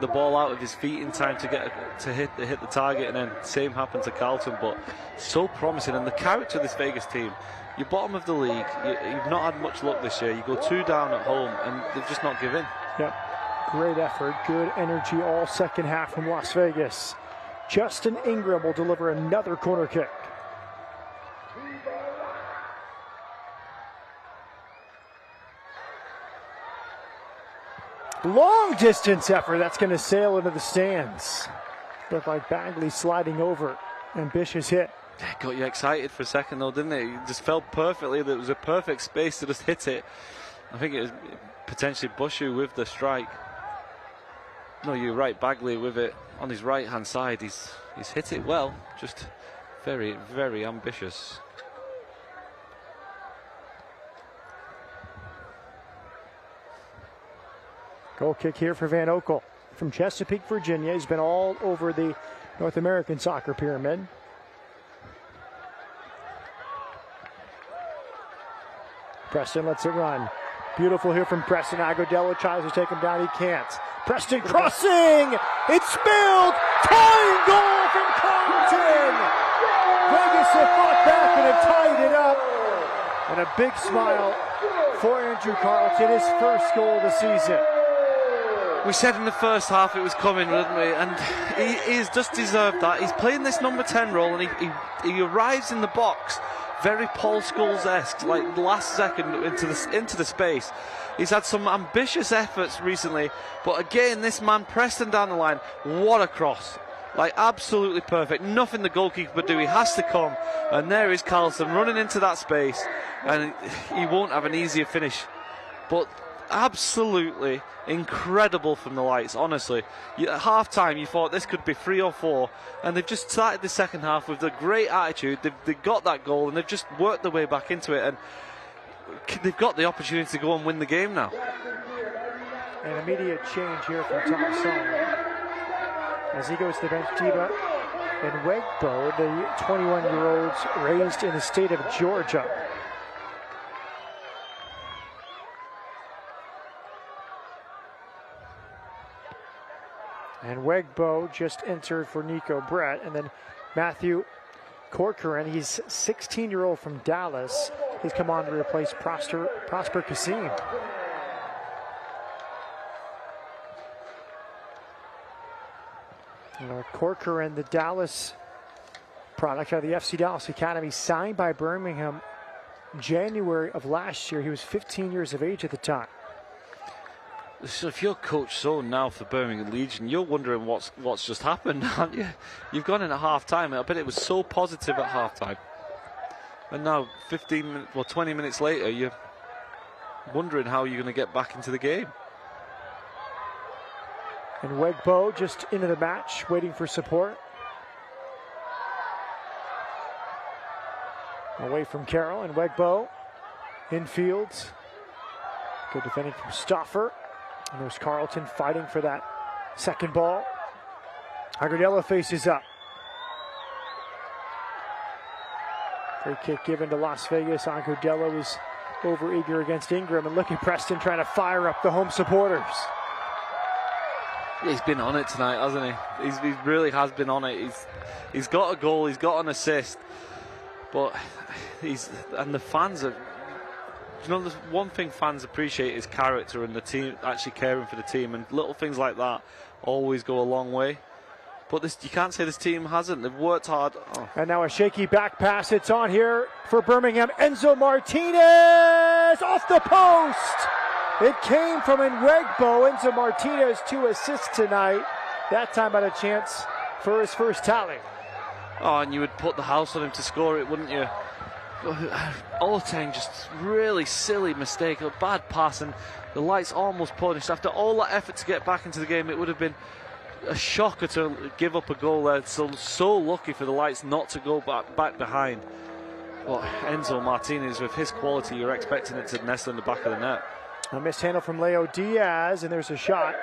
Speaker 3: the ball out of his feet in time to hit the target, and then same happened to Carlton. But so promising, and the character of this Vegas team. You're bottom of the league. You've not had much luck this year. You go 2 down at home, and they've just not given.
Speaker 2: Yep, great effort, good energy all second half from Las Vegas. Justin Ingram will deliver another corner kick. Long distance effort, that's going to sail into the stands. Looked like Bagley sliding over. Ambitious hit.
Speaker 3: Got you excited for a second though, didn't it? It just felt perfectly. There was a perfect space to just hit it. I think it was potentially Bushu with the strike. No, you're right, Bagley with it on his right hand side. He's hit it well, just very, very ambitious.
Speaker 2: Goal kick here for Van Oekel from Chesapeake, Virginia. He's been all over the North American soccer pyramid. Preston lets it run. Beautiful here from Preston. Agudelo tries to take him down. He can't. Preston crossing. It's spilled. Tying goal from Carlton. Vegas have fought back and have tied it up. And a big smile for Andrew Carlton. His first goal of the season.
Speaker 3: We said in the first half it was coming, didn't we? And he's just deserved that. He's playing this number 10 role, and he arrives in the box very Paul Scholes-esque, like last second into the space. He's had some ambitious efforts recently, but again, this man Preston down the line, what a cross. Like absolutely perfect. Nothing the goalkeeper would do. He has to come, and there is Carlson running into that space, and he won't have an easier finish. But absolutely incredible from the Lights, honestly. At half-time you thought this could be 3 or 4, and they've just started the second half with a great attitude. They've got that goal, and they've just worked their way back into it, and they've got the opportunity to go and win the game now.
Speaker 2: An immediate change here from Tom Sullivan as he goes to the bench. Tiba and Wegbo, the 21-year-olds raised in the state of Georgia. And Wegbo just entered for Nico Brett. And then Matthew Corcoran, he's 16-year-old from Dallas. He's come on to replace Prosper Kassim. Corcoran, the Dallas product out of the FC Dallas Academy, signed by Birmingham January of last year. He was 15 years of age at the time.
Speaker 3: So if you're Coach Sohn now for Birmingham Legion, you're wondering what's just happened, aren't you? You've gone in at half-time. I bet it was so positive at half-time. And now 20 minutes later, you're wondering how you're going to get back into the game.
Speaker 2: And Wegbo just into the match, waiting for support. Away from Carroll, and Wegbo infield. Good defending from Stauffer. And there's Carlton fighting for that second ball. Agudelo faces up. Free kick given to Las Vegas. Agudelo is over-eager against Ingram. And look at Preston trying to fire up the home supporters.
Speaker 3: He's been on it tonight, hasn't he? He really has been on it. He's got a goal, he's got an assist. But the fans are... You know, there's one thing fans appreciate is character and the team actually caring for the team, and little things like that always go a long way. But you can't say this team hasn't. They've worked hard. Oh.
Speaker 2: And now a shaky back pass. It's on here for Birmingham. Enzo Martinez off the post. It came from Nwegbo. Enzo Martinez 2 assists tonight. That time had a chance for his first tally.
Speaker 3: Oh, and you would put the house on him to score it, wouldn't you? Oloteng, just really silly mistake, a bad pass, and the Lights almost punished. After all that effort to get back into the game, it would have been a shocker to give up a goal there. So lucky for the Lights not to go back behind. But Enzo Martinez, with his quality, you're expecting it to nestle in the back of the net.
Speaker 2: A mishandle from Leo Diaz, and there's a shot.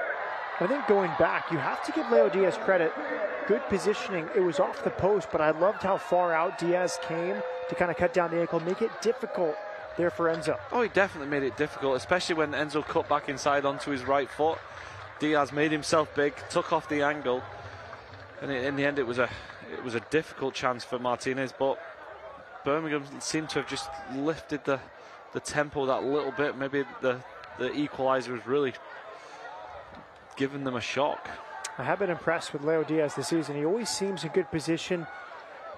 Speaker 2: I think going back, you have to give Leo Diaz credit. Good positioning. It was off the post, but I loved how far out Diaz came to kind of cut down the ankle, make it difficult there for Enzo.
Speaker 3: Oh, he definitely made it difficult, especially when Enzo cut back inside onto his right foot. Diaz made himself big, took off the angle, and in the end it was a difficult chance for Martinez, but Birmingham seemed to have just lifted the tempo that little bit. Maybe the equaliser was really giving them a shock.
Speaker 2: I have been impressed with Leo Diaz this season. He always seems in good position.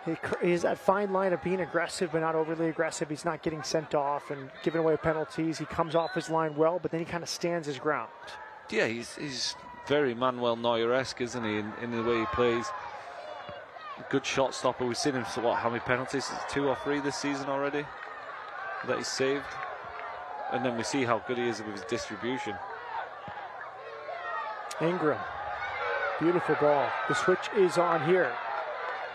Speaker 2: He is that fine line of being aggressive but not overly aggressive. He's not getting sent off and giving away penalties. He comes off his line well, but then he kind of stands his ground.
Speaker 3: Yeah, he's very Manuel Neuer-esque, isn't he, in the way he plays. Good shot stopper. We've seen him, how many penalties? 2 or 3 this season already that he's saved. And then we see how good he is with his distribution.
Speaker 2: Ingram. Beautiful ball. The switch is on here.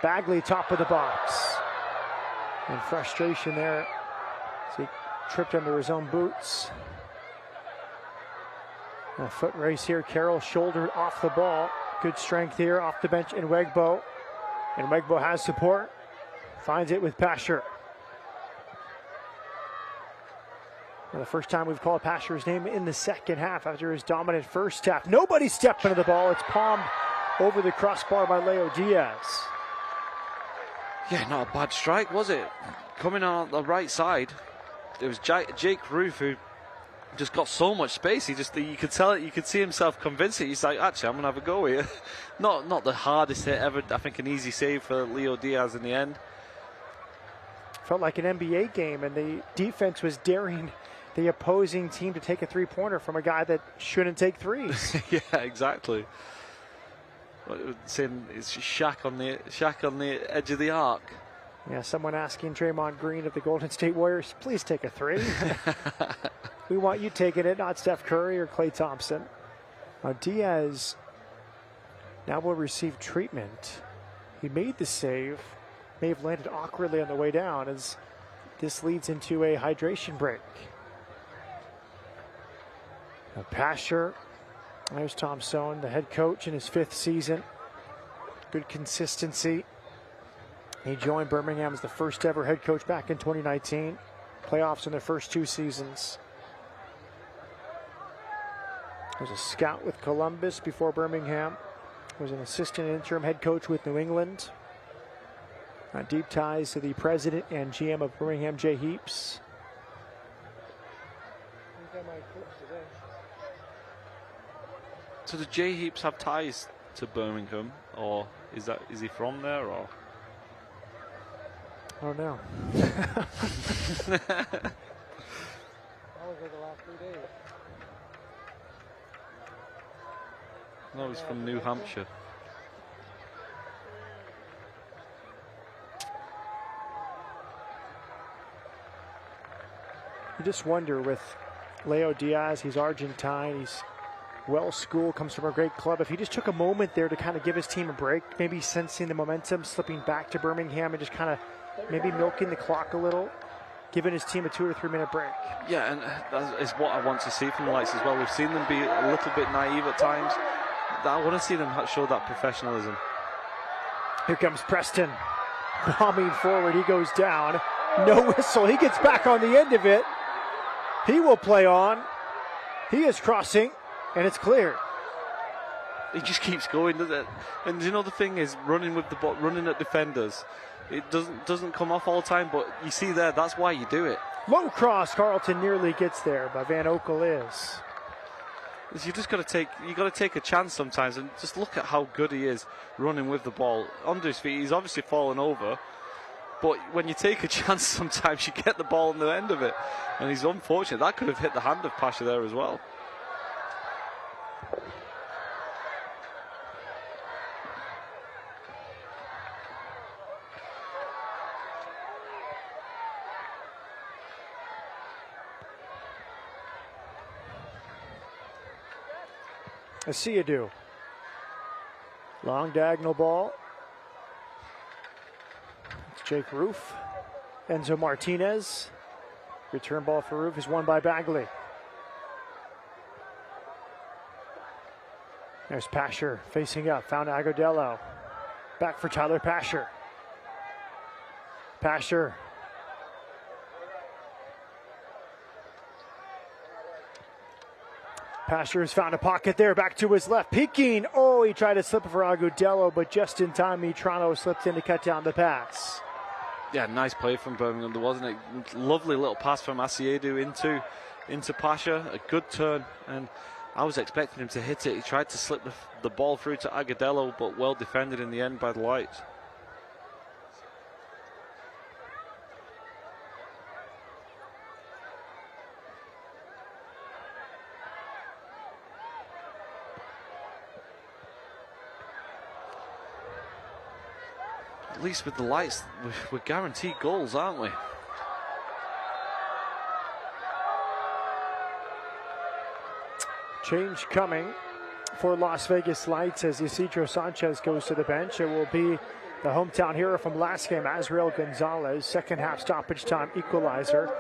Speaker 2: Bagley, top of the box. And frustration there as he tripped under his own boots. A foot race here. Carroll shouldered off the ball. Good strength here off the bench in Nwegbo. And Nwegbo has support. Finds it with Pasher. Well, the first time we've called Pasher's name in the second half after his dominant first half. Nobody stepped into the ball. It's palmed over the crossbar by Leo Diaz.
Speaker 3: Yeah, not a bad strike, was it? Coming on the right side, it was Jake Roof who just got so much space. You could tell it. You could see himself convinced it. He's like, actually, I'm gonna have a go here. not the hardest hit ever. I think an easy save for Leo Diaz in the end.
Speaker 2: Felt like an NBA game, and the defense was daring the opposing team to take a three-pointer from a guy that shouldn't take threes.
Speaker 3: Yeah, exactly. Saying it's Shaq on the edge of the arc.
Speaker 2: Yeah, someone asking Draymond Green of the Golden State Warriors, please take a three. We want you taking it, not Steph Curry or Klay Thompson. Now Diaz now will receive treatment. He made the save, may have landed awkwardly on the way down as this leads into a hydration break. Now Pasher, there's Tom Sohn, the head coach in his 5th season. Good consistency. He joined Birmingham as the first ever head coach back in 2019. Playoffs in their first 2 seasons. Was a scout with Columbus before Birmingham. Was an assistant interim head coach with New England. Deep ties to the president and GM of Birmingham, Jay Heaps.
Speaker 3: So does Jay Heaps have ties to Birmingham, or is he from there, or?
Speaker 2: I don't know.
Speaker 3: No, he's from New Hampshire.
Speaker 2: You just wonder with Leo Diaz, he's Argentine, he's well-schooled, comes from a great club. If he just took a moment there to kind of give his team a break, maybe sensing the momentum, slipping back to Birmingham and just kind of maybe milking the clock a little, giving his team a 2 or 3 minute break.
Speaker 3: Yeah, and that is what I want to see from the Lights as well. We've seen them be a little bit naive at times. I want to see them show that professionalism.
Speaker 2: Here comes Preston, bombing forward. He goes down. No whistle. He gets back on the end of it. He will play on. He is crossing, and it's clear.
Speaker 3: He just keeps going, doesn't it? And you know the thing is, running with the ball, running at defenders, it doesn't come off all the time. But you see there, that's why you do it.
Speaker 2: Low cross. Carlton nearly gets there, but Van Oekel is.
Speaker 3: is you got to take a chance sometimes, and just look at how good he is running with the ball under his feet. He's obviously fallen over, but when you take a chance, sometimes you get the ball on the end of it, and he's unfortunate. That could have hit the hand of Pasha there as well.
Speaker 2: Asiadu. Long diagonal ball. It's Jake Roof. Enzo Martinez. Return ball for Roof is won by Bagley. There's Pasher facing up. Found Agudelo. Back for Tyler Pasher. Pasher. Pasher has found a pocket there, back to his left, peeking. Oh, he tried to slip it for Agudelo, but just in time, Mitrano slipped in to cut down the pass.
Speaker 3: Yeah, nice play from Birmingham, there wasn't it? Lovely little pass from Asiadu into Pasha, a good turn, and I was expecting him to hit it. He tried to slip the ball through to Agudelo, but well defended in the end by the Lights. At least with the Lights, we're guaranteed goals, aren't we?
Speaker 2: Change coming for Las Vegas Lights as Isidro Sanchez goes to the bench. It will be the hometown hero from last game, Azriel Gonzalez, second half stoppage time equalizer.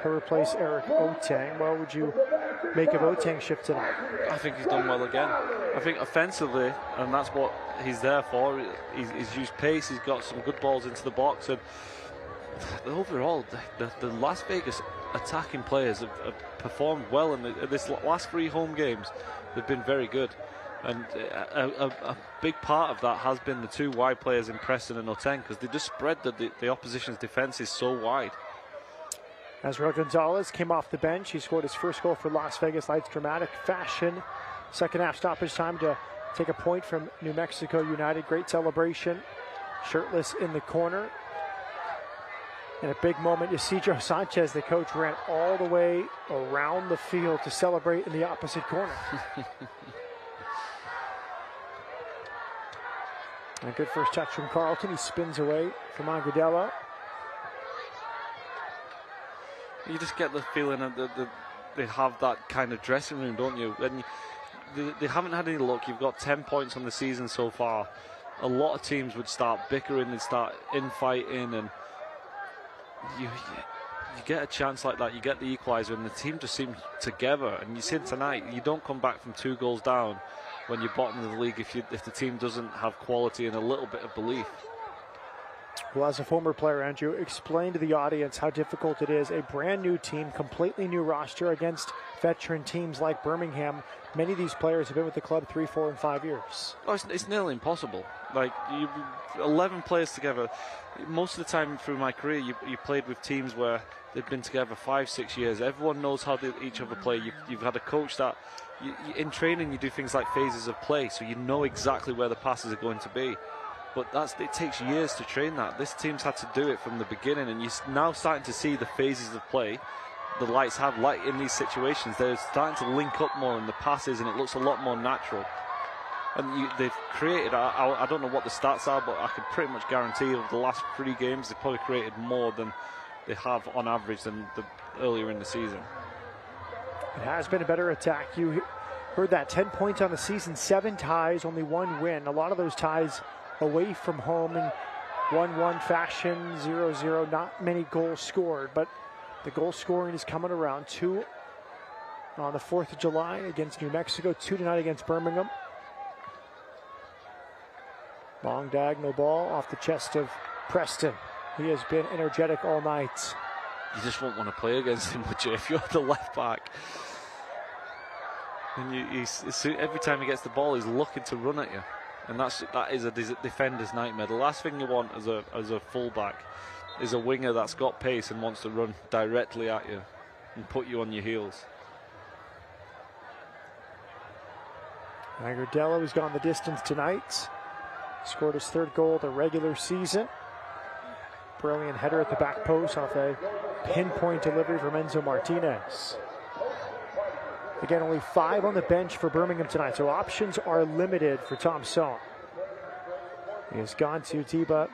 Speaker 2: He'll replace Eric Oteng. What would you make of Oteng's shift tonight?
Speaker 3: I think he's done well again. I think offensively, and that's what he's there for, he's used pace, he's got some good balls into the box, and overall, the Las Vegas attacking players have performed well in this last 3 home games. They've been very good, and a big part of that has been the 2 wide players in Preston and Oteng, because they just spread the opposition's defense is so wide.
Speaker 2: Azriel Gonzalez came off the bench. He scored his first goal for Las Vegas Lights, dramatic fashion. Second half stoppage time to take a point from New Mexico United. Great celebration. Shirtless in the corner. In a big moment, Isidro Sanchez, the coach, ran all the way around the field to celebrate in the opposite corner. A good first touch from Carlton. He spins away from Agudelo.
Speaker 3: You just get the feeling that they have that kind of dressing room, don't you? And they haven't had any luck. You've got 10 points on the season so far. A lot of teams would start bickering, they'd start infighting, and you get a chance like that, you get the equaliser, and the team just seems together. And you see tonight, you don't come back from 2 goals down when you're bottom of the league if the team doesn't have quality and a little bit of belief.
Speaker 2: Well, as a former player, Andrew, explain to the audience how difficult it is. A brand new team, completely new roster against veteran teams like Birmingham. Many of these players have been with the club 3, 4, and 5 years.
Speaker 3: Oh, it's nearly impossible. Like, 11 players together. Most of the time through my career, you played with teams where they've been together 5, 6 years. Everyone knows how each other play. You've had a coach that, in training, you do things like phases of play, so you know exactly where the passes are going to be. But it takes years to train that. This team's had to do it from the beginning, and you're now starting to see the phases of play the Lights have, like in these situations. They're starting to link up more in the passes, and it looks a lot more natural. And they've created, I don't know what the stats are, but I can pretty much guarantee over the last 3 games, they've probably created more than they have on average than earlier in the season.
Speaker 2: It has been a better attack. You heard that, 10 points on the season, 7 ties, only 1 win. A lot of those ties away from home in 1-1 fashion, 0-0, not many goals scored, but the goal scoring is coming around. 2 on the 4th of July against New Mexico, 2 tonight against Birmingham. Long diagonal ball off the chest of Preston. He has been energetic all night.
Speaker 3: You just won't want to play against him, would you, if you're the left back? And every time he gets the ball, he's looking to run at you. And that is a defender's nightmare. The last thing you want as a fullback is a winger that's got pace and wants to run directly at you and put you on your heels.
Speaker 2: Agudelo has gone the distance tonight. Scored his 3rd goal of the regular season. Brilliant header at the back post off a pinpoint delivery from Enzo Martinez. Again, only 5 on the bench for Birmingham tonight, so options are limited for Tom Son. He has gone to Tiba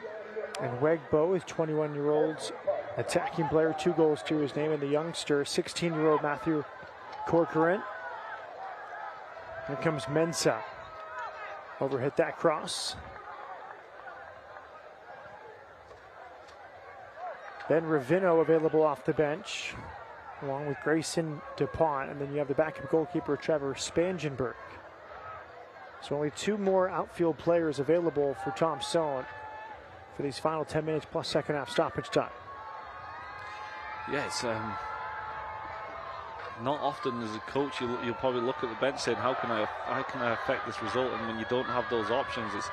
Speaker 2: and Wegbo, his 21-year-old attacking player, 2 goals to his name, and the youngster, 16-year-old Matthew Corcoran. Here comes Mensah. Overhit that cross. Then Ravino available off the bench, along with Grayson DuPont, and then you have the backup goalkeeper Trevor Spangenberg. So only 2 more outfield players available for Tom Son for these final 10 minutes plus second half stoppage time.
Speaker 3: Yeah, it's not often as a coach you'll probably look at the bench saying, how can I affect this result? And when you don't have those options, it's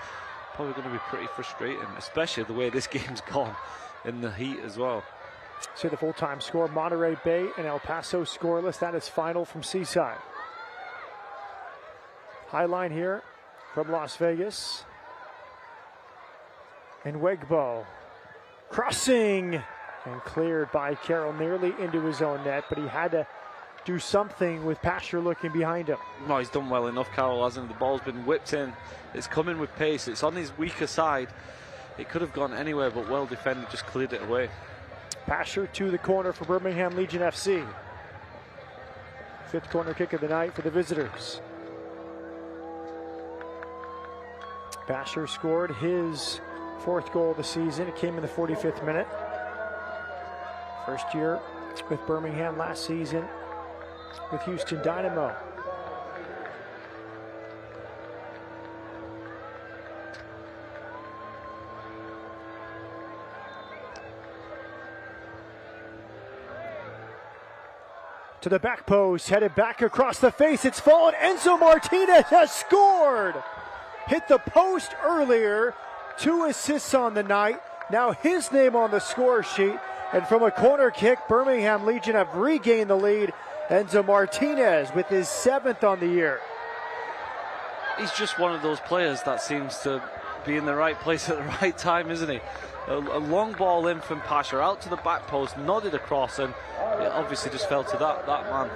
Speaker 3: probably going to be pretty frustrating, especially the way this game's gone in the heat as well.
Speaker 2: See the full-time score: Monterey Bay and El Paso scoreless. That is final from Seaside. High line here from Las Vegas. And Wegbo crossing and cleared by Carroll, nearly into his own net, but he had to do something with Pasher looking behind him.
Speaker 3: No, he's done well enough, Carroll hasn't. The ball's been whipped in. It's coming with pace. It's on his weaker side. It could have gone anywhere, but well defended, just cleared it away.
Speaker 2: Pasher to the corner for Birmingham Legion FC. 5th corner kick of the night for the visitors. Pasher scored his 4th goal of the season. It came in the 45th minute. First year with Birmingham, last season with Houston Dynamo. To the back post, headed back across the face. It's fallen. Enzo Martinez has scored. Hit the post earlier. 2 assists on the night. Now his name on the score sheet. And from a corner kick, Birmingham Legion have regained the lead. Enzo Martinez with his 7th on the year.
Speaker 3: He's just one of those players that seems to be in the right place at the right time, isn't he? A long ball in from Pasher, out to the back post, nodded across, and it obviously just fell to that man.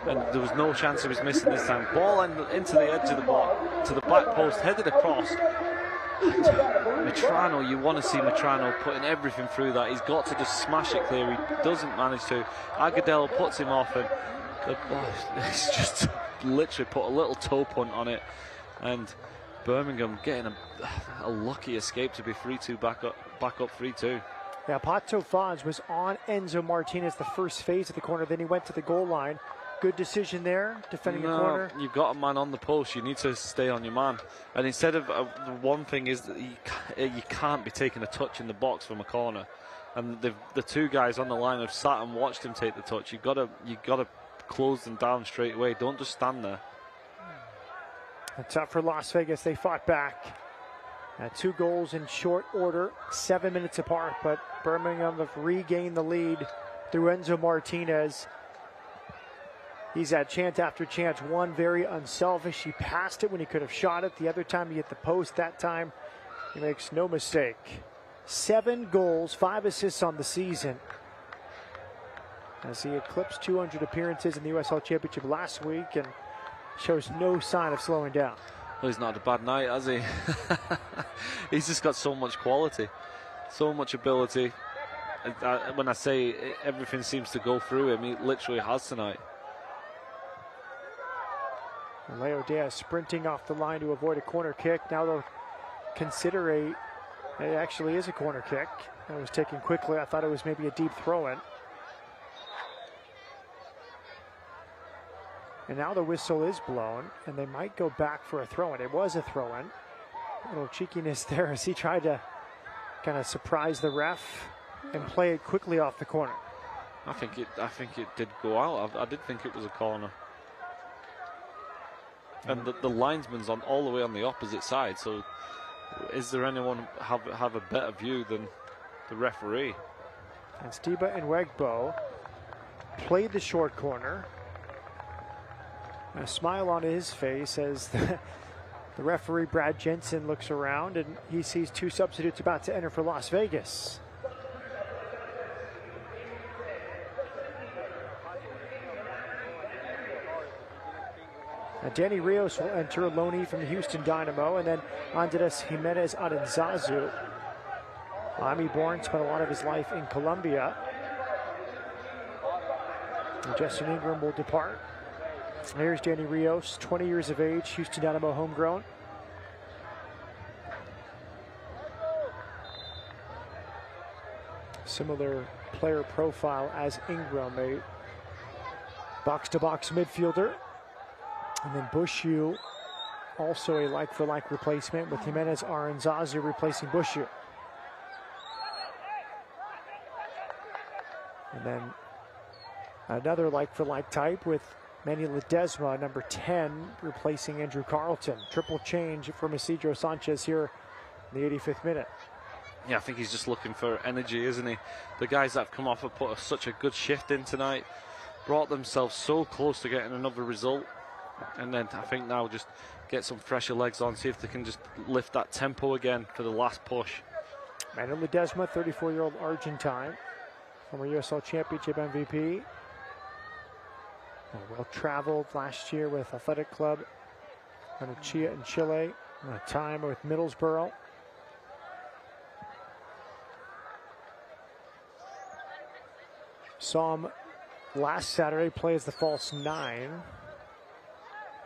Speaker 3: And there was no chance he was missing this time. Ball into the edge of the box, to the back post, headed across. Metrano, you want to see Metrano putting everything through that. He's got to just smash it clear. He doesn't manage to. Agudelo puts him off, and he's just literally put a little toe punt on it. And Birmingham getting a lucky escape to be 3-2 back up 3-2.
Speaker 2: Yeah, Pato Fonz was on Enzo Martinez the first phase of the corner, then he went to the goal line. Good decision there, defending the corner.
Speaker 3: You've got a man on the post, you need to stay on your man. And instead of, the one thing is that you can't be taking a touch in the box from a corner. And the 2 guys on the line have sat and watched him take the touch. You've got to close them down straight away. Don't just stand there.
Speaker 2: It's up for Las Vegas. They fought back. 2 goals in short order, 7 minutes apart, but Birmingham have regained the lead through Enzo Martinez. He's had chance after chance, one very unselfish. He passed it when he could have shot it. The other time he hit the post, that time he makes no mistake. 7 goals, 5 assists on the season, as he eclipsed 200 appearances in the USL Championship last week and shows no sign of slowing down.
Speaker 3: Well, he's not had a bad night, has he? He's just got so much quality, so much ability. When I say everything seems to go through him, he literally has tonight.
Speaker 2: Leo Diaz sprinting off the line to avoid a corner kick. Now they'll consider it actually is a corner kick. It was taken quickly. I thought it was maybe a deep throw-in. And now the whistle is blown, and they might go back for a throw-in. It was a throw-in. A little cheekiness there as he tried to kind of surprise the ref and play it quickly off the corner.
Speaker 3: I think it did go out. I did think it was a corner. And the linesman's on all the way on the opposite side, so is there anyone have a better view than the referee?
Speaker 2: And Stiba and Wegbo played the short corner. A smile on his face as the referee Brad Jensen looks around and he sees two substitutes about to enter for Las Vegas. Danny Rios will enter, Loney from the Houston Dynamo, and then Andres Jimenez Adanzazu. Miami-born, spent a lot of his life in Colombia. And Justin Ingram will depart. Here's Danny Rios, 20 years of age, Houston Dynamo homegrown. Similar player profile as Ingram, a box-to-box midfielder. And then Bushu, also a like-for-like replacement with Jimenez Aranzazu replacing Bushu. And then another like-for-like type with Manny Ledesma, number 10, replacing Andrew Carlton. Triple change from Isidro Sanchez here in the 85th minute.
Speaker 3: Yeah, I think he's just looking for energy, isn't he? The guys that have come off have put such a good shift in tonight, brought themselves so close to getting another result. And then I think now just get some fresher legs on, see if they can just lift that tempo again for the last push.
Speaker 2: Manny Ledesma, 34-year-old Argentine, former USL Championship MVP. Well-traveled last year with Athletic Club Anochia in Chile, and a time with Middlesbrough. Saw him last Saturday play as the false 9,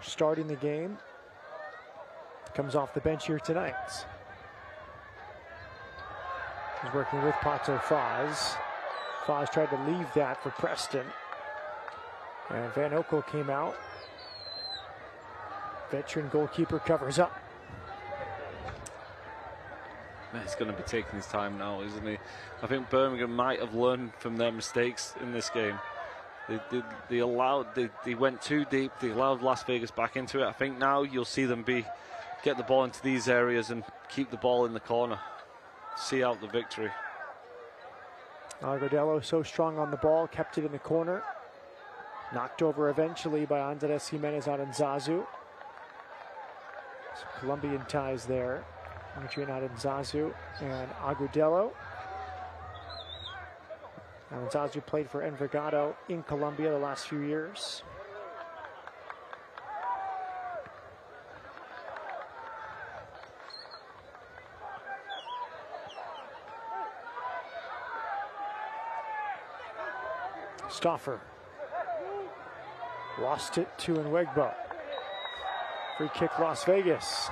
Speaker 2: starting the game. Comes off the bench here tonight. He's working with Pato Foz. Foz tried to leave that for Preston. And Van Okel came out. Veteran goalkeeper covers up.
Speaker 3: He's going to be taking his time now, isn't he? I think Birmingham might have learned from their mistakes in this game. They went too deep. They allowed Las Vegas back into it. I think now you'll see them get the ball into these areas and keep the ball in the corner. See out the victory.
Speaker 2: Agudelo so strong on the ball, kept it in the corner. Knocked over eventually by Andres Jimenez Adanzazu. Some Colombian ties there. Adrian Adanzazu and Agudelo. Adanzazu played for Envigado in Colombia the last few years. Stauffer lost it to Nwegbo. Free kick, Las Vegas.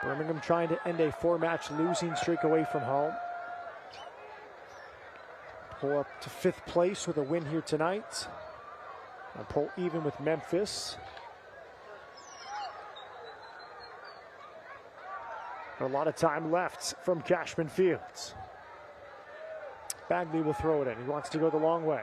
Speaker 2: Birmingham trying to end a 4-match losing streak away from home. Pull up to 5th place with a win here tonight. And pull even with Memphis. A lot of time left from Cashman Fields. Bagley will throw it in. He wants to go the long way.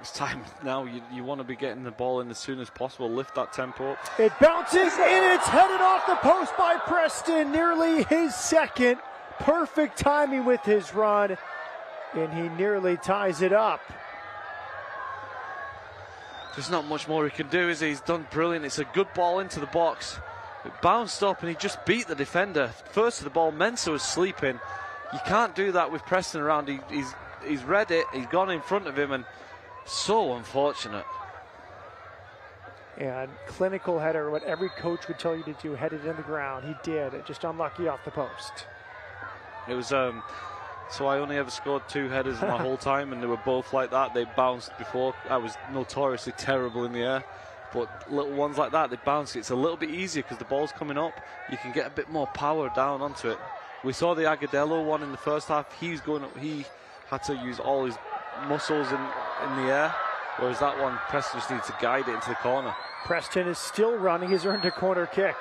Speaker 3: It's time now. You want to be getting the ball in as soon as possible. Lift that tempo up.
Speaker 2: It bounces and it's headed off the post by Preston. Nearly his second. Perfect timing with his run. And he nearly ties it up.
Speaker 3: There's not much more he can do, is he? He's done brilliant. It's a good ball into the box. It bounced up and he just beat the defender. First to the ball, Mensah was sleeping. You can't do that with Preston around. He's read it. He's gone in front of him and so unfortunate.
Speaker 2: And clinical header, what every coach would tell you to do, headed in the ground. He did. It just unlucky off the post.
Speaker 3: It was so I only ever scored 2 headers in my whole time, and they were both like that. They bounced before. I was notoriously terrible in the air, but little ones like that, they bounce. It's a little bit easier because the ball's coming up. You can get a bit more power down onto it. We saw the Agudelo one in the first half. He had to use all his muscles in the air, whereas that one, Preston just needs to guide it into the corner.
Speaker 2: Preston is still running. He's earned a corner kick.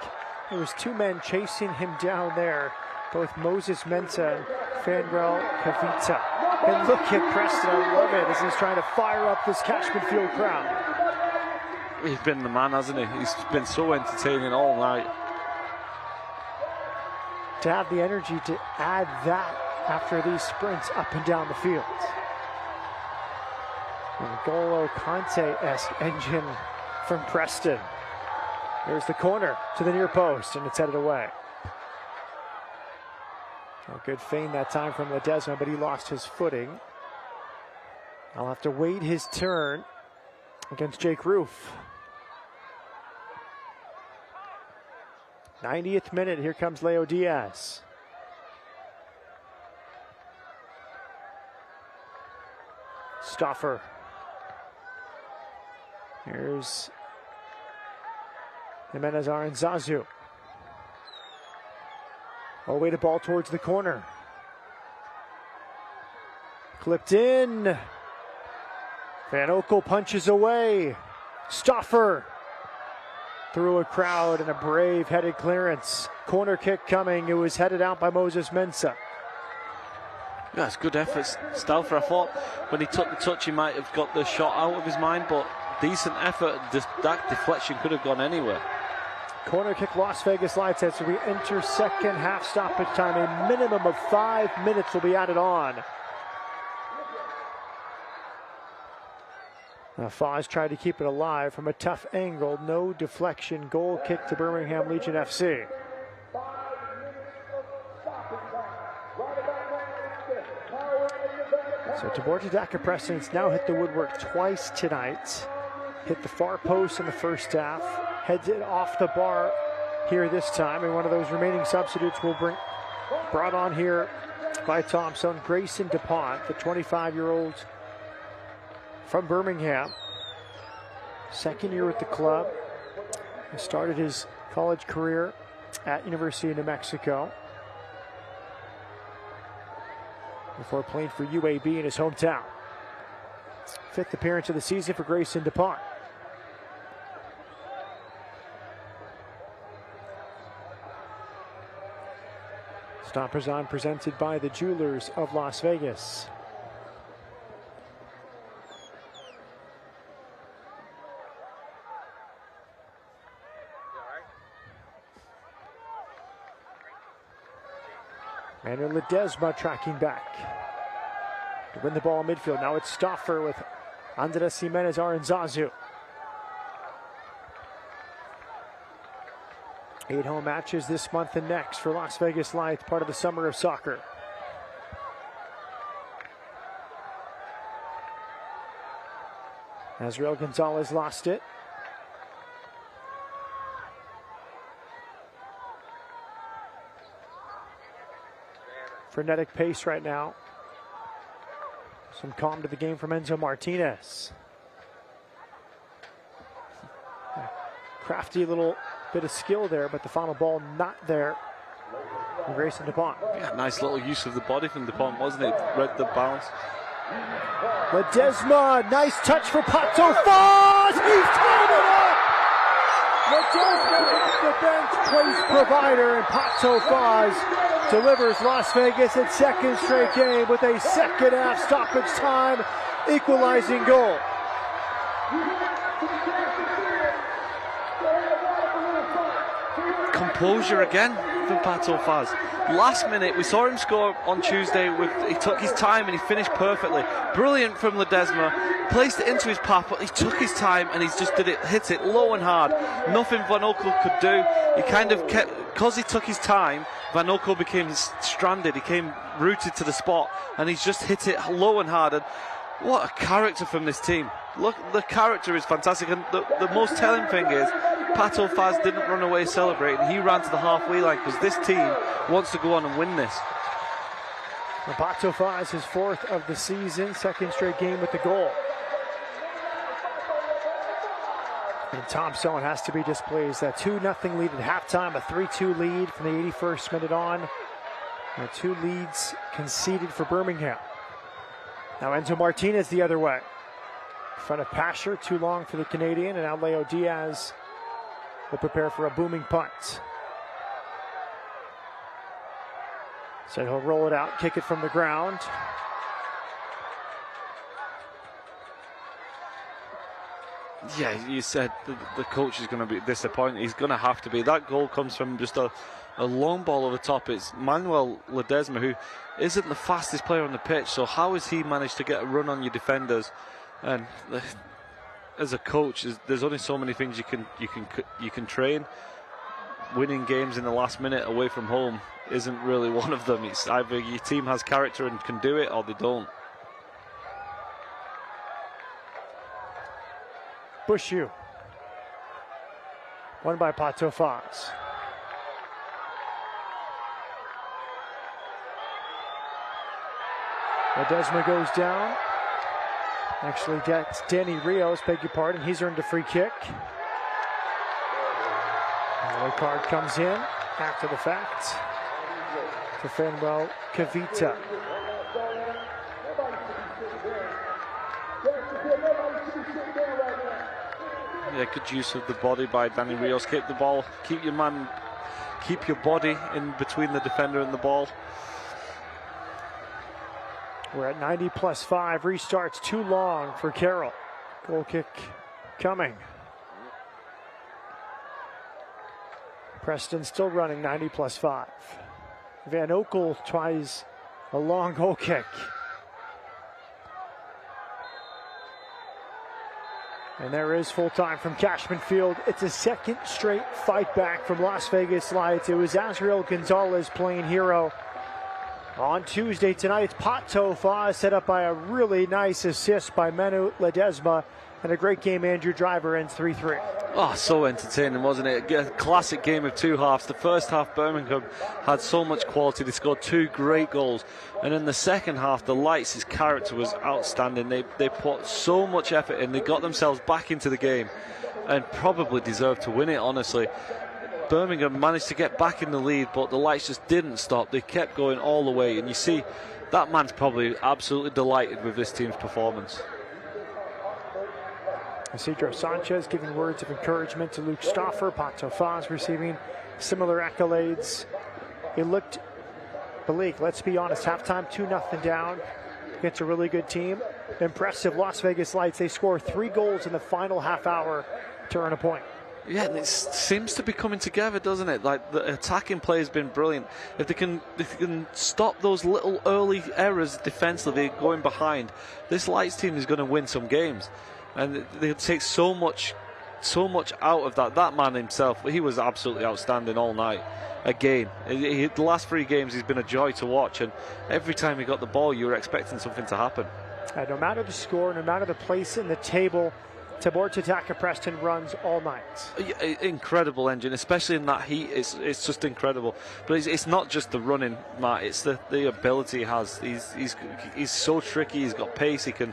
Speaker 2: There was 2 men chasing him down there, both Moses Mensah and Fangrel Kavita. And look at Preston, I love it, as he's trying to fire up this Cashman Field crowd.
Speaker 3: He's been the man, hasn't he? He's been so entertaining all night.
Speaker 2: to have the energy to add that after these sprints up and down the field. N'Golo Kante-esque engine from Preston. There's the corner to the near post, and it's headed away. A good feint that time from Ledesma, but he lost his footing. I'll have to wait his turn against Jake Roof. 90th minute, here comes Leo Diaz. Stoffer. Here's Jimenez Aranzazu. Away the ball towards the corner. Clipped in. Van Oekel punches away. Stoffer through a crowd and a brave headed clearance. Corner kick coming. It was headed out by Moses Mensah.
Speaker 3: Yeah, it's good efforts. Stauffer, I thought when he took the touch he might have got the shot out of his mind, but decent effort. That deflection could have gone anywhere.
Speaker 2: Corner kick, Las Vegas Lights as we enter second half stoppage time. A minimum of 5 minutes will be added on. Now Foz tried to keep it alive from a tough angle. No deflection. Goal kick to Birmingham Legion FC. So Tabor Daka Preston's now hit the woodwork twice tonight. Hit the far post in the first half. Heads it off the bar here this time. And one of those remaining substitutes will brought on here by Thompson. Grayson DuPont, the 25-year-old from Birmingham. Second year with the club. He started his college career at University of New Mexico before playing for UAB in his hometown. Fifth appearance of the season for Grayson DuPont. Stoppers on, presented by the Jewelers of Las Vegas. Manuel Ledesma tracking back to win the ball in midfield. Now it's Stoffer with Andres Jimenez Aranzazu. 8 home matches this month and next for Las Vegas Lights, part of the summer of soccer. Azrael Gonzalez lost it. Frenetic pace right now. Some calm to the game from Enzo Martinez. Crafty little bit of skill there, but the final ball not there from Grayson DuPont.
Speaker 3: Yeah, nice little use of the body from DuPont, wasn't it? Read the bounce.
Speaker 2: Ledesma, nice touch for Pato Foz. He's tied it up. Ledesma, the bench place provider, and Pato Foz delivers Las Vegas its second straight game with a second half stoppage time equalizing goal.
Speaker 3: Composure again from Pato Foz. Last minute, we saw him score on Tuesday. He took his time and he finished perfectly. Brilliant from Ledesma. Placed it into his path, but he took his time and he's just hit it low and hard. Nothing Van Oekel could do. He kind of kept, because he took his time, Van Oekel became stranded. He came rooted to the spot and he's just hit it low and hard. And what a character from this team. Look, the character is fantastic. And the most telling thing is, Pato Foz didn't run away celebrating. He ran to the halfway line because this team wants to go on and win this.
Speaker 2: Pato Foz, his fourth of the season, second straight game with the goal. And Thompson has to be displeased. That 2-0 lead at halftime, a 3-2 lead from the 81st minute on. And 2 leads conceded for Birmingham. Now Enzo Martinez the other way. In front of Pasher, too long for the Canadian, and now Leo Diaz will prepare for a booming punt. So he'll roll it out, kick it from the ground.
Speaker 3: Yeah, you said the coach is going to be disappointed. He's going to have to be. That goal comes from just a long ball over the top. It's Manuel Ledesma, who isn't the fastest player on the pitch, so how has he managed to get a run on your defenders? And as a coach, there's only so many things you can train. Winning games in the last minute away from home isn't really one of them. It's either your team has character and can do it, or they don't.
Speaker 2: Bushu. Won by Pato Faz. Ledesma goes down. Actually gets Danny Rios, beg your pardon. He's earned a free kick. Yellow card comes in after the fact for Fanuel Kavita.
Speaker 3: Yeah, good use of the body by Danny Rios. Keep the ball, keep your body in between the defender and the ball.
Speaker 2: We're at 90+5. Restarts too long for Carroll. Goal kick coming. Preston still running 90+5. Van Oekel tries a long goal kick. And there is full time from Cashman Field. It's a second straight fight back from Las Vegas Lights. It was Azriel Gonzalez playing hero on Tuesday. Tonight it's Pato Faz, set up by a really nice assist by Manu Ledesma. And a great game. Andrew Driver ends 3-3.
Speaker 3: Oh, so entertaining, wasn't it? A classic game of two halves. The first half, Birmingham had so much quality. They scored two great goals. And in the second half, the Lights' character was outstanding. They put so much effort in. They got themselves back into the game and probably deserved to win it, honestly. Birmingham managed to get back in the lead, but the Lights just didn't stop. They kept going all the way. And you see, that man's probably absolutely delighted with this team's performance.
Speaker 2: Isidro Sanchez giving words of encouragement to Luke Stauffer. Pato Faz receiving similar accolades. It looked bleak, let's be honest. Halftime 2-0 down against a really good team. Impressive Las Vegas Lights. They score 3 goals in the final half hour to earn a point.
Speaker 3: Yeah, it seems to be coming together, doesn't it? Like, the attacking play has been brilliant. If they can stop those little early errors defensively going behind, this Lights team is going to win some games. And they take so much out of that. That man himself, he was absolutely outstanding all night. Again, the last 3 games, he's been a joy to watch. And every time he got the ball, you were expecting something to happen.
Speaker 2: No matter the score, no matter the place in the table, Tabor Tataka Preston runs all night.
Speaker 3: Incredible engine, especially in that heat. It's just incredible. But it's not just the running, Matt. It's the ability he has. He's so tricky. He's got pace. He can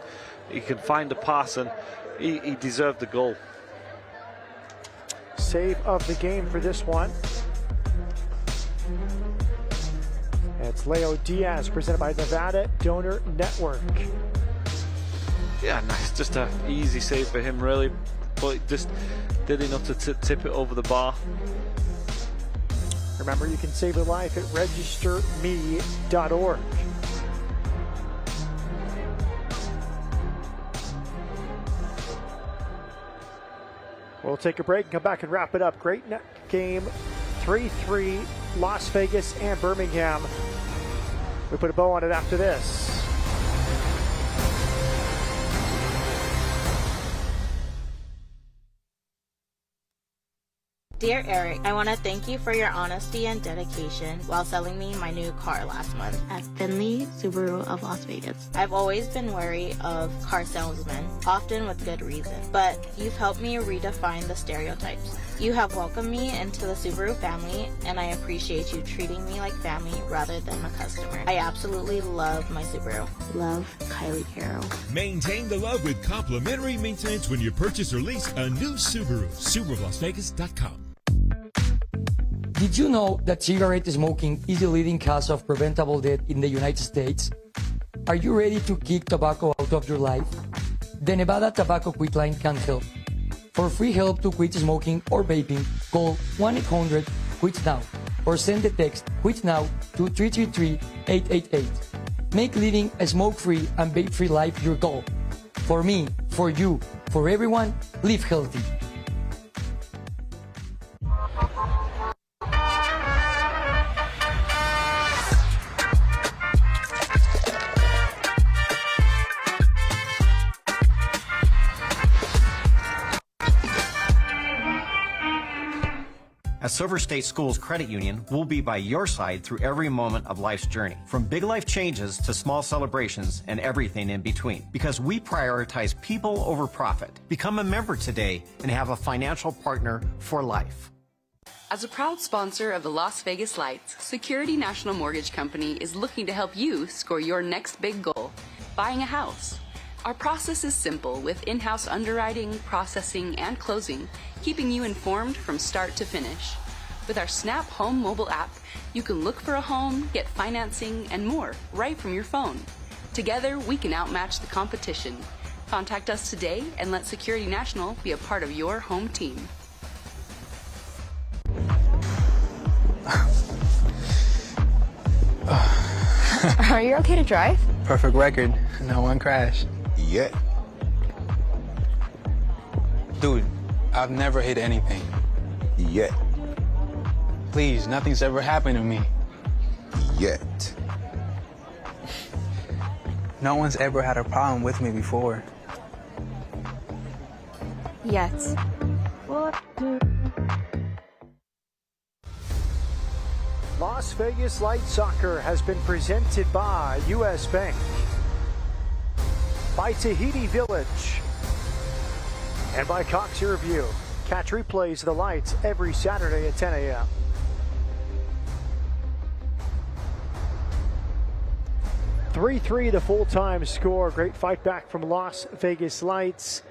Speaker 3: find a pass, and he deserved the goal.
Speaker 2: Save of the game for this one. It's Leo Diaz, presented by Nevada Donor Network.
Speaker 3: Yeah, nice. Just an easy save for him, really. But just did enough to tip it over the bar.
Speaker 2: Remember, you can save your life at registerme.org. We'll take a break and come back and wrap it up. Great game, 3-3, Las Vegas and Birmingham. We put a bow on it after this.
Speaker 21: Dear Eric, I want to thank you for your honesty and dedication while selling me my new car last month at Finley Subaru of Las Vegas. I've always been wary of car salesmen, often with good reason, but you've helped me redefine the stereotypes. You have welcomed me into the Subaru family, and I appreciate you treating me like family rather than a customer. I absolutely love my Subaru. Love, Kylie Carroll.
Speaker 22: Maintain the love with complimentary maintenance when you purchase or lease a new Subaru. SubaruLasVegas.com.
Speaker 23: Did you know that cigarette smoking is the leading cause of preventable death in the United States? Are you ready to kick tobacco out of your life? The Nevada Tobacco Quit Line can help. For free help to quit smoking or vaping, call 1-800-QUIT-NOW or send the text QUIT NOW to 333-888. Make living a smoke-free and vape-free life your goal. For me, for you, For everyone, live healthy.
Speaker 1: At Silver State Schools Credit Union, we'll be by your side through every moment of life's journey, from big life changes to small celebrations and everything in between, because we prioritize people over profit. Become a member today and have a financial partner for life.
Speaker 4: As a proud sponsor of the Las Vegas Lights, Security National Mortgage Company is looking to help you score your next big goal, buying a house. Our process is simple, with in-house underwriting, processing, and closing, keeping you informed from start to finish. With our Snap Home mobile app, you can look for a home, get financing, and more right from your phone. Together, we can outmatch the competition. Contact us today and let Security National be a part of your home team.
Speaker 11: Are you okay to drive?
Speaker 5: Perfect record. No one crashed.
Speaker 17: Yet.
Speaker 5: Dude, I've never hit anything.
Speaker 17: Yet.
Speaker 5: Please, nothing's ever happened to me.
Speaker 17: Yet.
Speaker 5: No one's ever had a problem with me before.
Speaker 11: Yet.
Speaker 2: Las Vegas Light Soccer has been presented by U.S. Bank, by Tahiti Village, and by Cox Review. Catch replays of the Lights every Saturday at 10 a.m. (3-3) the full-time score. Great fight back from Las Vegas Lights,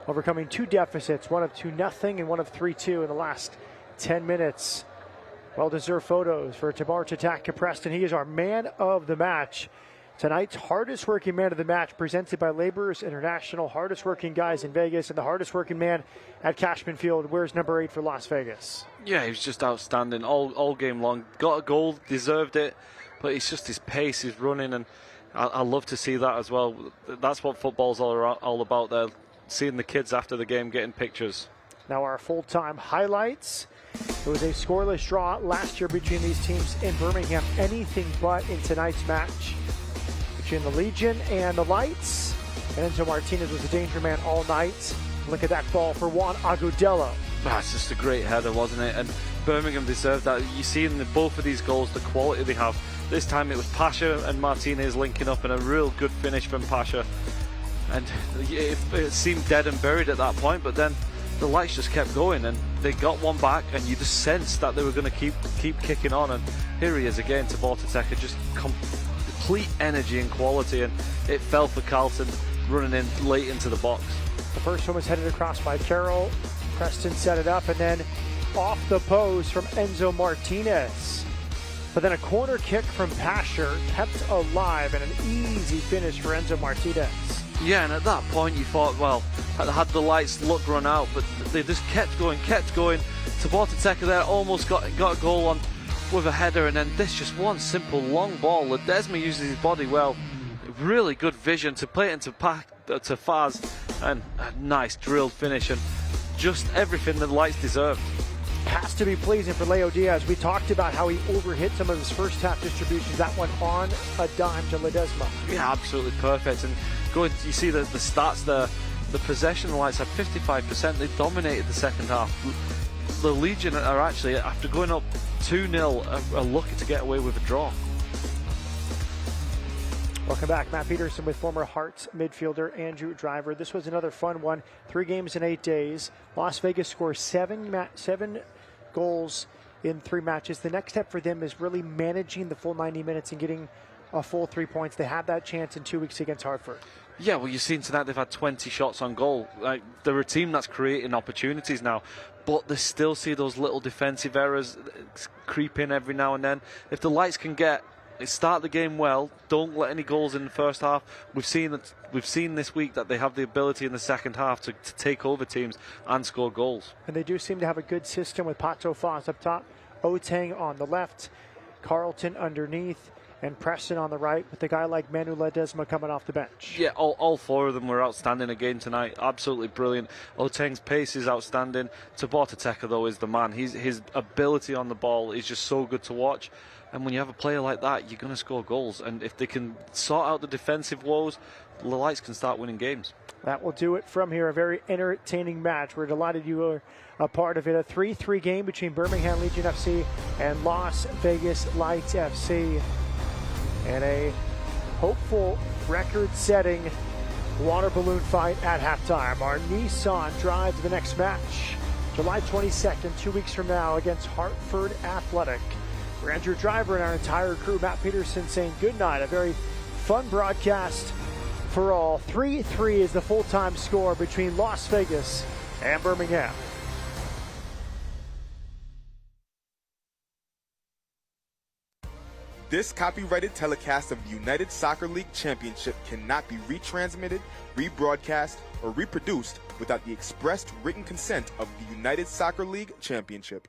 Speaker 2: overcoming two deficits, one of 2-0 and one of 3-2 in the last 10 minutes. Well-deserved photos for Tabar Tataka Preston. He is our man of the match. Tonight's hardest working man of the match, presented by Laborers International. Hardest working guys in Vegas, and the hardest working man at Cashman Field. Where's number 8 for Las Vegas?
Speaker 3: Yeah, he was just outstanding all game long. Got a goal, deserved it, but it's just his pace, his running, and I love to see that as well. That's what football's all about there, seeing the kids after the game getting pictures.
Speaker 2: Now our full-time highlights. It was a scoreless draw last year between these teams in Birmingham. Anything but in tonight's match between the Legion and the Lights. And Enzo Martinez was a danger man all night. Look at that ball for Juan Agudelo.
Speaker 3: That's just a great header, wasn't it? And Birmingham deserved that. You see in both of these goals the quality they have. This time it was Pasha and Martinez linking up, and a real good finish from Pasha. And it seemed dead and buried at that point, but then the Lights just kept going, and they got one back, and you just sensed that they were going to keep kicking on. And here he is again, Tabar Tataka, just complete energy and quality, and it fell for Carlton running in late into the box.
Speaker 2: The first one was headed across by Carroll. Preston set it up, and then off the post from Enzo Martinez. But then a corner kick from Pasher kept alive, and an easy finish for Enzo Martinez.
Speaker 3: Yeah, and at that point you thought, well, had the Lights luck run out, but they just kept going. Tabar Tataka there almost got a goal on with a header, and then this just one simple long ball. Ledesma uses his body well. Really good vision to play it into Faz, and a nice drilled finish, and just everything the Lights deserved.
Speaker 2: Has to be pleasing for Leo Diaz. We talked about how he overhit some of his first half distributions. That one on a dime to Ledesma.
Speaker 3: Yeah, absolutely perfect. And you see the stats there. The possession, the Lights had 55%. They dominated the second half. The Legion are actually, after going up 2-0, are lucky to get away with a draw.
Speaker 2: Welcome back. Matt Peterson with former Hearts midfielder Andrew Driver. This was another fun one. 3 games in 8 days. Las Vegas scores 7 goals in 3 matches. The next step for them is really managing the full 90 minutes and getting a full 3 points. They had that chance in 2 weeks against Hartford.
Speaker 3: Yeah, well, you've seen tonight they've had 20 shots on goal. Like, they're a team that's creating opportunities now, but they still see those little defensive errors creep in every now and then. If the Lights can start the game well, don't let any goals in the first half. We've seen this week that they have the ability in the second half to take over teams and score goals.
Speaker 2: And they do seem to have a good system with Pato Faz up top, Otang on the left, Carlton underneath, and Preston on the right, with a guy like Manu Ledesma coming off the bench.
Speaker 3: Yeah, all four of them were outstanding again tonight. Absolutely brilliant. Oteng's pace is outstanding. Tabata Teka, though, is the man. His ability on the ball is just so good to watch. And when you have a player like that, you're going to score goals. And if they can sort out the defensive woes, the Lights can start winning games.
Speaker 2: That will do it from here. A very entertaining match. We're delighted you were a part of it. A 3-3 game between Birmingham Legion FC and Las Vegas Lights FC. And a hopeful record-setting water balloon fight at halftime. Our Nissan drive to the next match, July 22nd, 2 weeks from now, against Hartford Athletic. For Andrew Driver and our entire crew, Matt Peterson saying good night. A very fun broadcast for all. 3-3 is the full-time score between Las Vegas and Birmingham.
Speaker 6: This copyrighted telecast of the United Soccer League Championship cannot be retransmitted, rebroadcast, or reproduced without the expressed written consent of the United Soccer League Championship.